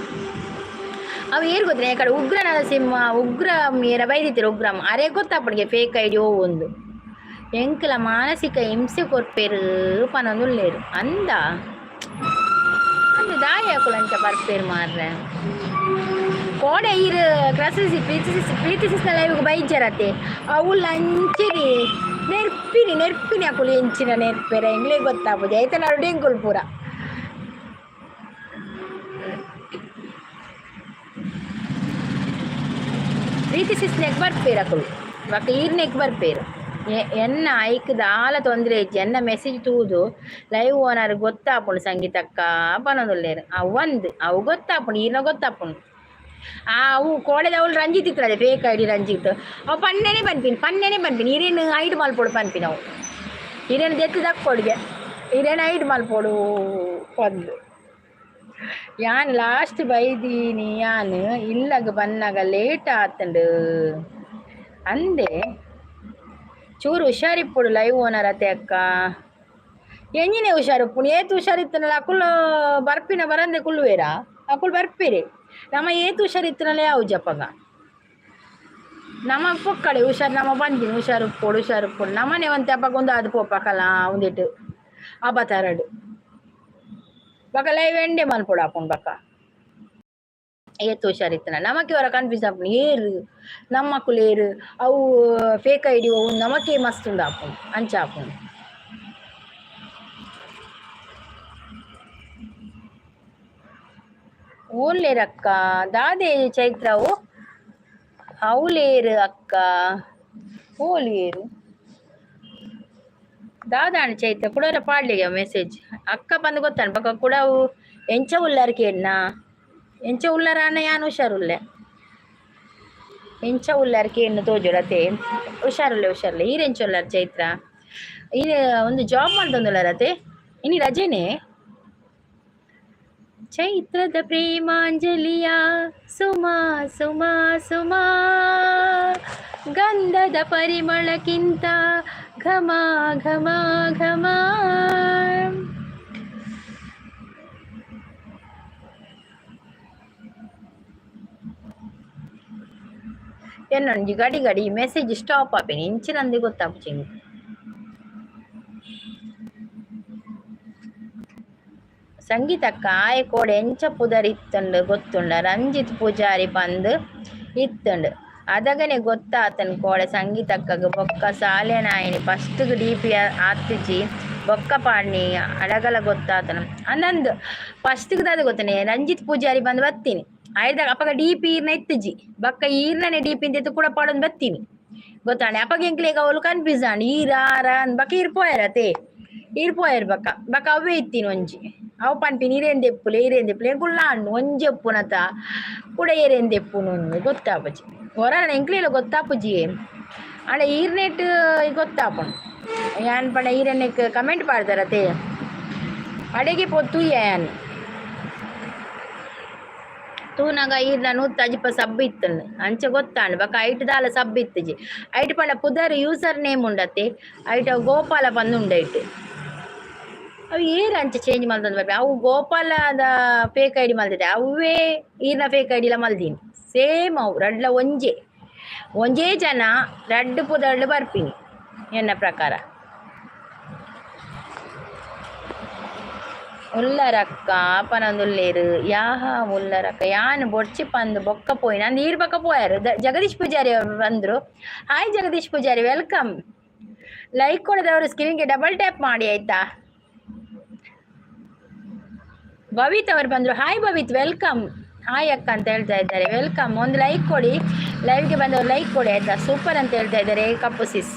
ಅವು ಏರು ಗೊತ್ತಿಲ್ಲ ಯಾಕಡೆ ಉಗ್ರ ನರಸಿಂಹ ಉಗ್ರ ಮೀರ ಬೈದಿತ್ತಿರು ಉಗ್ರಮ್ಮ ಅರೆ ಗೊತ್ತಾಪುಣಿಗೆ ಫೇಕ್ ಐಡಿ ಒಂದು ಎಂಕಲ ಮಾನಸಿಕ ಹಿಂಸೆ ಕೊರ್ಪೇರು ಪನೊಂದುಲ್ಲೇರು ಅಂದ ಅಂದು ದಾಯ ಕುಳಂಚ ಬರ್ಪೇರು ಮಾರ್ರೆ ಕೋಡೆ ಈರು ಕ್ರಸಿಸಿ ಪ್ರೀತಿಸಿಸ್ನ ಲೈವ್ಗೆ ಬೈಜರತೆ ಅವು ಲಂಚಿರಿ ನೆರ್ಪಿನಿ ಅಕ್ಕುಲು ಎಂಚಿನ ನೆರ್ಪೆರ ಎಂಗ್ಲೇ ಗೊತ್ತಾಪುಜಿ ಆಯ್ತ ನಾನು ಡೆಂಗುಲ್ ಪೂರ ಪ್ರೀತಿಸಿಸ್ನೆಗ್ ಬರ್ಪೇರು ಅಕ್ಕುಲು ಬಕ್ಕ ಈರ್ನೆಗ್ ಬರ್ಪೇರು ಎನ್ನ ಐಕ್ದ ಆಲ ತೊಂದರೆ ಇಜ್ಜಿ ಎನ್ನ ಮೆಸೇಜ್ ತೂದು ಲೈವ್ ಓನರ್ ಗೊತ್ತಾಪುಂಡು ಸಂಗೀತಕ್ಕ ಪನೊಂದುಲ್ಲೇರು ಅವು ಗೊತ್ತಾಪುಂಡು ಈರ್ನ ಗೊತ್ತಾಪುಂಡು ಅವು ಕೋಳೆದ ಅವಳು ರಂಜಿತ್ ಇತ್ತದೆ ಫೇಕ್ ಐಡಿ ರಂಜಿತ್ ಅವು ಪನ್ನೆನೆ ಪನ್ಪಿನಿ ಹಿರೇನು ಐಡ್ ಮಲ್ಪೋಡು ಪನ್ಪಿನ ಅವು ಹಿರೇನು ದೆತ್ತು ದಕ್ಕೊಡ್ಗೆ ಹಿರೇನು ಐಡ್ ಮಲ್ಪೋಡು ಒಂದು ಯಾನ್ ಲಾಸ್ಟ್ ಬೈದೀನಿ ಯಾನ್ ಇಲ್ಲಗ ಬನ್ನಾಗ ಲೇಟ್ ಆತಂಡು ಅಂದೆ ಚೂರು ಹುಷಾರಿಪ್ಪುಡು ಲೈವ್ ಓನರ್ ಅತ್ತೆ ಅಕ್ಕ ಎಂಜಿನೇ ಹುಷಾರಿಪ್ಪುಡು ಏತು ಹುಷಾರಿತ್ತನಲ್ಲ ಅಕ್ಕುಲು ಬರ್ಪಿನ ಬರಂದೆ ಕುಳ್ಳುವೇರಾ ಅಕ್ಕುಲು ಬರ್ಪಿರಿ ನಮ್ಮ ಏತು ಹುಷಾರಿತ್ತನಲ್ಲ ಯಾವ ಜಪ್ಪಗ ನಮ್ಮ ಪೊಕ್ಕಡೆ ಹುಷಾರು ನಮ್ಮ ಬಂದಿನಿ ಹುಷಾರುಪ್ಪೋಡು ನಮ್ಮನೆ ಒಂದು ತೆಪ್ಪಗ ಒಂದು ಅದು ಪೋಪಕಲ್ಲ ಒಂದಿಟ್ಟು ಅಬತಾರಡು ಬಕ ಲೈವ್ ಎಂಡೆ ಮಲ್ಪೋಡು ಹಾಕೊಂಡು ಬಕ್ಕ ಏತು ಹುಷಾರಿತ್ತನ ನಮಕ್ಕೆ ಅವರ ಕನ್ಫ್ಯೂಸ್ ಹಾಕೊಂಡು ಏರು ನಮ್ಮ ಮಕ್ಕಳು ಏರು ಅವು ಫೇಕ್ ಐಡಿ ಅವು ನಮಕ್ಕೆ ಮಸ್ತ್ ಉಂಡು ಹಾಕೊಂಡು ಅಂಚ ಹಾಕೊಂಡು ಓಲ್ಲೇರು ಅಕ್ಕ ದಾದೆ ಚೈತ್ರವು ಅವಲೇರು ಅಕ್ಕ ಓಲೇರು ದಾದಾಣ ಚೈತ್ರ ಕುಡೋರ ಪಾಡ್ಲಿಗೆ ಮೆಸೇಜ್ ಅಕ್ಕ ಬಂದು ಗೊತ್ತಾನ ಬಕ್ಕ ಕುಡವು ಎಂಚ ಉಲ್ಲಾರ ಕೇಡ್ನ ಎಂಚ ಉಲ್ಲಾರ ಅಣ್ಣ ಯಾನು ಹುಷಾರುಲ್ಲೆ ಎಂಚ ಉಲ್ಲಾರ ಕೇಡ್ನ ತೋಜುರತೆ ಹುಷಾರುಲ್ಲೆ ಈರೆಂಚ ಉಲ್ಲಾರ ಚೈತ್ರ ಈ ಒಂದು ಜಾಬ್ ಮಾಡ್ದೊಂದುಲ್ಲಾರತೆ ಇನ್ನು ರಜೆನೆ ಚೈತ್ರದ ಪ್ರೇಮಾಂಜಲಿಯ ಸುಮಾ ಸುಮಾ ಸುಮಾ ಗಂಧದ ಪರಿಮಳಕ್ಕಿಂತ ಘಮ ಘಮ ಘಮ ಎನ್ನೊಂಜಿ ಗಡಿ ಮೆಸೇಜ್ ಸ್ಟಾಪ್ ಆಪೇನಿ ಇಂಚಿನಂದಿ ಗೊತ್ತಾಪುಚಿಂಗ್ ಸಂಗೀತಕ್ಕ ಆಯ ಕೋಡೆ ಎಂಚ ಪುದರ್ ಇತ್ತುಂಡು ಗೊತ್ತುಂಡ ರಂಜಿತ್ ಪೂಜಾರಿ ಬಂದು ಇತ್ತುಂಡು ಅದಗನೆ ಗೊತ್ತಾತನ್ ಕೋಡೆ ಸಂಗೀತಕ್ಕಗ ಬೊಕ್ಕ ಸಾಲೆನಾಯಿನಿ ಫಸ್ಟ್ಗೆ ಡಿ ಪಿ ಆತಿಜಿ ಬೊಕ್ಕ ಪಾಡ್ನಿ ಅಡಗಲ ಗೊತ್ತಾತನ ಅನ್ನಂದು ಫಸ್ಟ್ಗೆ ದಾದ ಗೊತ್ತನೆ ರಂಜಿತ್ ಪೂಜಾರಿ ಬಂದು ಬತ್ತೀನಿ ಆಯ್ದಾಗ ಅಪ್ಪಗ ಡಿ ಪಿ ಈರ್ನ ಇತ್ತಜಿ ಬೊಕ್ಕ ಈರ್ನೇ ಡಿ ಪಿ ಇಂತ ಕೂಡ ಪಾಡೊಂದು ಬತ್ತೀನಿ ಗೊತ್ತಾಣೆ ಅಪ್ಪಗ ಎಂಕ್ಲೆಗ ಅವಳು ಕನ್ಫ್ಯೂಸ್ ಆಣಿ ಈರಾರ ಬಕ್ಕ ಇರ್ಪೋಯರತೆ ಇರ್ಪೋಯರ್ ಬಕ್ಕ ಅವೇ ಇತ್ತೀನಿ ಒಂಜಿ ಅವು ಪನ್ಪಿನಿ ಇರೇಂದೆಪ್ಪುಲೆ ಕುಳ್ಳ ಹಣ್ಣು ಒಂಜಿ ಎಪ್ಪುನತ ಕೂಡ ಏರೇಂದೆಪ್ಪುನು ಗೊತ್ತಾಪಜಿ ಹೊರನ ಎಂಕ್ಲೆಲ್ಲ ಗೊತ್ತಾಪುಜಿ ಅಣ್ಣ ಈರ್ನೆಟ್ ಗೊತ್ತಾಪುಣು ಯಾನ್ ಪಂಡ ಈರನ್ನೆಕ್ ಕಮೆಂಟ್ ಪಾಡ್ದಾರತೆ ಅಡೆಗೆ ಪೊತ್ತು ಯಾನ್ ತೂನಾಗ ಈರ್ನ ನೂತ್ತ ಅಜಿಪ ಸಬ್ ಇತ್ತಂಡು ಅಂಚೆ ಗೊತ್ತಾಂಡು ಬಕ್ಕ ಐಟ್ ದಾಲ ಸಬ್ ಇತ್ತಜಿ ಐಟ್ ಪಂಡ ಪುದರ್ ಯೂಸರ್ ನೇಮ್ ಉಂಡತೆ ಐಟ್ ಗೋಪಾಲ ಬಂದು ಉಂಡೈಟ್ ಅವು ಏರು ಅಂಚೆ ಚೇಂಜ್ ಮಲ್ತಂದು ಬರ್ಬೇಕು ಅವು ಗೋಪಾಲದ ಫೇಕ್ ಐಡಿ ಮಲ್ತಿದ್ದೆ ಅವೇ ಈರ್ನ ಫೇಕ್ ಐಡಿಲ ಮಲ್ತೀನಿ ಸೇಮ್ ಅವು ರಡ್ಲ ಒಂಜೇ ಜನ ರಡ್ಡು ಪುದರ್ಲು ಬರ್ಪಿನಿ ಎನ್ನ ಪ್ರಕಾರ ಉಲ್ಲರಕ್ಕ ಪನೊಂದುಲ್ಲೇರು ಯಾಹ ಉಲ್ಲರಕ್ಕ ಯಾನ್ ಬೊಡ್ಚಿ ಪಂದು ಬೊಕ್ಕ ಪೋಯಿ ನಂದು ಈರ್ ಬಕ್ಕ ಪೋಯಾರು ಜಗದೀಶ್ ಪೂಜಾರಿ ಅವರು ಬಂದರು hi Jagadish Poojary welcome like ಕೊಡದವರು ಸ್ಕ್ರೀನ್ಗೆ ಡಬಲ್ ಟ್ಯಾಪ್ ಮಾಡಿ ಆಯ್ತಾ ಭವಿತ್ ಅವರು ಬಂದರು ಹಾಯ್ ಭವಿತ್ ವೆಲ್ಕಮ್ ಹಾಯ್ ಅಕ್ಕ ಅಂತ ಹೇಳ್ತಾ ಇದ್ದಾರೆ ವೆಲ್ಕಮ್ ಒಂದು ಲೈಕ್ ಕೊಡಿ ಲೈವ್ಗೆ ಬಂದವರು ಲೈಕ್ ಕೊಡಿ ಆಯ್ತಾ ಸೂಪರ್ ಅಂತ ಹೇಳ್ತಾ ಇದ್ದಾರೆ ಕಪ್ಪು ಸಿಸ್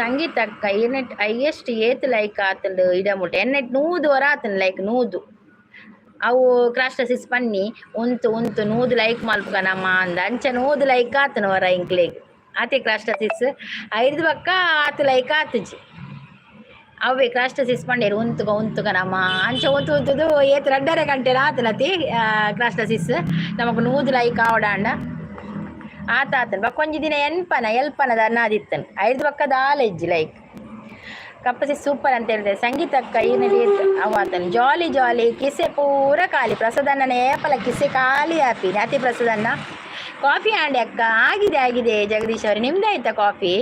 ಸಂಗೀತಕ್ಕ ಎನ್ನೆಟ್ ಹೈಯೆಸ್ಟ್ ಏತ್ ಲೈಕ್ ಆತಂಡು ಇಡಮುಟ ಎನ್ನೆಟ್ ನೂದು ವರ ಆತನ್ ಲೈಕ್ ನೂದು ಅವು ಕ್ರಾಸ್ಟಸಿಸ್ ಪನ್ನಿ ಉಂತು ಉಂತು ನೂದು ಲೈಕ್ ಮಲ್ಪುಗ ನಮ್ಮ ಅಂದ ಅಂಚ ನೂದು ಲೈಕ್ ಆತನ ವರ ಇಂಕ್ಲೆಗ್ ಆತೆ ಕ್ರಾಸ್ಟಸಿಸ್ ಐದು ಪಕ್ಕ ಆತು ಲೈಕ್ ಆತುಜಿ ಅವೇ ಕ್ರಾಸ್ಟಸಿಸ್ ಪಂಡೇರು ಉಂತುಗ ನಮ್ಮ ಅಂಚ ಉಂತು ಉಂತುದು ಏತ್ 2.5 ಗಂಟೆ ಆತನತಿ ಕ್ರಾಸ್ಟಸಿಸ್ ನಮಕ್ ನೂದು ಲೈಕ್ ಆವಡಾಂಡ ಆತನ ಬಕ್ಕೊಂಜಿ ದಿನ ಎಲ್ಪನದ ಅನ್ನದಿತ್ತನ್ ಐದು ಪಕ್ಕದ ಆಲೆಜ್ಜಿ ಲೈಕ್ ಕಪ್ಪಸಿ ಸೂಪರ್ ಅಂತ ಹೇಳಿದೆ ಸಂಗೀತಕ್ಕ ಏನಲ್ಲಿ ಅವತನ್ ಜಾಲಿ ಜಾಲಿ ಕಿಸೆ ಪೂರ ಖಾಲಿ ಪ್ರಸಾದನ್ನ ಏಪಲ ಕಿಸೆ ಖಾಲಿ ಹಾಪಿ ಅತಿ ಪ್ರಸಾದನ್ನ ಕಾಫಿ ಆಂಡೆ ಅಕ್ಕ ಆಗಿದೆ ಜಗದೀಶ್ ಅವ್ರೆ ನಿಮ್ದಾಯ್ತಾ ಕಾಫಿ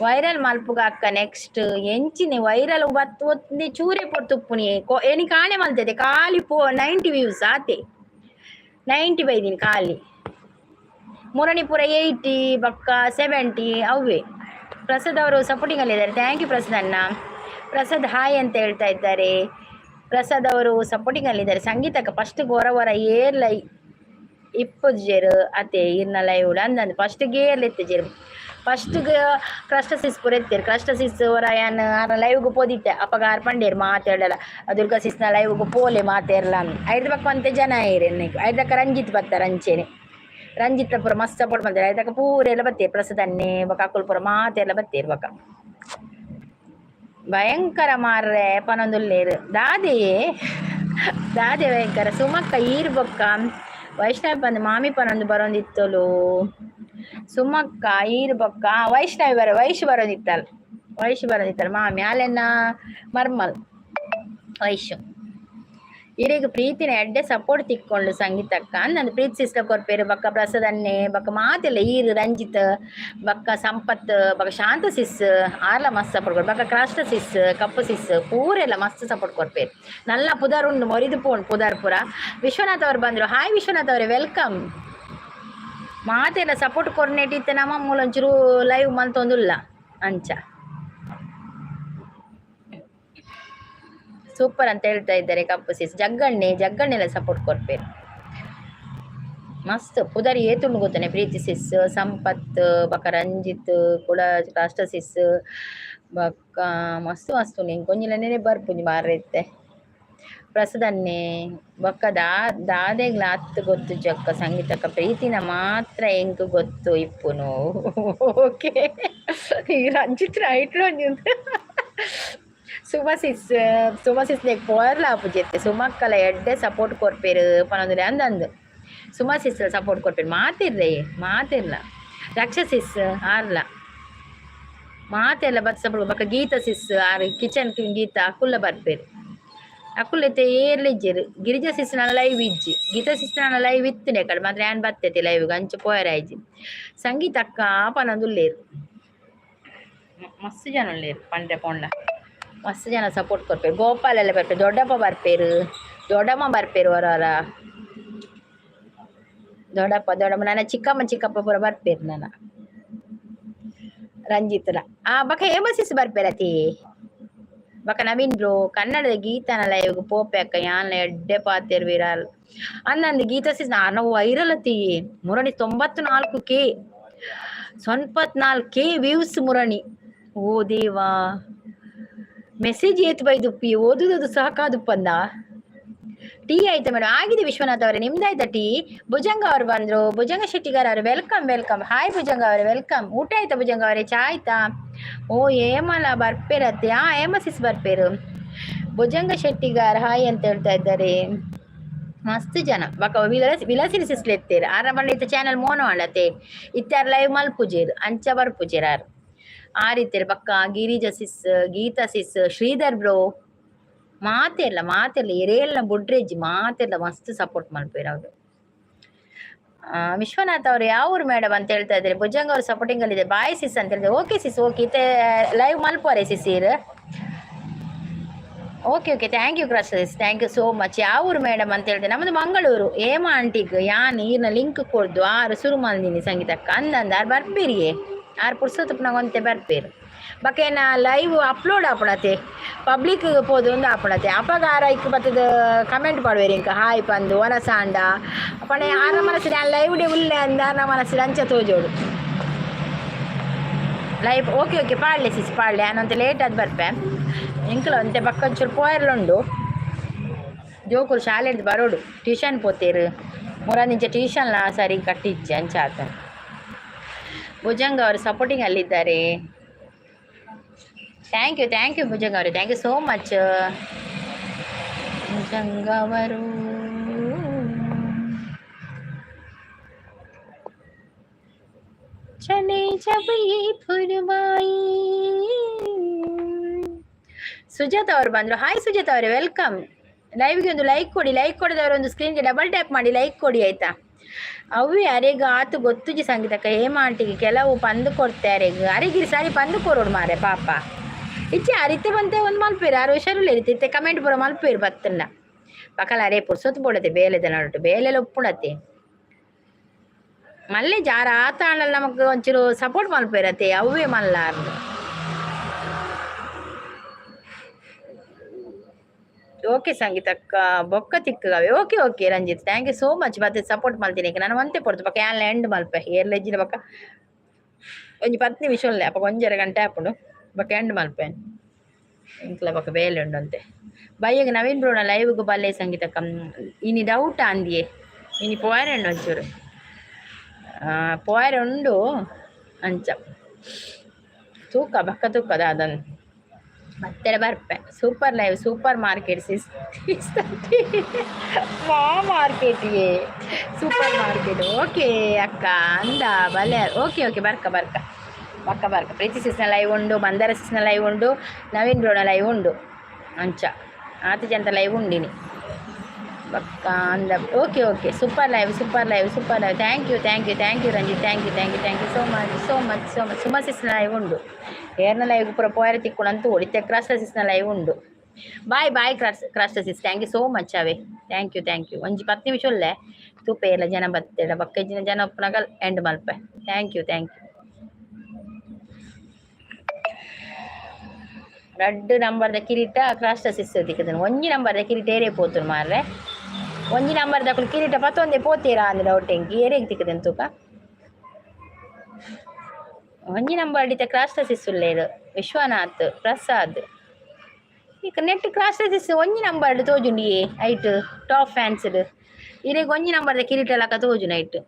ವೈರಲ್ ಮಲ್ಪುಗ ಅಕ್ಕ ನೆಕ್ಸ್ಟ್ ಎಂಚಿನಿ ವೈರಲ್ ಒಂದೇ ಚೂರೆ ಪೊಟ್ಟು ತುಪ್ಪುನಿ ಏನಿ ಕಾಣೆ ಮಲ್ತದೆ ಖಾಲಿ 90 ವ್ಯೂಸ್ ಆತೆ 90 ಬೈದಿನಿ ಖಾಲಿ ಮುರಣಿಪುರ 80 ಬಕ್ಕ 70 ಅವೇ ಪ್ರಸಾದ್ ಅವರು ಸಪೋರ್ಟಿಂಗ್ ಅಲ್ಲಿದ್ದಾರೆ. ಥ್ಯಾಂಕ್ ಯು ಪ್ರಸಾದ್ ಅಣ್ಣ. ಪ್ರಸಾದ್ ಹಾಯ್ ಅಂತ ಹೇಳ್ತಾ ಇದ್ದಾರೆ. ಪ್ರಸಾದ್ ಅವರು ಸಪೋರ್ಟಿಂಗ್ ಅಲ್ಲಿದ್ದಾರೆ. ಸಂಗೀತಕ್ಕೆ ಫಸ್ಟ್ ಹೊರ ಏರ್ಲೈ ಇಪ್ಪಜೇರು ಅತ್ತೆ ಇರ್ನ ಲೈವ್ ಅಂದಂದು ಫಸ್ಟ್ಗೆ ಏರ್ಲೆತ್ತು ಜೇರು ಫಸ್ಟ್ಗೆ ಕ್ರಸ್ಟಸಿಸ್ ಪೂರ ಎತ್ತೇರು ಕ್ರಸ್ಟಸಿಸ್ ಹೊರ ಯಾನ್ ಲೈವ್ಗೆ ಪೋದಿತ್ತೆ ಅಪ್ಪಗ ಪಂಡೇರು ಮಾತಾಡಲ್ಲ ದುರ್ಗಾಸಿಸ್ನ ಲೈವ್ಗೆ ಪೋಲೆ ಮಾತೇರಲ್ಲ ಐದು ಪಕ್ಕ ಅಂತೆ ಜನ ಏರಿ ಐದಕ್ಕ ರಂಜಿತ್ ಬರ್ತಾರೆ ಅಂಚೆನೆ ರಂಜಿತ್ ಪುರ ಮಸ್ತ್ ಸಪೋರ್ಟ್ ಮಾಡ್ತಾರೆ ಐದಕ್ಕ ಪೂರ ಎಲ್ಲ ಬತ್ತೇರು ಪ್ರಸಾದನ್ನೇ ಬಕ್ಕ ಅಕ್ಕುಲ್ ಪುರ ಮಾತೆಲ್ಲ ಬತ್ತೇರು ಬಕ್ಕ ಭಯಂಕರ ಮಾರ್ರೆ ಪನೊಂದುಲ್ಲೇರು ದಾದೆ ಭಯಂಕರ ಸುಮಕ್ಕ ಈರ್ ಬೊಕ್ಕ ವೈಷ್ಣವಿ ಬಂದು ಮಾಮಿ ಪನೊಂದು ಬರೋಂದಿತ್ತಲು ಸುಮಕ್ಕ ಈರ್ ಬೊಕ್ಕ ವೈಷ್ಣವಿ ವೈಶು ಬರೋದಿತ್ತಲ್ಲ ಮಾಮಿ ಅಲ್ಲೆನ್ನ ಮರ್ಮಲ್ ವೈಶು ಇರಿಗೆ ಪ್ರೀತಿನ ಎಡ್ಡೆ ಸಪೋರ್ಟ್ ತಿಕ್ಕೊಂಡು ಸಂಗೀತಕ್ಕ ನಂದು ಪ್ರೀತಿ ಸಿಸ್ಟರ್ ಕೊರ್ಪೇರು ಬಕ್ಕ ಪ್ರಸಾದನ್ನೇ ಬಕ್ಕ ಮಾತೆಲ್ಲ ಈರು ರಂಜಿತ್ ಬಕ್ಕ ಸಂಪತ್ ಬಕ್ಕ ಶಾಂತ ಸಿಸ್ ಆರ್ಲ ಮಸ್ತ್ ಸಪೋರ್ಟ್ ಕೊಡ್ ಬಕ್ಕ ಕ್ರಾಷ್ಟ ಸಿಸ್ ಕಪ್ಪು ಸಿಸ್ ಪೂರೆಲ್ಲ ಮಸ್ತ್ ಸಪೋರ್ಟ್ ಕೊರ್ಪೇರು ನಲ್ಲ ಪುದಾರ್ ಉಂಡು ಮೊರಿದು ಪೋಂಡು ಪುದಾರ್ ಪುರ ವಿಶ್ವನಾಥ್ ಅವ್ರು ಬಂದರು ಹಾಯ್ ವಿಶ್ವನಾಥ್ ಅವರೇ ವೆಲ್ಕಮ್ ಮಾತೆಲ್ಲ ಸಪೋರ್ಟ್ ಕೊರ್ನೇಟಿತ್ತೆ ನಮ್ಮ ಮೂಲಂಚೂರು ಲೈವ್ ಮಲ್ತೊಂದುಲ್ಲ ಅಂಚ ಸೂಪರ್ ಅಂತ ಹೇಳ್ತಾ ಇದ್ದಾರೆ ಕಪ್ಪು ಸಿಸ್ ಜಗ್ಗಣ್ಣೆಲ್ಲ ಸಪೋರ್ಟ್ ಕೊಡ್ಬೇಕು ಮಸ್ತ್ ಪುದಾರಿ ಏತುಂಡು ಗೊತ್ತಾನೆ ಪ್ರೀತಿ ಸಿಸ್ ಸಂಪತ್ ಬಕ್ಕ ರಂಜಿತ್ ಕೂಡ ರಾಷ್ಟ್ರ ಸಿಸ್ ಬಕ್ಕ ಮಸ್ತ್ ನಿಂಗೆ ಕೊಂಜಿಲನೇ ಬರ್ಪುಂಜಿ ಮಾರೈತೆ ಪ್ರಸಾದನ್ನೇ ಬಕ್ಕ ದಾದೆಗ್ಲ ಹತ್ತು ಗೊತ್ತು ಜಕ್ಕ ಸಂಗೀತಕ್ಕ ಪ್ರೀತಿನ ಮಾತ್ರ ಹೆಂಗ್ ಗೊತ್ತು ಇಪ್ಪುನು ಓಕೆ ಈ ರಂಜಿತ್ ರೈಟ್ ಸುಮಸಿಸ್ ಪೋರ್ಲ ಆಪುಜೆತ್ತೆ ಸುಮಕ್ಕಲ ಎಡ್ಡೆ ಸಪೋರ್ಟ್ ಕೊರ್ಪೇರು ಪನೊಂದುಲೆ ಅಂದಂದು ಸುಮಸಿಸ್ ಸಪೋರ್ಟ್ ಕೊರ್ಪೇರು ಮಾತಿರ್ಲ ರಕ್ಷಸಿಸ್ ಆರ್ಲ ಮಾತೆಲ್ಲ ಬತ್ ಸಪೋರ್ಟ್ ಬಕ್ಕ ಗೀತಾ ಸಿಸ್ ಆರ್ ಕಿಚನ್ ಗೀತಾ ಅಕ್ಕುಲ್ಲ ಬರ್ಪೇರು ಅಕ್ಕುಲ್ಲೈತೆ ಏರ್ಲಿಜ್ಜೇರು ಗಿರಿಜಾ ಸಿಸ್ನ ಲೈವ್ ಇಜ್ಜಿ ಗೀತಾ ಸಿಸ್ನ ಲೈವ್ ಇತ್ತನೆ ಕಡೆ ಮಾತ್ರ ಏನ್ ಬರ್ತೈತಿ ಲೈವ್ಗೆ ಅಂಚೆ ಪೋಯರಾಯ್ಜಿ ಸಂಗೀತ ಅಕ್ಕ ಪನೊಂದುಲ್ಲೇರು ಮಸ್ತ್ ಜನ ಉಳ್ಳೇರು ಪಂಡ್ರೆ ಪೊಂಡ ಮಸ್ತ್ ಜನ ಸಪೋರ್ಟ್ ಕೊಡ್ಪೇರು ಗೋಪಾಲ್ ಎಲ್ಲ ಬರ್ಪೇರು ದೊಡ್ಡಪ್ಪ ಬರ್ಪೇರು ದೊಡ್ಡಮ್ಮ ಬರ್ಪೇರು ಹೊರ ದೊಡ್ಡಮ್ಮ ನನ್ನ ಚಿಕ್ಕಪ್ಪ ಪೂರ ಬರ್ಪೇರು ನನ್ನ ರಂಜಿತ್ನ ಬಕ್ಕ ಹೇಮಸಿಸ್ ಬರ್ಪೇರತಿ ಬಕ್ಕ ನವೀನ್ ಬ್ರೋ ಕನ್ನಡದ ಗೀತನ ಲೈವ್ ಪೋಪೆ ಅಕ್ಕ ಯಾನ್ ಎಡ್ಡೆ ಪಾತೇರು ವಿರಾಲ್ ಅನ್ನಂದು ಗೀತ ಸಿಸ್ ನಾನು ವೈರಲ್ ಅತಿ ಮುರಣಿ 94K 94K ವ್ಯೂಸ್ ಮುರಣಿ ಓ ದೇವಾ ಮೆಸೇಜ್ ಏತ್ ಬೈದುಪ್ಪಿ ಓದುದು ಸಾಕಾದುಪ್ಪಂದ ಟೀ ಆಯ್ತಾ ಮೇಡಮ್ ಆಗಿದೆ ವಿಶ್ವನಾಥ್ ಅವರೇ ನಿಮ್ದಾಯ್ತಾ ಟೀ ಭುಜಂಗ ಅವ್ರು ಬಂದ್ರು ಭುಜಂಗ ಶೆಟ್ಟಿಗಾರ ಅವರು ವೆಲ್ಕಮ್ ಹಾಯ್ ಭುಜಂಗ ಅವರೇ ವೆಲ್ಕಮ್ ಊಟ ಆಯ್ತಾ ಭುಜಂಗ ಅವರೇ ಚಾ ಆಯ್ತಾ ಓ ಏಮಲ ಬರ್ಪೇರತ್ತೆ ಏಮಸಿಸ್ ಬರ್ಪೇರು ಭುಜಂಗ ಶೆಟ್ಟಿಗಾರ ಹಾಯ್ ಅಂತ ಹೇಳ್ತಾ ಇದ್ದಾರೆ ಮಸ್ತ್ ಜನ ಬಕ್ಕ ವಿಲಾಸಿರಿ ಸಿಸ್ಲೆತ್ತೇರು ಆರ ಬಂಡ ಇತ್ತ ಚಾನಲ್ ಮೋನೋ ಆಡತ್ತೆ ಇತ್ತಾರ ಲೈವ್ ಮಲ್ಪುಜೇರು ಅಂಚ ಬರ್ಪುಜೇರು ಆರು ಆ ರೀತಿಯಲ್ಲಿ ಬಕ್ಕ ಗಿರಿಜಾ ಸಿಸ್ ಗೀತಾ ಸಿಸ್ ಶ್ರೀಧರ್ ಬ್ರೋ ಮಾತೆಲ್ಲ ಎರೇಲ್ನ ಬುಡ್ರೆಜ್ಜಿ ಮಾತೆಲ್ಲ ಮಸ್ತ್ ಸಪೋರ್ಟ್ ಮಾಡ್ಬೇರು ಅವರು ವಿಶ್ವನಾಥ್ ಅವರು ಯಾವ ಊರು ಮೇಡಮ್ ಅಂತ ಹೇಳ್ತಾ ಇದ್ದಾರೆ ಭುಜಂಗ ಅವ್ರು ಸಪೋರ್ಟಿಂಗ್ ಅಲ್ಲಿ ಇದೆ ಬಾಯ್ ಸಿಸ್ ಅಂತ ಹೇಳಿದ್ರೆ ಓಕೆ ಸಿಸ್ ಓಕೆ ಇತ್ತೆ ಲೈವ್ ಮಲ್ಪೋರೆ ಸಿಸೀರ್ okay thank you cross sis thank you so much ಯಾವ ಊರು ಮೇಡಮ್ ಅಂತ ಹೇಳಿದೆ ನಮ್ಮದು ಮಂಗಳೂರು ಏಮ ಆಂಟಿಗ್ ಯಾನ್ ಈರ್ನ ಲಿಂಕ್ ಕೊಡ್ದು ಆರು ಶುರು ಮಾಡಿದೀನಿ ಸಂಗೀತಕ್ಕ ಅಂದಂದ ಆರು ಬರ್ಪೀರಿಯೇ ಆರು ಪುರ್ಸೊತ್ತಪ್ಪನಾಗೊಂತೆ ಬರ್ಪೇರು ಬಕೇನ ಲೈವ್ ಅಪ್ಲೋಡ್ ಆಪಣತೆ ಪಬ್ಲಿಕ್ ಪೋದು ಒಂದು ಆಪಣತೆ ಅಪಗ ಆರ ಇಕ್ಕ ಬತ್ತದ ಕಮೆಂಟ್ ಪಾಡುವೇರು ಇಂಕ ಹಾಯ್ ಪಂದು ಒನಸಾಂಡ ಪಣೆ ಆರ ಮನಸ್ಸಿನ ಲೈವ್ ಡೇ ಉಲ್ಲೆ ಅಂದ ಆರ ಮನಸ್ಸಿನ ಅಂಚ ತೋಜೋಡು ಲೈವ್ ಓಕೆ ಓಕೆ ಪಾಡ್ಲೆ ಸಿಸ್ ಪಾಡ್ಲೆ ನಾನಂತ ಲೇಟ್ ಆದ್ ಬರ್ಪೆ ಇಂಕ್ಲ ಅಂತೆ ಪಕ್ಕ ಒಂಚೂರು ಪೋಯರ್ಲುಂಡು ಜೋಕುಲು ಶಾಲೆ ಹಿಡ್ದು ಬರೋಡು ಟ್ಯೂಷನ್ ಪೋತೇರು ಮೂರನಿಂಚೆ ಟ್ಯೂಷನ್ಲ ಸರಿ ಕಟ್ಟಿಚ್ಚೆ ಅಂಚ ಆತ ಭುಜಂಗ ಅವರು ಸಪೋರ್ಟಿಂಗ್ ಅಲ್ಲಿದ್ದಾರೆ. ಥ್ಯಾಂಕ್ ಯು ಭುಜಂಗ ಅವರು, thank you so much Bhujanga ಅವರು. ಚಲೆ ಜಬ ಯೇ ಫುರ್ಮಾಯಿ. ಸುಜಾತ ಅವರು ಬಂದರು. ಹಾಯ್ ಸುಜಾತ ಅವರೇ, ವೆಲ್ಕಮ್. ಲೈವ್ಗೆ ಒಂದು ಲೈಕ್ ಕೊಡಿ, ಲೈಕ್ ಕೊಡಿದವರು ಒಂದು ಸ್ಕ್ರೀನ್ಗೆ ಡಬಲ್ ಟ್ಯಾಪ್ ಮಾಡಿ ಲೈಕ್ ಕೊಡಿ ಆಯ್ತಾ. ಅವು ಯಾರಿಗ ಆತು ಗೊತ್ತುಜಿ ಸಂಗೀತಕ್ಕ ಹೇಮಾಂಟಿಗೆ ಕೆಲವು ಪಂದು ಕೊಡ್ತಾರೆ ಅರಿಗಿರಿ ಸಾರಿ ಪಂದು ಕೊರೋಡು ಮಾರೆ ಪಾಪ ಇಚ್ಚೆ ಅರಿತೆ ಬಂತೆ ಒಂದು ಮಲ್ಪೇರು ಆರು ಹುಷಾರುಲ್ಲ ಇರ್ತಿತ್ತೆ ಕಮೆಂಟ್ ಬರೋ ಮಲ್ಪೇರು ಬತ್ತಲ್ಲ ಪಕ್ಕಲ ಅರೇ ಪುರ್ಸೊತ್ತು ಬೋಡತೆ ಬೇಲೆದ ನಡುಟು ಬೇಲೆಲ್ಲ ಉಪ್ಪುಣತೆ ಮಲ್ಲೆ ಜಾರ ಆತ ಆಣಲ್ಲ ನಮಗೆ ಒಂಚೂರು ಸಪೋರ್ಟ್ ಮಲ್ಪೇರತ್ತೆ ಅವೇ ಮಲ್ಲಾರ್ದು. ಓಕೆ ಸಂಗೀತಕ್ಕ ಬೊಕ್ಕ ತಿಕ್ಕವೆ. Okay okay Ranjith, thank you so much. ಮತ್ತೆ ಸಪೋರ್ಟ್ ಮಾಡ್ತೀನಿ ಈಗ ನಾನು ಒಂತೆ ಕೊಡ್ತು ಪಕ್ಕ ಎಲ್ಲ ಎಂಡ್ ಮಲ್ಪೆ ಏರ್ಲೆಜ್ಜಿನ ಪಕ್ಕ ಒಂಜಿ 10 ನಿಮಿಷ ಉಳ್ಳೆ ಅಪ್ಪ 1.5 ಗಂಟೆ ಹಾಕೊಂಡು ಪಕ್ಕ ಎಂಡ್ ಮಲ್ಪೆ ಇಂಕ್ಲ ಪಕ್ಕ ಬೇಲೆ ಉಂಡಂತೆ ಬೈಯಗೆ ನವೀನ್ ಬ್ರೋಣ ಲೈವ್ಗೂ ಬಲ್ಲೆ ಸಂಗೀತಕ್ಕ ಇನಿ ಡೌಟ್ ಅಂದಿಯೇ ಇನಿ ಪೋಯರ್ ಉಂಡು ಒಂಚೂರು ಪೋಯರ್ ಉಂಡು ಅಂಚ ತೂಕ ಬಕ್ಕ ತೂಕದ ಅದನ್ನು ಮತ್ತೆ ಬರ್ಪೆ. ಸೂಪರ್ ಲೈವ್ ಸೂಪರ್ ಮಾರ್ಕೆಟ್ ಸಿಸ್ ಮಾರ್ಕೆಟ್ಗೆ ಸೂಪರ್ ಮಾರ್ಕೆಟ್. ಓಕೆ ಅಕ್ಕ ಅಂದ ಬಲೆ ಓಕೆ ಓಕೆ ಬರ್ಕ ಬರ್ಕ ಪಕ್ಕ ಬರ್ಕ. ಪ್ರೀತಿ ಸಿಸ್ನ ಲೈವ್ ಉಂಡು, ಮಂದಾರ ಸಿಸ್ನ ಲೈವ್ ಉಂಡು, ನವೀನ್ ಬ್ರೋಣ ಲೈವ್ ಉಂಡು ಅಂಚ ಆತ ಜಂತ ಲೈವ್ ಉಂಡಿನಿ ಪಕ್ಕ ಅಂದ. Okay okay super live thank you Ranjit, thank you so much. Suma ಸಿಸ್ನ ಲೈವ್ ಉಂಡು, ಏರ್ನ ಲೈವ್ ಪೂರ ಪೋಯರ್ ತಿಕ್ಕೊಂಡಂತೂ ಹೊಡಿತೆ. ಕ್ರಾಸ್ಟಸಿಸ್ನ ಲೈವ್ ಉಂಡು. ಬಾಯ್ ಕ್ರಾಸ್ಟಸಿಸ್, ಥ್ಯಾಂಕ್ ಯು ಸೋ ಮಚ್ ಅವೇ, ಥ್ಯಾಂಕ್ ಯು. ಒಂಜಿ 10 ನಿಮಿಷ ಒಳ್ಳೆ ತೂಪೆ ಎಲ್ಲ ಜನ ಬತ್ತೇಡ ಬಕ್ಕಜ್ಜಿನ ಜನ ಒಪ್ಪನಾಗ ಎಂಡ್ ಮಲ್ಪೆ. Thank you. ರಡ್ಡು ನಂಬರ್ದ ಕಿರೀಟ ಕ್ರಾಸ್ಟಸಿಸ್ ತಿಕ್ಕದನು. ಒಂಜಿ ನಂಬರ್ದ ಕಿರೀಟ ಏರೇ ಪೋತುನು ಮಾರ್ರೆ. ಒಂಜಿ ನಂಬರ್ದ ಕಿರೀಟ ಪತ್ತೊಂದೇ ಪೋತೀರಾ ಅಂದ್ರೆ ಡೌಟೆಂಗಿ ಏರೇಗೆ ತಿಕ್ಕದನು ತೂಕ. ಒಂಜಿ ನಂಬರ್ ಅಡಿತ ಕ್ರಾಸ್ಟಸಿಸ್ ಉಳ್ಳೇರು ವಿಶ್ವನಾಥ್ ಪ್ರಸಾದ್ ಈಗ ನೆಟ್ ಕ್ರಾಸ್ಟಸಿಸ್ ಒಂಜಿ ನಂಬರ್ ತೋಜುಂಡಿಯೇ ಐಟ್ ಟಾಪ್ ಫ್ಯಾನ್ಸ್ಡ್ ಇರೇಗ ಒಂಜಿ ನಂಬರ್ದ ಕಿರೀಟ ಲಕ್ಕ ತೋಜು ನೈಟ್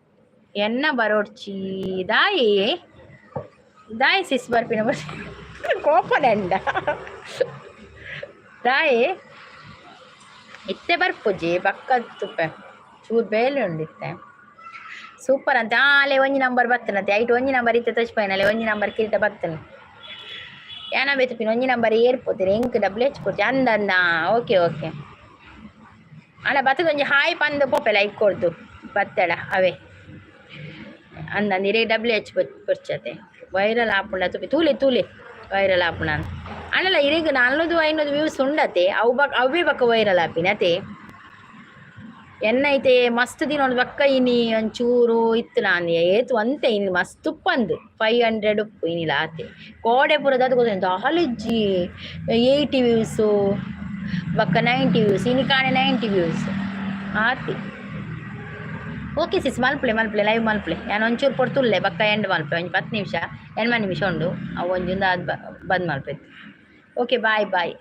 ಎನ್ನ ಬರೋಡ್ಚಿ ದಾಯಿ ಸಿಸ್ ಬರ್ಪಿನ ಕೋಪದಂಡ ದಾಯಿ ಇತ್ತೆ ಬರ್ಪುಜಿ ಬಕ್ಕ ತುಪ್ಪೆ ಚೂರು ಬೇಲೆ ಉಂಡಿತ್ತೆ ಸೂಪರ್ ಅಂತ. ಅಲ್ಲೇ ಒಂಜಿ ನಂಬರ್ ಬತ್ತನತ್ತೆ ಐಟ್ ಒಂಜಿ ನಂಬರ್ ಇತ್ತೆ ತಚ್ಪೈನಲ್ಲೇ ಒಂಜಿ ನಂಬರ್ ಕಿರೀಟ ಬತ್ತನು ಏನ ಬೇತಪಿನ ಒಂಜಿ ನಂಬರ್ ಏರ್ಪೋತೀರಿ ಎಂಕ್ ಡಬ್ಲ್ ಹೆಚ್ ಕೊಡ್ತಿ ಅಂದ. ಓಕೆ ಅಲ್ಲ ಬತ್ತದ ಒಂಜಿ ಹಾಯ್ ಪಂದು ಪೋಪೆ ಲೈಕ್ ಕೊಡ್ದು ಬತ್ತಡ ಅವೇ ಅಂದಿರೇ ಡಬ್ಲ್ ಹೆಚ್ ಪೊರ್ಚತೆ ವೈರಲ್ ಆಪುಂಡ ತುಪ್ಪಿ ತೂಲೆ ವೈರಲ್ ಆಪುಣ ಅಣ್ಣಲ್ಲ ಇರೇಗ 400-500 ವ್ಯೂಸ್ ಉಂಡತೆ ಅವೇ ಬಕ್ಕ ವೈರಲ್ ಆಪಿನತೆ ಎನ್ನೈತೆ ಮಸ್ತ್ ದಿನ ಒಂದು ಬಕ್ಕ ಇನಿ ಒಂಚೂರು ಇತ್ತು ನಾನು ಏತು ಅಂತೆ ಇನ್ನು ಮಸ್ತ್ ಉಪ್ಪಂದು 500 ಉಪ್ಪು ಇನಿಲ್ಲ ಆತೆ ಕೋಡೆ ಪುರದ ಅದು ಗೊತ್ತ ಹಾಲಜ್ಜಿ 80 ವ್ಯೂಸು ಬಕ್ಕ 90 ವ್ಯೂಸ್ ಇನಿ ಕಾಣೆ 90 ವ್ಯೂಸ್ ಆತಿ. ಓಕೆ ಸಿಸ್ ಮಲ್ಪಲೆ ಲೈವ್ ಮಲ್ಪಲೆ ನಾನು ಒಂಚೂರು ಪೊರ್ತುಲ್ಲೆ ಬಕ್ಕ ಎಂಡ್ ಮಲ್ಪೆ ಒಂಜಿ 10 ನಿಮಿಷ 8 ನಿಮಿಷ ಉಂಡು ಅವು ಒಂಜಿಂದ ಅದು ಬಂದ್ ಮಲ್ಪೈತಿ. Okay bye.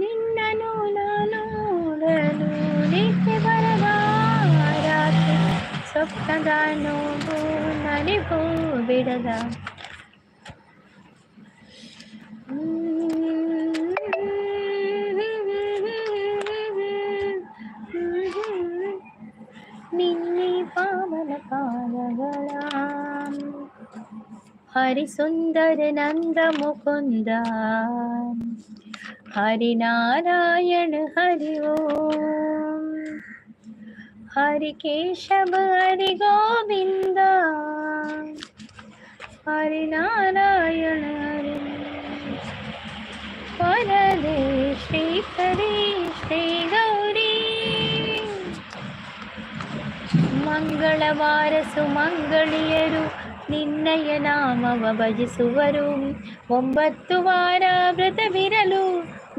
ನಿನ್ನನು ನಾನು ನಿತ್ಯ ಬರದ ರಾತ್ರಿ ಸ್ವಪ್ನದ ನೋವು ನಲಿಗೂ ಬಿಡದ ನಿನ್ನೆ ಪಾವನ ಪಾದಗಳ ಹರಿಸುಂದರ ನಂದ ಮುಕುಂದ हरिनारायण हरि ओम हरि केशव हरि गोविंद हरिनारायण हरि वरदे श्रीकरे श्री गौरी ಮಂಗಳವಾರ ಸುಮಂಗಳಿಯರು ನಿನ್ನ ನಿನ್ನಯ ನಾಮವ ಭಜಿಸುವರು 9 ವಾರ ವ್ರತವಿರಲು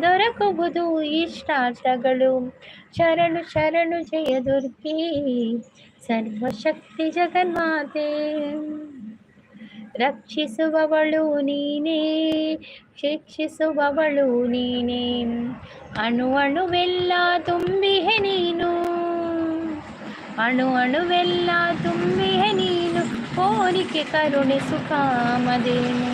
ದೊರಕುವುದು ಇಷ್ಟಾರ್ಥಗಳು. ಶರಣು ಶರಣು ಜಯ ದುರ್ಗೆ ಸರ್ವಶಕ್ತಿ ಜಗನ್ಮಾತೆ. ರಕ್ಷಿಸುವವಳು ನೀನೇ, ಶಿಕ್ಷಿಸುವವಳು ನೀನೇ, ಅಣು ಅಣುವೆಲ್ಲ ತುಂಬಿಹೆ ನೀನು, ಅಣು ಅಣುವೆಲ್ಲ ತುಂಬಿಹೆ ನೀನು, ಕೋರಿಕೆ ಕರುಣೆ ಸುಖಾಮದೇನು.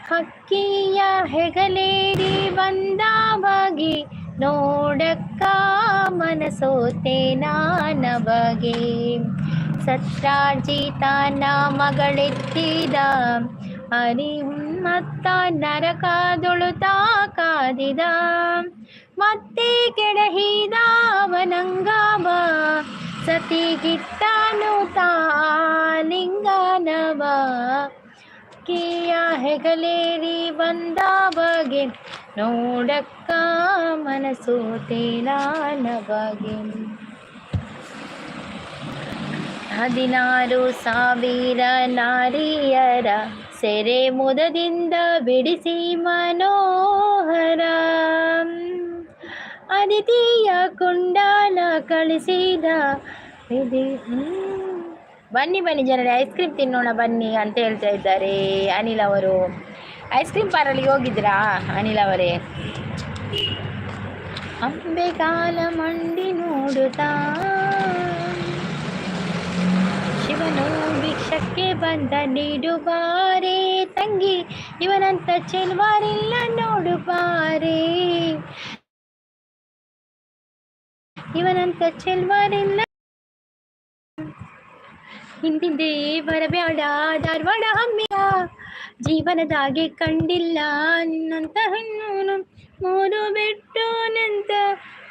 ಹಕ್ಕಿಯ ಹೆಗಲೇರಿ ಬಂದಾವಾಗಿ ನೋಡಕ್ಕ ಮನಸೋತೆ ನಾನಬಗೆ. ಸತ್ರಾಜಿತನ ಮಗಳೆತ್ತಿದ ಹರಿಮತ್ತ ನರಕದೊಳುತ ಕಾದಿದ. ಮತ್ತೆ ಕೆಡಹಿದ ಅವನಂಗವ ಸತಿಗಿತ್ತನು ತಾಲಿಂಗನವ. ಕಿಯ ಹೆಗಲೇರಿ ಬಂದ ಬಗೆ ನೋಡಕ್ಕ ಮನಸೋತೆ ನಾನಬಗೆ. 16,000 ನಾರಿಯರ ಸೆರೆ ಮುದದಿಂದ ಬಿಡಿಸಿ ಮನೋಹರ. ಅದಿತಿಯ ಕುಂಡಲ ಕಳಿಸಿದ ಬನ್ನಿ ಬನ್ನಿ ಜನರೇ, ಐಸ್ ಕ್ರೀಮ್ ತಿನ್ನೋಣ ಬನ್ನಿ ಅಂತ ಹೇಳ್ತಾ ಇದ್ದಾರೆ ಅನಿಲ್ ಅವರು. ಐಸ್ ಕ್ರೀಮ್ ಪಾರ್ಲರ್ಗೆ ಹೋಗಿದ್ರಾ ಅನಿಲ್ ಅವರೇ? ಅಂಬೆಗಾಲ ಮಂಡಿ ನೋಡುತ್ತಾ ಶಿವನು ಭಿಕ್ಷಕ್ಕೆ ಬಂದ ನೀಡುಬಾರೆ ತಂಗಿ, ಇವನಂತ ಚೆಲ್ವಾರಿಲ್ಲ ನೋಡುಬಾರೆ, ಇವನಂತ ಚೆಲ್ವಾರಿಲ್ಲ. ಹಿಂದಿಂದೇ ಬರಬ್ಯಾಡ ಧಾರವಾಡ ಹಮ್ಮಿಯ, ಜೀವನದಾಗೆ ಕಂಡಿಲ್ಲ ಅನ್ನಂತ ಹೆಣ್ಣು. ಮೂರು ಬಿಟ್ಟು ನಿಂತ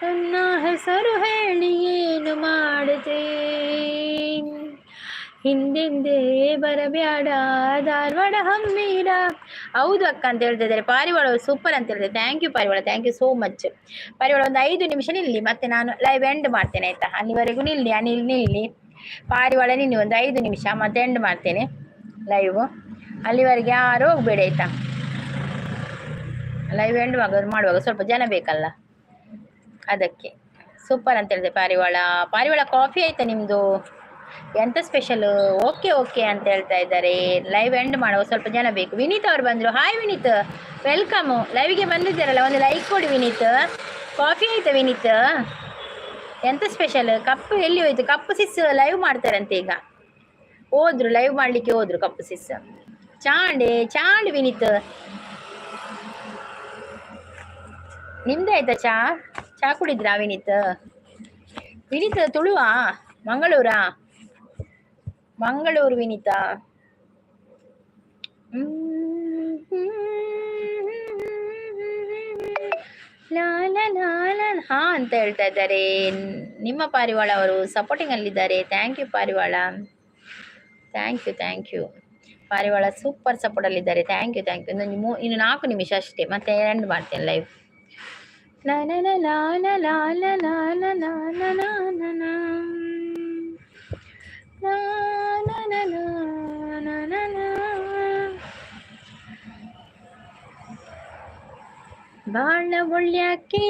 ನನ್ನ ಹೆಸರು ಹೇಳಿ ಏನು ಮಾಡಿದೆ. ಹಿಂದಿಂದೇ ಬರಬ್ಯಾಡ ಧಾರವಾಡ ಹಮ್ಮೀರ. ಹೌದು ಅಕ್ಕ ಅಂತ ಹೇಳ್ತಾ ಇದ್ದಾರೆ. ಪಾರಿವಾಳ ಸೂಪರ್ ಅಂತ ಹೇಳ್ತಾರೆ. Thank you Parivala, thank you so much. ಪಾರಿವಾಳ ಒಂದು 5 ನಿಮಿಷ ನಿಲ್ಲಿ, ಮತ್ತೆ ನಾನು ಲೈವ್ ಎಂಡ್ ಮಾಡ್ತೇನೆ ಆಯ್ತಾ? ಅಲ್ಲಿವರೆಗೂ ನಿಲ್ಲಿ ಅನಿಲ್ ನಿಲ್ಲಿ. ಪಾರಿವಾಳ ನಿನ್ನೆ ಒಂದು 5 ನಿಮಿಷ, ಮತ್ತೆ ಎಂಡ್ ಮಾಡ್ತೇನೆ ಲೈವ್. ಅಲ್ಲಿವರೆಗೆ ಯಾರು ಹೋಗ್ಬೇಡಿ ಆಯ್ತಾ? ಲೈವ್ ಎಂಡ್ ಮಾಡುವಾಗ ಸ್ವಲ್ಪ ಜನ ಬೇಕಲ್ಲ, ಅದಕ್ಕೆ. ಸೂಪರ್ ಅಂತ ಹೇಳಿದೆ ಪಾರಿವಾಳ. ಪಾರಿವಾಳ ಕಾಫಿ ಆಯ್ತಾ ನಿಮ್ಮದು? ಎಂತ ಸ್ಪೆಷಲ್? ಓಕೆ ಓಕೆ ಅಂತ ಹೇಳ್ತಾ ಇದ್ದಾರೆ. ಲೈವ್ ಎಂಡ್ ಮಾಡುವಾಗ ಸ್ವಲ್ಪ ಜನ ಬೇಕು. ವಿನೀತ್ ಅವ್ರು ಬಂದರು. Hi Vineeth, welcome. ಲೈವ್ಗೆ ಬಂದಿದ್ದಾರಲ್ಲ, ಒಂದು ಲೈಕ್ ಕೊಡಿ ವಿನೀತ್. ಕಾಫಿ ಆಯ್ತಾ ವಿನೀತ್? ಎಂತ ಸ್ಪೆಷಲ್? ಕಪ್ಪು ಎಲ್ಲಿ ಹೋಯ್ತು? ಕಪ್ಪು ಸಿಸ್ ಲೈವ್ ಮಾಡ್ತಾರಂತೆ ಈಗ. ಹೋದ್ರು, ಲೈವ್ ಮಾಡಲಿಕ್ಕೆ ಹೋದ್ರು ಕಪ್ಪು ಸಿಸ್. ಚಾಂಡ್ ವಿನೀತ್, ನಿಮ್ದಾಯ್ತಾ ಚಾ ಕುಡಿದ್ರಾ ವಿನೀತ್? ವಿನೀತ್ ತುಳುವಾ? ಮಂಗಳೂರು ವಿನೀತ. ಹಾ ಅಂತ ಹೇಳ್ತಾ ಇದ್ದಾರೆ. ನಿಮ್ಮ ಪಾರಿವಾಳ ಅವರು ಸಪೋರ್ಟಿಂಗ್ ಅಲ್ಲಿದ್ದಾರೆ. Thank you Parivala, thank you. Parivala super support ಅಲ್ಲಿದ್ದಾರೆ. Thank you. ಇನ್ನು 4 ನಿಮಿಷ ಅಷ್ಟೇ, ಮತ್ತೆ ಎಂಡ್ ಮಾಡ್ತೇನೆ ಲೈವ್. ಬಾಳ ಒಳ್ಳ್ಯಾಕಿ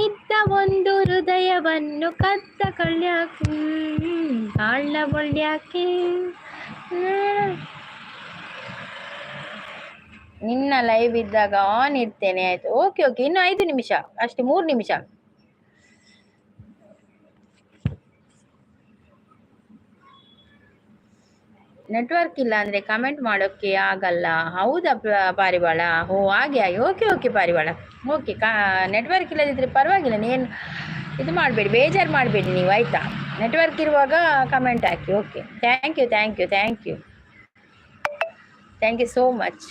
ಇದ್ದ ಒಂದು ಹೃದಯವನ್ನು ಕದ್ದ ಕಳ್ಯಾಕಿ. ಬಾಳ ಒಳ್ಳ್ಯಾಕಿ ನಿನ್ನ ಲೈವ್ ಇದ್ದಾಗ ಆನ್ ಇರ್ತೇನೆ ಆಯ್ತು. ಓಕೆ ಇನ್ನು 5 ನಿಮಿಷ ಅಷ್ಟೇ, 3 ನಿಮಿಷ. ನೆಟ್ವರ್ಕ್ ಇಲ್ಲ ಅಂದ್ರೆ ಕಮೆಂಟ್ ಮಾಡೋಕ್ಕೆ ಆಗಲ್ಲ. ಹೌದಾ ಪಾರಿವಾಳ? ಹಾಗೆ ಓಕೆ ಪಾರಿವಾಳ. ಓಕೆ, ನೆಟ್ವರ್ಕ್ ಇಲ್ಲದಿದ್ರೆ ಪರವಾಗಿಲ್ಲ, ನೀನು ಇದು ಮಾಡಬೇಡಿ, ಬೇಜಾರು ಮಾಡಬೇಡಿ ನೀವು ಆಯ್ತಾ? ನೆಟ್ವರ್ಕ್ ಇರುವಾಗ ಕಮೆಂಟ್ ಹಾಕಿ. Okay, thank you so much.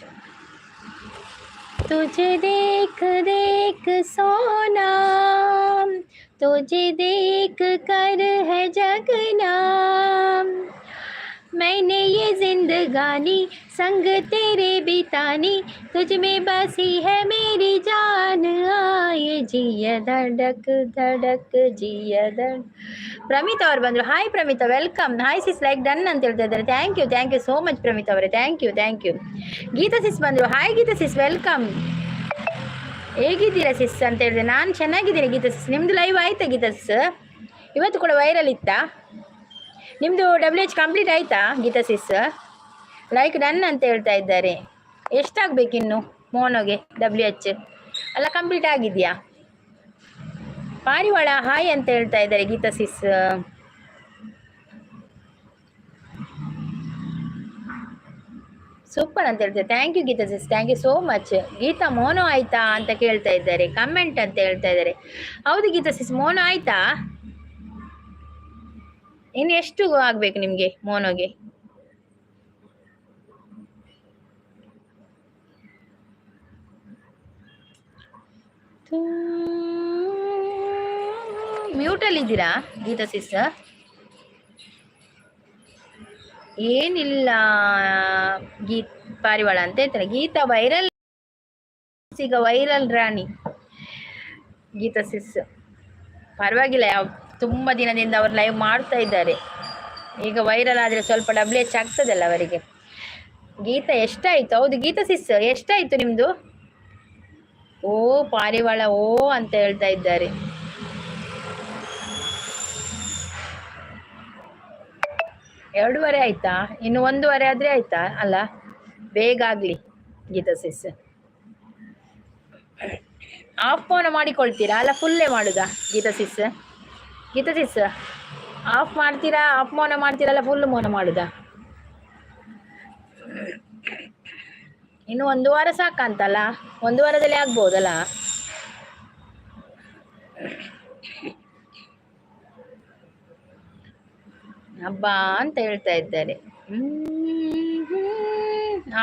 तुझे देख सोना, तुझे देख कर है जगना, मैंने ये जिंदगानी संग तेरे बितानी, तुझ में बसी है मेरी जान आए जिय धड़क धड़क जिय धड़. ಪ್ರಮಿತಾ ಅವ್ರು ಬಂದರು. Hi Pramitha, welcome. Hi sis, like done ಅಂತ ಹೇಳ್ತಾ ಇದ್ದಾರೆ. Thank you so much Pramitha ಅವರೇ, ಥ್ಯಾಂಕ್ ಯು. ಗೀತಾ ಸಿಸ್ ಬಂದರು. Hi Geetha sis, welcome. ಹೇಗಿದ್ದೀರಾ ಸಿಸ್ ಅಂತ ಹೇಳಿದೆ. ನಾನು ಚೆನ್ನಾಗಿದ್ದೀನಿ ಗೀತಾ ಸಿಸ್. ನಿಮ್ಮದು ಲೈವ್ ಆಯಿತಾ ಗೀತಾ ಸಿಸ್? ಇವತ್ತು ಕೂಡ ವೈರಲ್ ಇತ್ತಾ? ನಿಮ್ಮದು WH ಕಂಪ್ಲೀಟ್ ಆಯಿತಾ ಗೀತಾ ಸಿಸ್? ಲೈಕ್ ಡನ್ ಅಂತ ಹೇಳ್ತಾ ಇದ್ದಾರೆ. ಎಷ್ಟಾಗಬೇಕಿನ್ನು ಮೋನೋಗೆ WH? ಅಲ್ಲ ಕಂಪ್ಲೀಟ್ ಆಗಿದೆಯಾ? ಪಾರಿವಾಳ ಹಾಯ್ ಅಂತ ಹೇಳ್ತಾ ಇದ್ದಾರೆ ಗೀತಾ ಸಿಸ್. ಸೂಪರ್ ಅಂತ ಹೇಳ್ತಾರೆ. Thank you Geetha sis, thank you so much. Geetha ಮೋನೋ ಆಯ್ತಾ ಅಂತ ಕೇಳ್ತಾ ಇದ್ದಾರೆ, ಕಮೆಂಟ್ ಅಂತ ಹೇಳ್ತಾ ಇದ್ದಾರೆ. ಹೌದು ಗೀತಾ ಸಿಸ್, ಮೋನೋ ಆಯ್ತಾ? ಇನ್ನು ಎಷ್ಟು ಆಗ್ಬೇಕು ನಿಮಗೆ ಮೋನೋಗೆ? ಮ್ಯೂಟಲ್ಲಿದ್ದೀರಾ ಗೀತಾ ಸಿಸ್? ಏನಿಲ್ಲ ಪಾರಿವಾಳ ಅಂತ ಹೇಳ್ತಾರೆ. ಗೀತಾ ವೈರಲ್, ಈಗ ವೈರಲ್ ರಾಣಿ ಗೀತಾ ಸಿಸ್. ಪರವಾಗಿಲ್ಲ, ತುಂಬ ದಿನದಿಂದ ಅವರು ಲೈವ್ ಮಾಡ್ತಾ ಇದ್ದಾರೆ. ಈಗ ವೈರಲ್ ಆದರೆ ಸ್ವಲ್ಪ WH ಆಗ್ತದಲ್ಲ ಅವರಿಗೆ. ಗೀತಾ ಎಷ್ಟಾಯಿತು? ಹೌದು ಗೀತಾ ಸಿಸ್, ಎಷ್ಟಾಯಿತು ನಿಮ್ಮದು? ಓ ಪಾರಿವಾಳ ಓ ಅಂತ ಹೇಳ್ತಾ ಇದ್ದಾರೆ. ಎರಡೂವರೆ ಆಯ್ತಾ? ಇನ್ನು 1:15 ಆದರೆ ಆಯ್ತಾ? ಅಲ್ಲ, ಬೇಗ ಆಗಲಿ ಗೀತಾ ಸಿಸ್. ಆಫ್ ಮೋನ ಮಾಡಿಕೊಳ್ತೀರಾ ಅಲ್ಲ ಫುಲ್ಲೇ ಮಾಡುದಾ ಗೀತಾ ಸಿಸ್? ಗೀತಾ ಸಿಸ್ ಆಫ್ ಮಾಡ್ತೀರಾ, ಆಫ್ ಮೋನ ಮಾಡ್ತೀರಾ ಅಲ್ಲ ಫುಲ್ ಮೋನ ಮಾಡುದಾ? ಇನ್ನು 1 ವಾರ ಸಾಕಂತಲ್ಲ, 1 ವಾರದಲ್ಲಿ ಆಗ್ಬೋದಲ್ಲ? ಹಬ್ಬ ಅಂತ ಹೇಳ್ತಾ ಇದ್ದಾರೆ.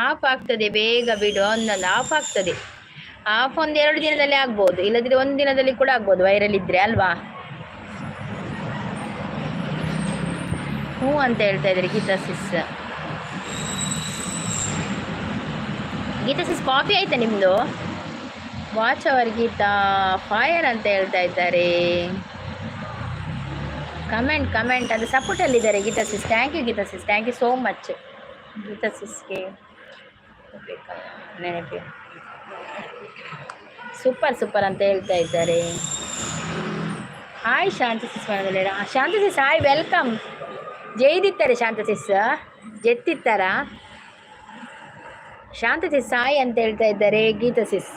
ಆಫ್ ಆಗ್ತದೆ, ಬೇಗ ಬಿಡು. ಒಂದೊಂದು ಆಫ್ ಆಗ್ತದೆ. ಆಫ್ 1-2 ದಿನದಲ್ಲಿ ಆಗ್ಬೋದು, ಇಲ್ಲದಿದ್ರೆ 1 ದಿನದಲ್ಲಿ ಕೂಡ ಆಗ್ಬೋದು ವೈರಲ್ ಇದ್ರೆ ಅಲ್ವಾ? ಹ್ಞೂ ಅಂತ ಹೇಳ್ತಾ ಇದ್ದಾರೆ ಗೀತಾ ಸಿಸ್. ಗೀತಾ ಸಿಸ್ ಕಾಫಿ ಆಯ್ತಾ ನಿಮ್ಮದು? ವಾಚ್ ಅವರ್ ಗೀತಾ ಫೈರ್ ಅಂತ ಹೇಳ್ತಾ ಇದ್ದಾರೆ. ಕಮೆಂಟ್ ಅದು ಸಪೋರ್ಟಲ್ಲಿದ್ದಾರೆ Geetha sis. Thank you Geetha sis, thank you so much. Geetha ಸಿಸ್ಗೆ ನೆನಪಿ ಸೂಪರ್ ಅಂತ ಹೇಳ್ತಾ ಇದ್ದಾರೆ. ಹಾಯ್ ಶಾಂತಿ ಸಿಸ್ ಮಾಡೋದಿಲ್ಲ. Shanti sis hi, welcome. ಜೈದಿತ್ತಾರೆ ಶಾಂತಿ ಸಿಸ್, ಜೆತ್ತಿತ್ತಾರ ಶಾಂತಿ ಸಿಸ್ ಹಾಯ್ ಅಂತ ಹೇಳ್ತಾ ಇದ್ದಾರೆ ಗೀತಾ ಸಿಸ್.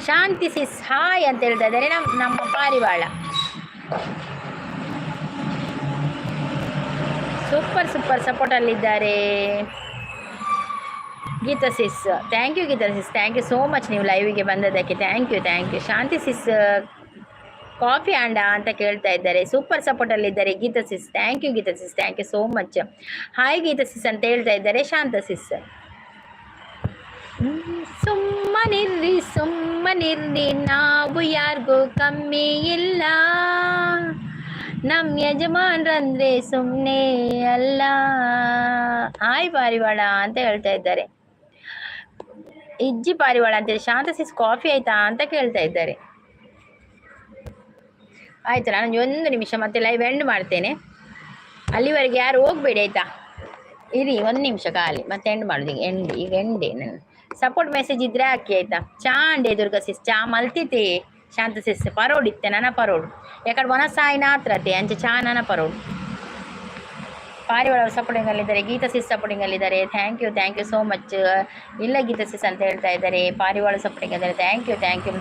ಶಾಂತಿ ಸಿಸ್ ಹಾಯ್ ಅಂತ ಹೇಳ್ತಾ ಇದ್ದಾರೆ ನಮ್ಮ ಪಾರಿವಾಳ. ಸೂಪರ್ ಸಪೋರ್ಟಲ್ಲಿದ್ದಾರೆ Geetha sis. Thank you Geetha sis, thank you so much ನೀವು ಲೈವಿಗೆ ಬಂದದಕ್ಕೆ. Thank you. Shanti sis coffee ಆಂಡ ಅಂತ ಕೇಳ್ತಾ ಇದ್ದಾರೆ. ಸೂಪರ್ ಸಪೋರ್ಟಲ್ಲಿದ್ದಾರೆ Geetha sis. Thank you Geetha sis, thank you so much. Hi Geetha sis ಅಂತ ಹೇಳ್ತಾ ಇದ್ದಾರೆ ಶಾಂತ ಸಿಸ್. ಸುಮ್ಮನಿರ್ರಿ ನಾವು ಯಾರಿಗೂ ಕಮ್ಮಿ ಇಲ್ಲ, ನಮ್ಮ ಯಜಮಾನ್ರಂದ್ರೆ ಸುಮ್ಮನೆ ಅಲ್ಲ. ಹಾಯ್ ಪಾರಿವಾಳ ಅಂತ ಹೇಳ್ತಾ ಇದ್ದಾರೆ. ಇಜ್ಜಿ ಪಾರಿವಾಳ ಅಂತೇಳಿ. ಶಾಂತ ಸಿಸ್ ಕಾಫಿ ಆಯ್ತಾ ಅಂತ ಕೇಳ್ತಾ ಇದ್ದಾರೆ. ಆಯ್ತು, ನಾನು 1 ನಿಮಿಷ ಮತ್ತೆ ಲೈವ್ ಎಂಡ್ ಮಾಡ್ತೇನೆ. ಅಲ್ಲಿವರೆಗೆ ಯಾರು ಹೋಗಬೇಡಿ ಆಯಿತಾ? ಇರಿ 1 ನಿಮಿಷ ಖಾಲಿ, ಮತ್ತೆ ಎಂಡ್ ಮಾಡೋದು. ಈಗ ಎಂಡೇ. ನಾನು ಸಪೋರ್ಟ್ ಮೆಸೇಜ್ ಇದ್ರೆ ಹಾಕಿ ಆಯಿತಾ? ಚಾ ಅಂಡೆ ದುರ್ಗಾ ಸಿಸ್, ಚಾ ಮಲ್ತಿತೆ ಶಾಂತ ಸಿಸ್. ಪರೋಡಿತ್ತೆ ನನ್ನ ಪರೋಡು ಯಾಕಡೆ ಒನಸಾಯಿನ ಹತ್ರತೆ ಅಂಚೆ ಚಾ ನನ್ನ ಪರೋಡು. ಪಾರಿವಾಳ ಸಪೋರ್ಟಿಂಗಲ್ಲಿದ್ದಾರೆ, ಗೀತಾ ಸಿಸ್ ಸಪೋರ್ಟಿಂಗಲ್ಲಿದ್ದಾರೆ. Thank you so much. ಇಲ್ಲ ಗೀತಾ ಸಿಸ್ ಅಂತ ಹೇಳ್ತಾ ಇದ್ದಾರೆ. ಪಾರಿವಾಳ ಸಪೋರ್ಟಿಂಗ್ ಇದ್ದಾರೆ. Thank you.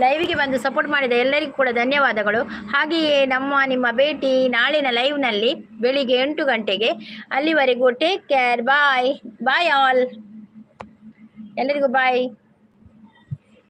ಲೈವಿಗೆ ಬಂದು ಸಪೋರ್ಟ್ ಮಾಡಿದ ಎಲ್ಲರಿಗೂ ಕೂಡ ಧನ್ಯವಾದಗಳು. ಹಾಗೆಯೇ ನಿಮ್ಮ ಭೇಟಿ ನಾಳಿನ ಲೈವ್ನಲ್ಲಿ ಬೆಳಿಗ್ಗೆ 8 ಗಂಟೆಗೆ. ಅಲ್ಲಿವರೆಗೂ ಟೇಕ್ ಕೇರ್. ಬಾಯ್ ಆಲ್. ಎಲ್ಲರಿಗೂ ಬಾಯ್.